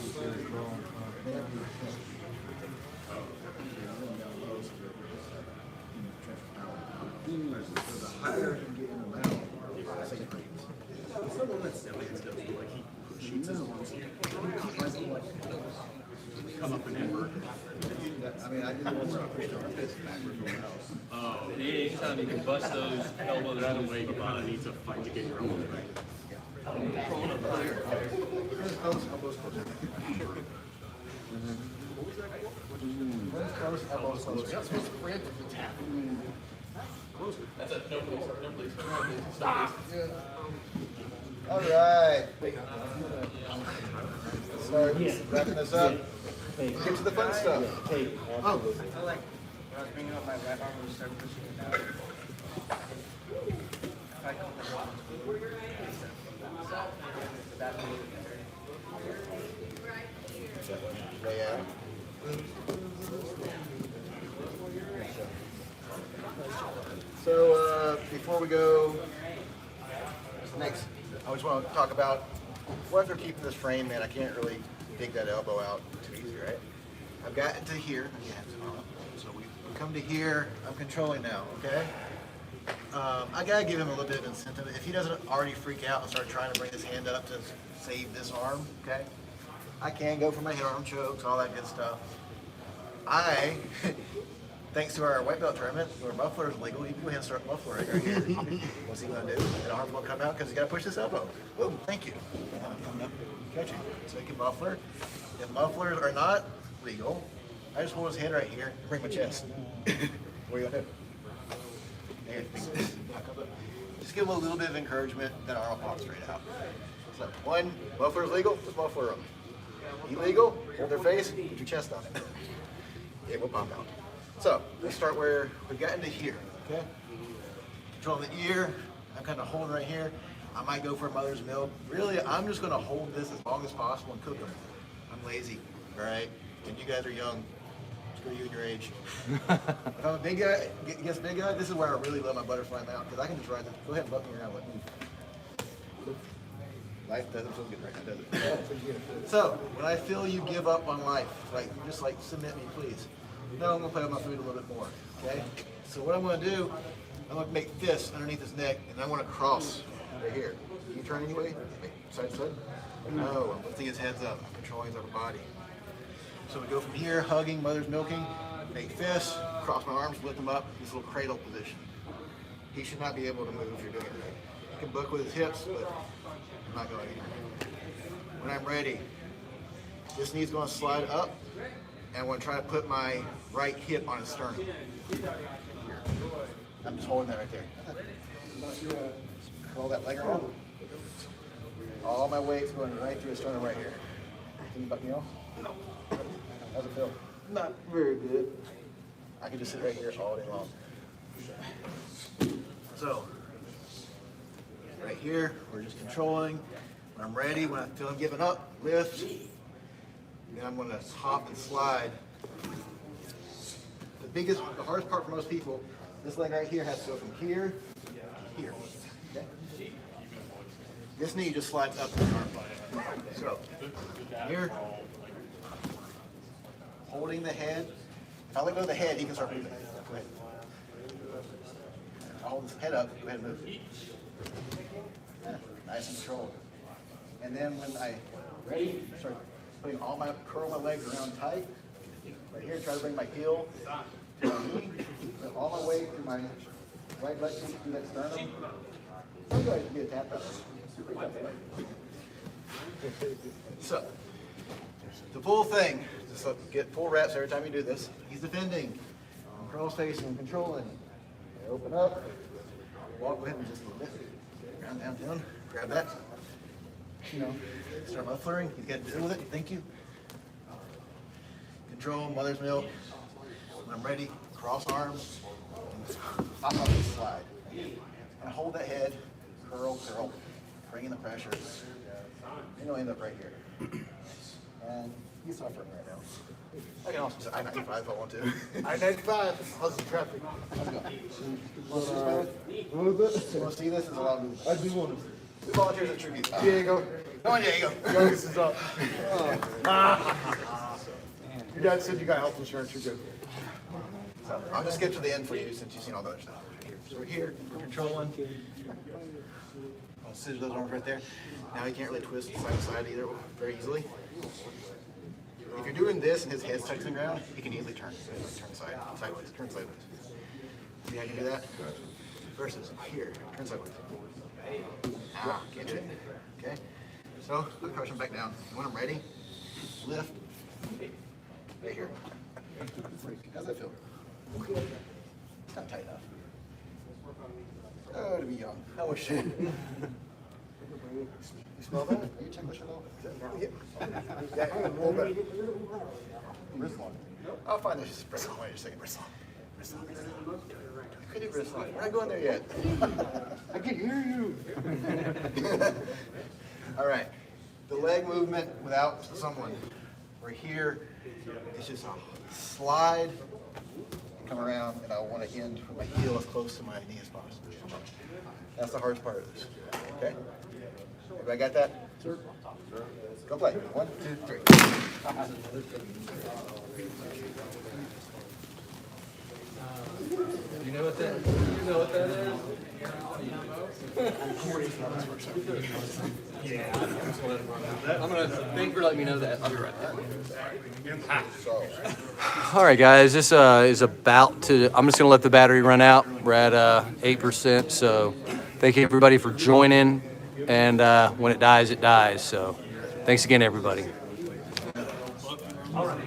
Someone that's silly and stuff, like he shoots his arms, come up and invert. I mean, I do the ones where I push the armpits backwards from the house. Oh, anytime you can bust those elbows out of the way, you kind of need to fight to get your elbows back. That's a no please. Stop. All right. Start wrapping this up. Get to the fun stuff. I like when I was bringing up my right arm and start pushing it down. If I come with the Lay out. So before we go next, I just want to talk about what they're keeping this frame in. I can't really dig that elbow out too easy, right? I've gotten to here again. So we come to here. I'm controlling now, okay? I gotta give him a little bit of incentive. If he doesn't already freak out and start trying to bring his hand up to save this arm, okay? I can go for my head arm chokes, all that good stuff. Thanks to our white belt tournament, where muffler is legal, you can go ahead and start muffler right here. What's he gonna do? The arms won't come out because he's gotta push this elbow. Boom, thank you. Coming up, catching. So he can muffler. If mufflers are not legal, I just hold his hand right here and bring my chest. What are you gonna do? Just give him a little bit of encouragement, then I'll pop straight out. So one, muffler is legal, let's muffler them. Illegal, hold their face, put your chest on it. It will pop out. So let's start where we've gotten to here, okay? Control the ear, I'm kind of holding right here. I might go for a mother's milk. Really, I'm just gonna hold this as long as possible and cook them. I'm lazy, all right? And you guys are young. Screw you and your age. If I'm a big guy, against big guy, this is where I really love my butterfly mount, because I can just ride this. Go ahead and buck me around, let me. Life doesn't feel good right now, does it? So, when I feel you give up on life, just submit me, please. No, I'm gonna play with my food a little bit more, okay? So what I'm gonna do, I'm gonna make fists underneath his neck, and I'm gonna cross right here. Can you turn anyway? Side to side? No, I'm lifting his heads up, I'm controlling his upper body. So we go from here, hugging, mother's milking, make fists, cross my arms, lift them up, this little cradle position. He should not be able to move if you're doing it right. He can book with his hips, but I'm not going anywhere. When I'm ready, this knee's gonna slide up, and I'm gonna try to put my right hip on his sternum. I'm just holding that right there. Roll that leg around. All my weight's going right through his sternum right here. Can you butt me off? No. How's it feel? Not very good. I can just sit right here all day long. So, right here, we're just controlling. When I'm ready, when I feel I'm giving up, lift. Then I'm going to hop and slide. The hardest part for most people, this leg right here has to go from here to here. Okay? This knee just slides up the arm. So, here, holding the head. If I let go of the head, he can start moving. Go ahead. I'll hold his head up. Go ahead and move. Yeah, nice and controlled. And then when I ready, start putting curl my legs around tight. Right here, try to bring my heel to my knee. Put all my weight through my right leg through that sternum. I'm going to be a tap out. So, the full thing, just get full reps every time you do this. He's defending, cross facing, controlling. Open up, walk with him just a little bit. Down, down, down, grab that. You know, start muffling. You get to deal with it. Thank you. Control, mother's milk. When I'm ready, cross arms, and hop up and slide. And hold that head, curl, curl, bring in the pressure. And you'll end up right here. And he's suffering right now. I can also say I-95 if I want to. I-95. How's the traffic? Let's go. What was You want to see this? It's a lot of I do want to. Who volunteers at tribute? Diego. Come on, Diego. Youngest is up. Your dad said you got health insurance. You're good. So I'll just skip to the end for you since you've seen all the other stuff. So we're here, we're controlling. I'll scissor those arms right there. Now he can't really twist side to side either very easily. If you're doing this and his head's touching the ground, he can easily turn sideways, turn sideways. See how I can do that? Versus here, turn sideways. Ah, can't do it. Okay? So, I'll crush him back down. And when I'm ready, lift. Right here. How's that feel? It's not tight enough. Oh, to be young. I wish. You smell that? Are you checking at all? Yeah, a little bit. Wrist lock. I'll find this wrist lock. Wait a second. Wrist lock. Wrist lock. I could do wrist lock. We're not going there yet. I can hear you. All right. The leg movement without someone. We're here. It's just a slide. Come around, and I want to end with my heel as close to my knee as possible. That's the hardest part of this. Okay? Everybody got that? Sure. Go play. 1, 2, 3. You know what that is? Yeah. I'm gonna thank you for letting me know that. I'll be right back. All right, guys, this is about to, I'm just going to let the battery run out. We're at 8%, so thank you, everybody, for joining. And when it dies, it dies. So thanks again, everybody. All right.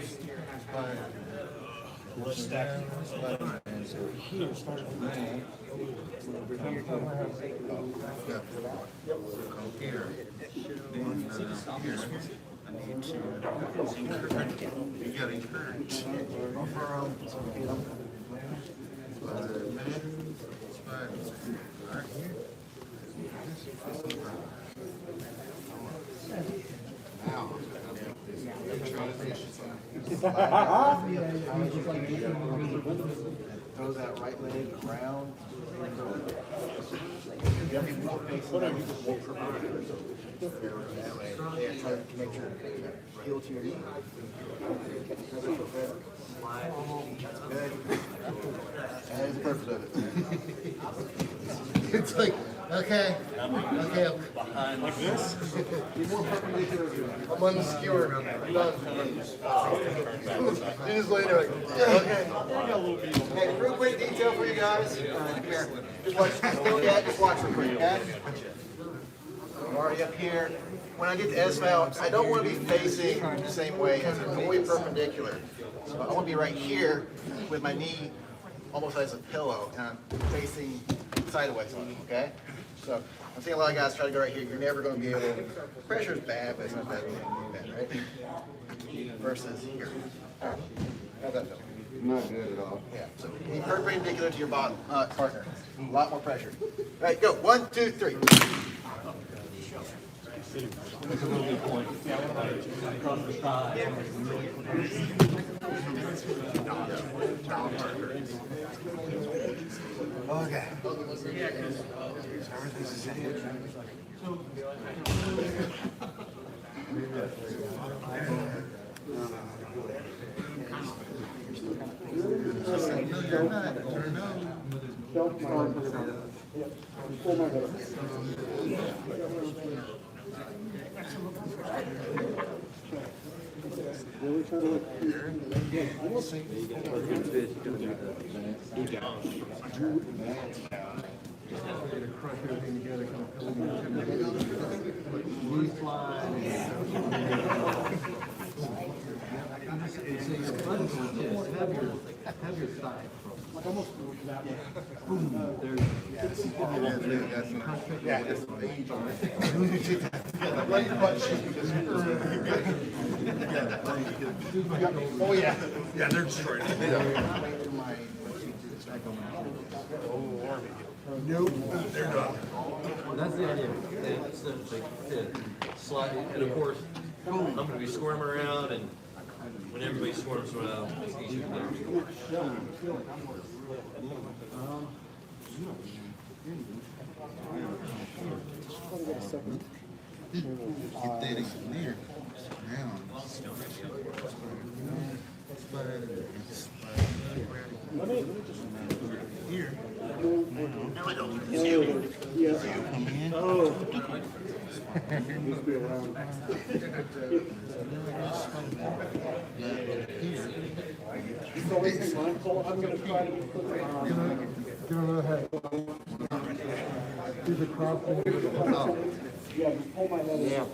Throw that right leg around. Try to make your heel to your knee. Good. That is the purpose of it. It's like, okay. Like this? You're more perpendicular. I'm unskewered. I'm done. You just lay there like, okay. Hey, real quick detail for you guys. Here. Just watch. Don't yet. Just watch real quick, okay? I'm already up here. When I get to S-mount, I don't want to be facing the same way as I'm fully perpendicular. So I want to be right here with my knee almost as a pillow, and I'm facing sideways on it, okay? So I'm seeing a lot of guys try to go right here. You're never going to be able to. Pressure is bad, but it's not bad, right? Versus here. How's that feel? Not good at all. Yeah. So be perpendicular to your bottom partner. A lot more pressure. All right, go. 1, 2, 3. Okay. Everything's the same. Pull my head up. Really try to yeah, I will see. Crush everything together, kind have your thigh. Like almost boom. There's Oh yeah. Yeah, they're destroyed. Nope, they're done. That's the idea. That's the slide, and of course, I'm going to be squirming around, and when everybody squirms around, it's easier to Get that in there. Now. Here. Now I don't. Yeah. Come in. Oh. Must be around. So anything mindful, I'm going to try to be quick. Get over the head. Do the Krav thing. Yeah, just pull my head in. Yeah.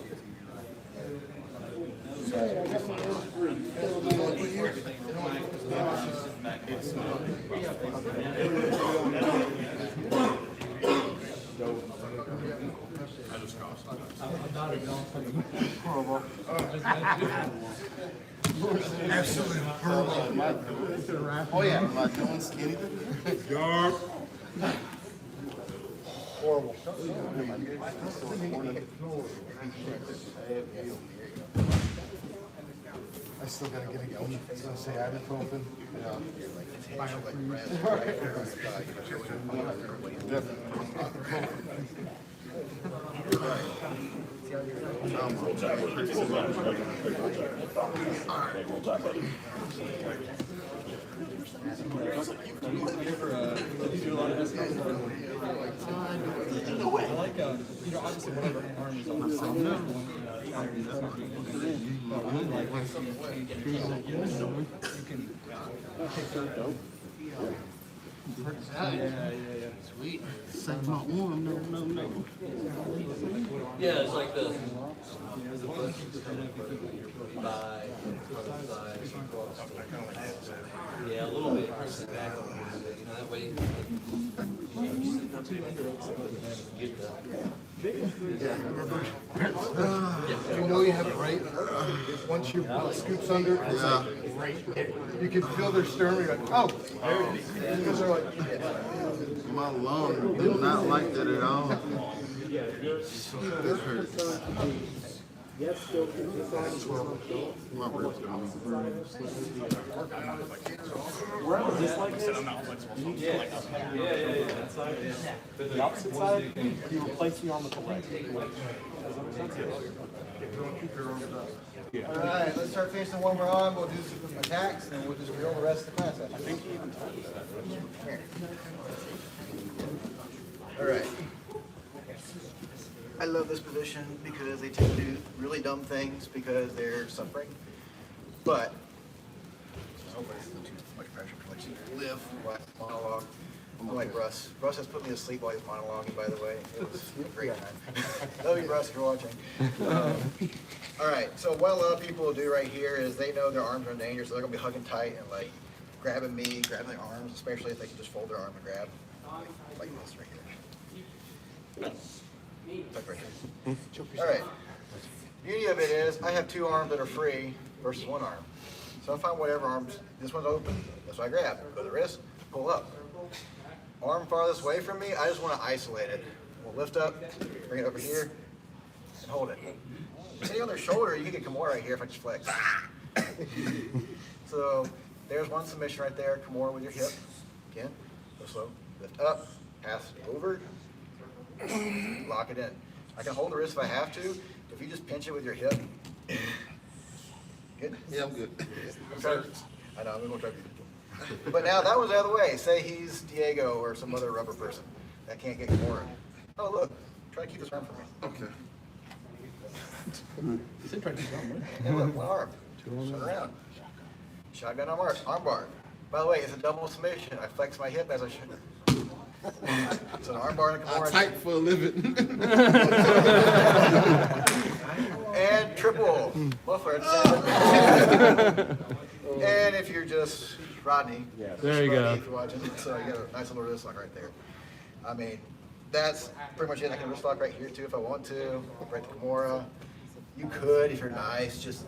Absolutely horrible. Oh yeah, am I doing skinny? Yarp. Horrible. I still gotta get it going. It's gonna say ibuprofen. Obviously whatever arm is on the side. Sweet. Save my arm. No. Yeah, it's like the yeah, a little bit. Press it back a little bit. You know, that way. You know you have it right. Once your butt scoops under, it's like right. You can feel their sternum. You're like, oh, there it is. Because they're like, My lung did not like that at all. This hurts. Yes, still keep this on. my ribs gone. Wherever this leg is, the opposite side, you replace the arm with the leg. All right, let's start finishing the one we're on. We'll do some attacks, and we'll just drill the rest of the class after. I think you even here. All right. I love this position because they tend to do really dumb things because they're suffering. But I hope I didn't do too much pressure for like live while I monologue. I'm like Russ. Russ has put me to sleep while he's monologuing, by the way. It was a great time. Love you, Russ, if you're watching. All right, so what a lot of people will do right here is they know their arms are in danger, so they're going to be hugging tight and like grabbing me, grabbing their arms, especially if they can just fold their arm and grab like this right here. All right. Beauty of it is I have two arms that are free versus one arm. So I find whatever arms, this one's open, that's what I grab. Go to the wrist, pull up. Arm farthest away from me, I just want to isolate it. We'll lift up, bring it over here, and hold it. Sitting on their shoulder, you can get Kimura right here if I just flex. So there's one submission right there, Kimura with your hip. Again, go slow, lift up, pass over, lock it in. I can hold the wrist if I have to. If you just pinch it with your hip, good? Yeah, I'm good. I know, I'm going to try to be. But now that was the other way. Say he's Diego or some other rubber person that can't get Kimura. Oh, look, try to keep this arm for me. Okay. And look, one arm. Turn around. Shotgun arm bar. By the way, it's a double submission. I flex my hip as I should. So an arm bar and a Kimura. I type for a living. And triple. Muffler. And if you're just Rodney, there you go. If you're watching, so you got a nice little wrist lock right there. I mean, that's pretty much it. I can wrist lock right here too if I want to. Right to Kimura. You could if you're nice. Just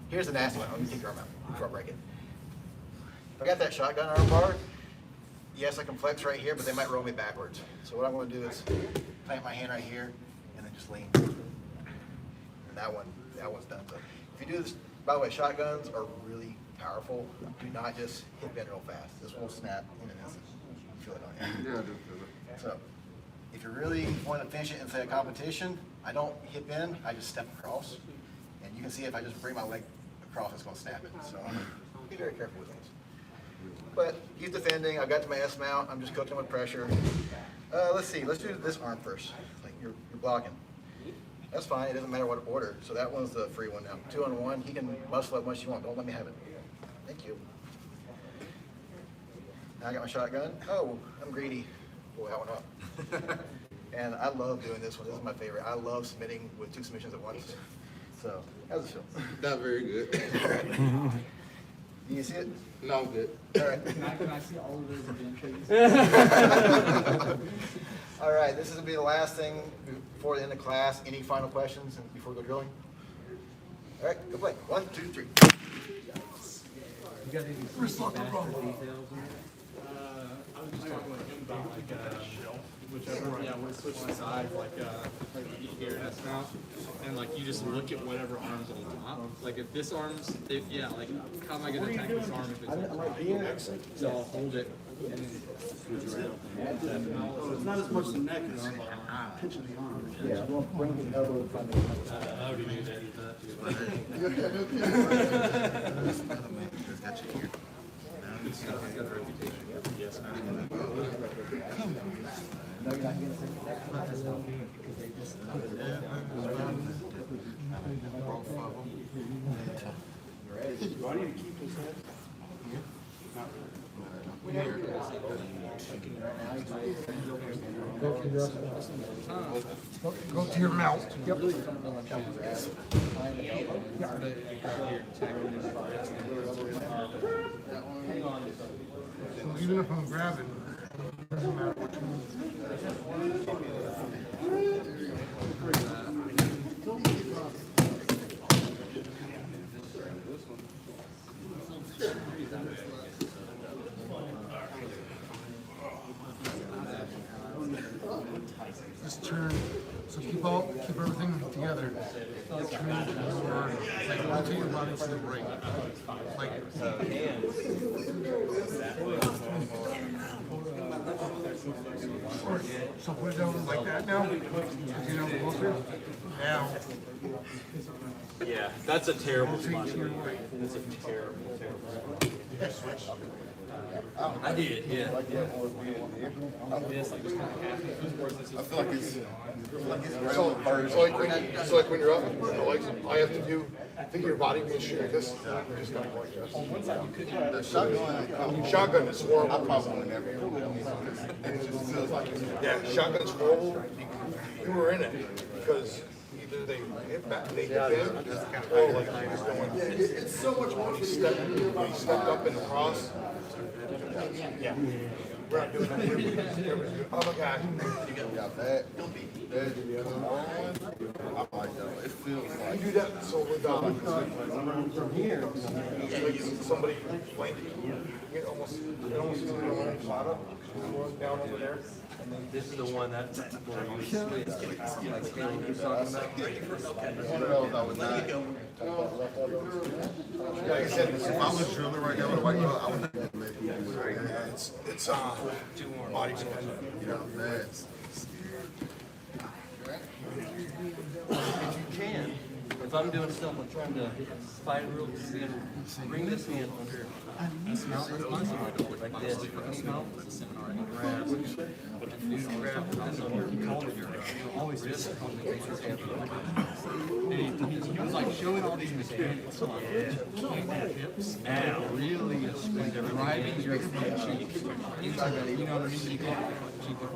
here's the nasty one. Let me take your arm out before I break it. If I got that shotgun arm bar, yes, I can flex right here, but they might roll me backwards. So what I'm going to do is plant my hand right here and then just lean. And that one's done. So if you do this, by the way, shotguns are really powerful. Do not just hit bend real fast. This will snap in an instant. You feel it on you. Yeah, I do feel it. So if you really want to finish it in say a competition, I don't hit bend, I just step across. And you can see if I just bring my leg across, it's going to snap it. So be very careful with those. But he's defending. I've got to my S mount. I'm just cooking with pressure. Let's see. Let's do this arm first. Like you're blocking. That's fine. It doesn't matter what order. So that one's the free one now. 2-on-1. He can muscle up much you want. Don't let me have it. Thank you. Now I got my shotgun. Oh, I'm greedy. Pull that one up. And I love doing this one. This is my favorite. I love submitting with two submissions at once. So how's it feel? Not very good. Do you see it? No, I'm good. All right. Can I see all of those again, please? All right, this is going to be the last thing before the end of class. Any final questions before we go drilling? All right, go play. 1, 2, 3. You got any faster details in it? I was just talking with him about whichever, we'll switch the sides, like each gear and mount, and like you just look at whatever arm's on top. Like if this arm's, like how am I going to attack this arm if it's on top? So I'll hold it and then switch around. So it's not as much the neck as pitching the arm. I already knew that. He's got a reputation. Yes, I know. No, you're not going to say that because they just Do I need to keep his head? Go to your mouth. Yep. So even if I'm grabbing, it doesn't matter which one. Just turn. So keep everything together. Turn your, like rotate your body to the right. Like so put it down like that now. You know, closer. Now. Yeah, that's a terrible spot. That's a terrible. I did, yeah. I feel like it's So like when you're up, like I have to do, think of your body being straight. This just kind of like this. Shotgun is horrible. I probably never. Yeah, shotgun's horrible. You were in it because either they hit back, they hit in, or like just going. It's so much more. When he stepped up in the cross. Yeah. We're not doing that. Oh my God. You got that. I like that. It feels like. You do that so we're done. From here, like somebody landed. It almost shot up down over there. This is the one that where you split, like Caleb was talking about. One of those I would not. Like I said, if I was drilling right now with a white belt, I would not let you do it. It's body dependent. Yeah, man. If you can, if I'm doing stuff, I'm trying to spiral, then bring this hand under, dismount like this, dismount, grab, grab this under, always wrist on the his hand. He was like showing all these mechanics on hips. Now, really, when they're driving your cheek into the, you know what I mean? You can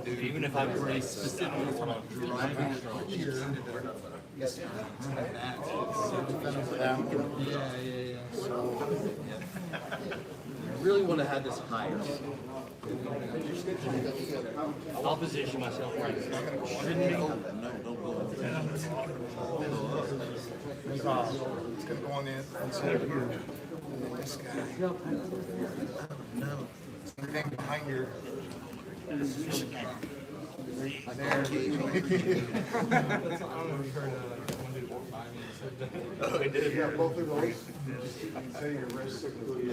do, even if I'm very specifically talking about driving your cheek into the. Yeah. So, I really want to have this higher. I'll position myself right. Shouldn't be. It's gonna go on the inside here. And then this guy. No. Everything behind your. There. I don't know if you heard one dude walk by me and said that. Oh, he did? Yeah, both of those. You can say your wrist, your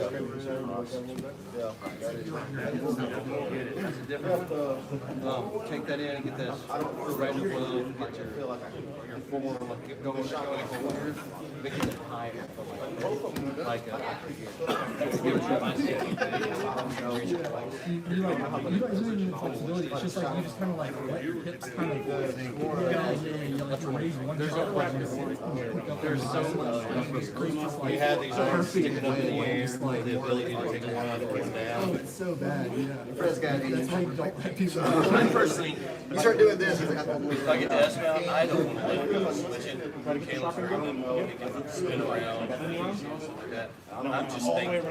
fingers out, a little bit. Yeah. There's a different. Take that in and get this right in the glove. Get your forearm, like going forward. Make it higher. Like a. You flexibility. It's just like you just kind of like let your hips kind of go. You let your raise one. There's so much. You have these arms sticking up in the air, the ability to take one out and put it down. Oh, it's so bad. Yeah. First guy, That's why you don't let people. My first thing, you start doing this, he's like, if I get to S-mount, I don't want to let it switch it. Caleb's around them, they can spin around, like that. I'm just thinking,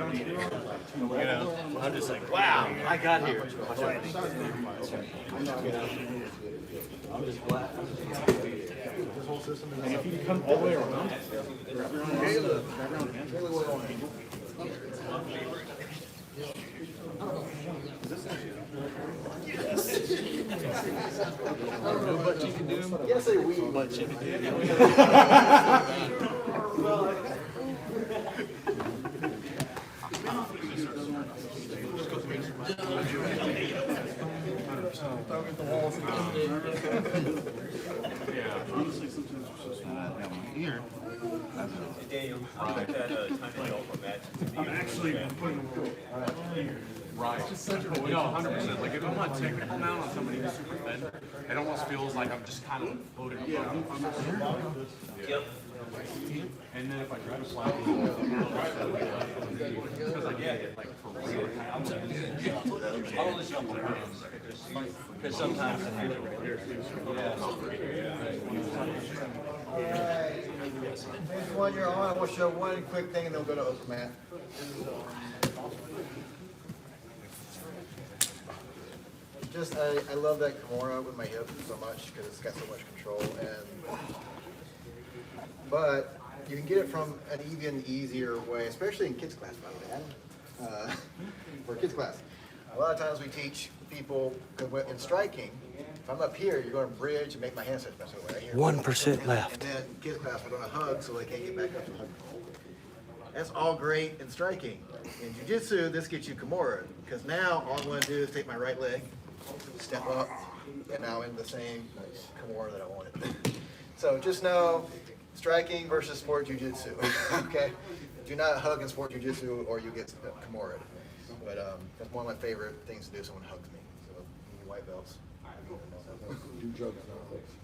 you know, I'm just like, wow, I got here. I'm just glad. And if you come all the way around, But you can do. yes, say we. But you can do. Here. Daniel, I had time to help for Madison. I'm actually putting Right. No, 100%. Like if I'm on technical mount on somebody who's super thin, it almost feels like I'm just kind of floating above. Yep. And then if I try to fly, because I get it like for real. I'll only jump around. Because sometimes I feel it right there too. While you're on, I want to show one quick thing and then we'll go to open mat. Just, I love that Kimura with my hip so much because it's got so much control. But you can get it from an even easier way, especially in kids class, by the way, Adam. For kids class. A lot of times we teach people, in striking, if I'm up here, you're going to bridge and make my hand touch myself right here. 1% left. And then kids class, we're going to hug so they can't get back up to hug. That's all great in striking. In Jiu-Jitsu, this gets you Kimura, because now all I'm going to do is take my right leg, step up, and now in the same Kimura that I wanted. So just know, striking versus sport Jiu-Jitsu, okay? Do not hug in sport Jiu-Jitsu or you get Kimura. But that's one of my favorite things to do, someone hugs me. So, white belts.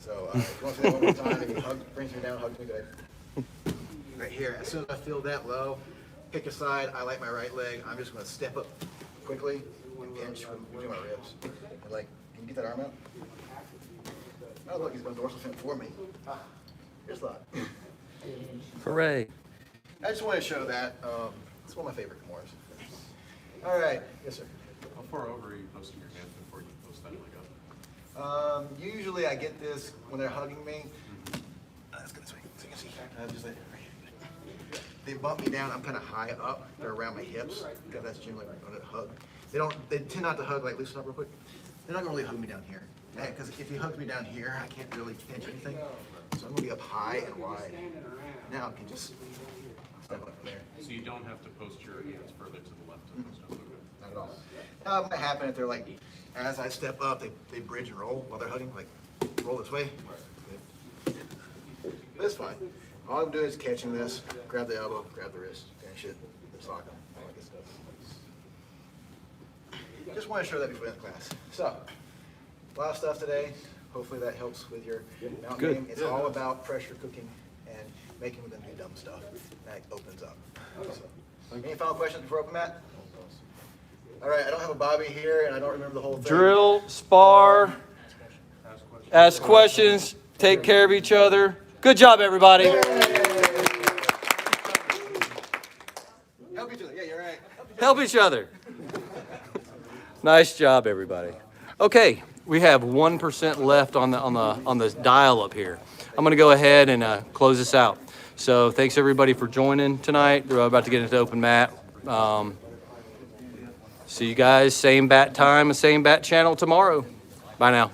So, if you want to say that one more time, if he brings me down, hugs me good. Right here, as soon as I feel that low, pick a side, I like my right leg, I'm just going to step up quickly and pinch between my ribs. And like, can you get that arm out? Oh, look, he's going dorsal fin for me. Here's a lot. Hooray. I just want to show that. It's one of my favorite Kimura's. All right. Yes, sir. How far over are you posting your hands before you post that leg up? Usually I get this when they're hugging me. Let's go this way so you can see. Just like, right here. They bump me down. I'm kind of high up. They're around my hips because that's generally when they hug. They tend not to hug, like loosen up real quick. They're not going to really hug me down here. Because if he hugs me down here, I can't really pinch anything. So I'm going to be up high and wide. Now I can just step up from there. So you don't have to post your hands further to the left of those. Okay. Not at all. Now it might happen if they're like, as I step up, they bridge and roll while they're hugging, like roll this way. But it's fine. All I'm doing is catching this, grab the elbow, grab the wrist, finish it, sock them, all that good stuff. Just want to show that before the class. So, a lot of stuff today. Hopefully that helps with your mount game. It's all about pressure cooking and making them do dumb stuff. That opens up. So, any final questions before open mat? All right, I don't have a bobby here, and I don't remember the whole thing. Drill, spar, ask questions, take care of each other. Good job, everybody. Help each other. Yeah, you're right. Help each other. Nice job, everybody. Okay, we have 1% left on the dial up here. I'm gonna go ahead and close this out. So thanks everybody for joining tonight. We're about to get into open mat. See you guys, same bat time and same bat channel tomorrow. Bye now.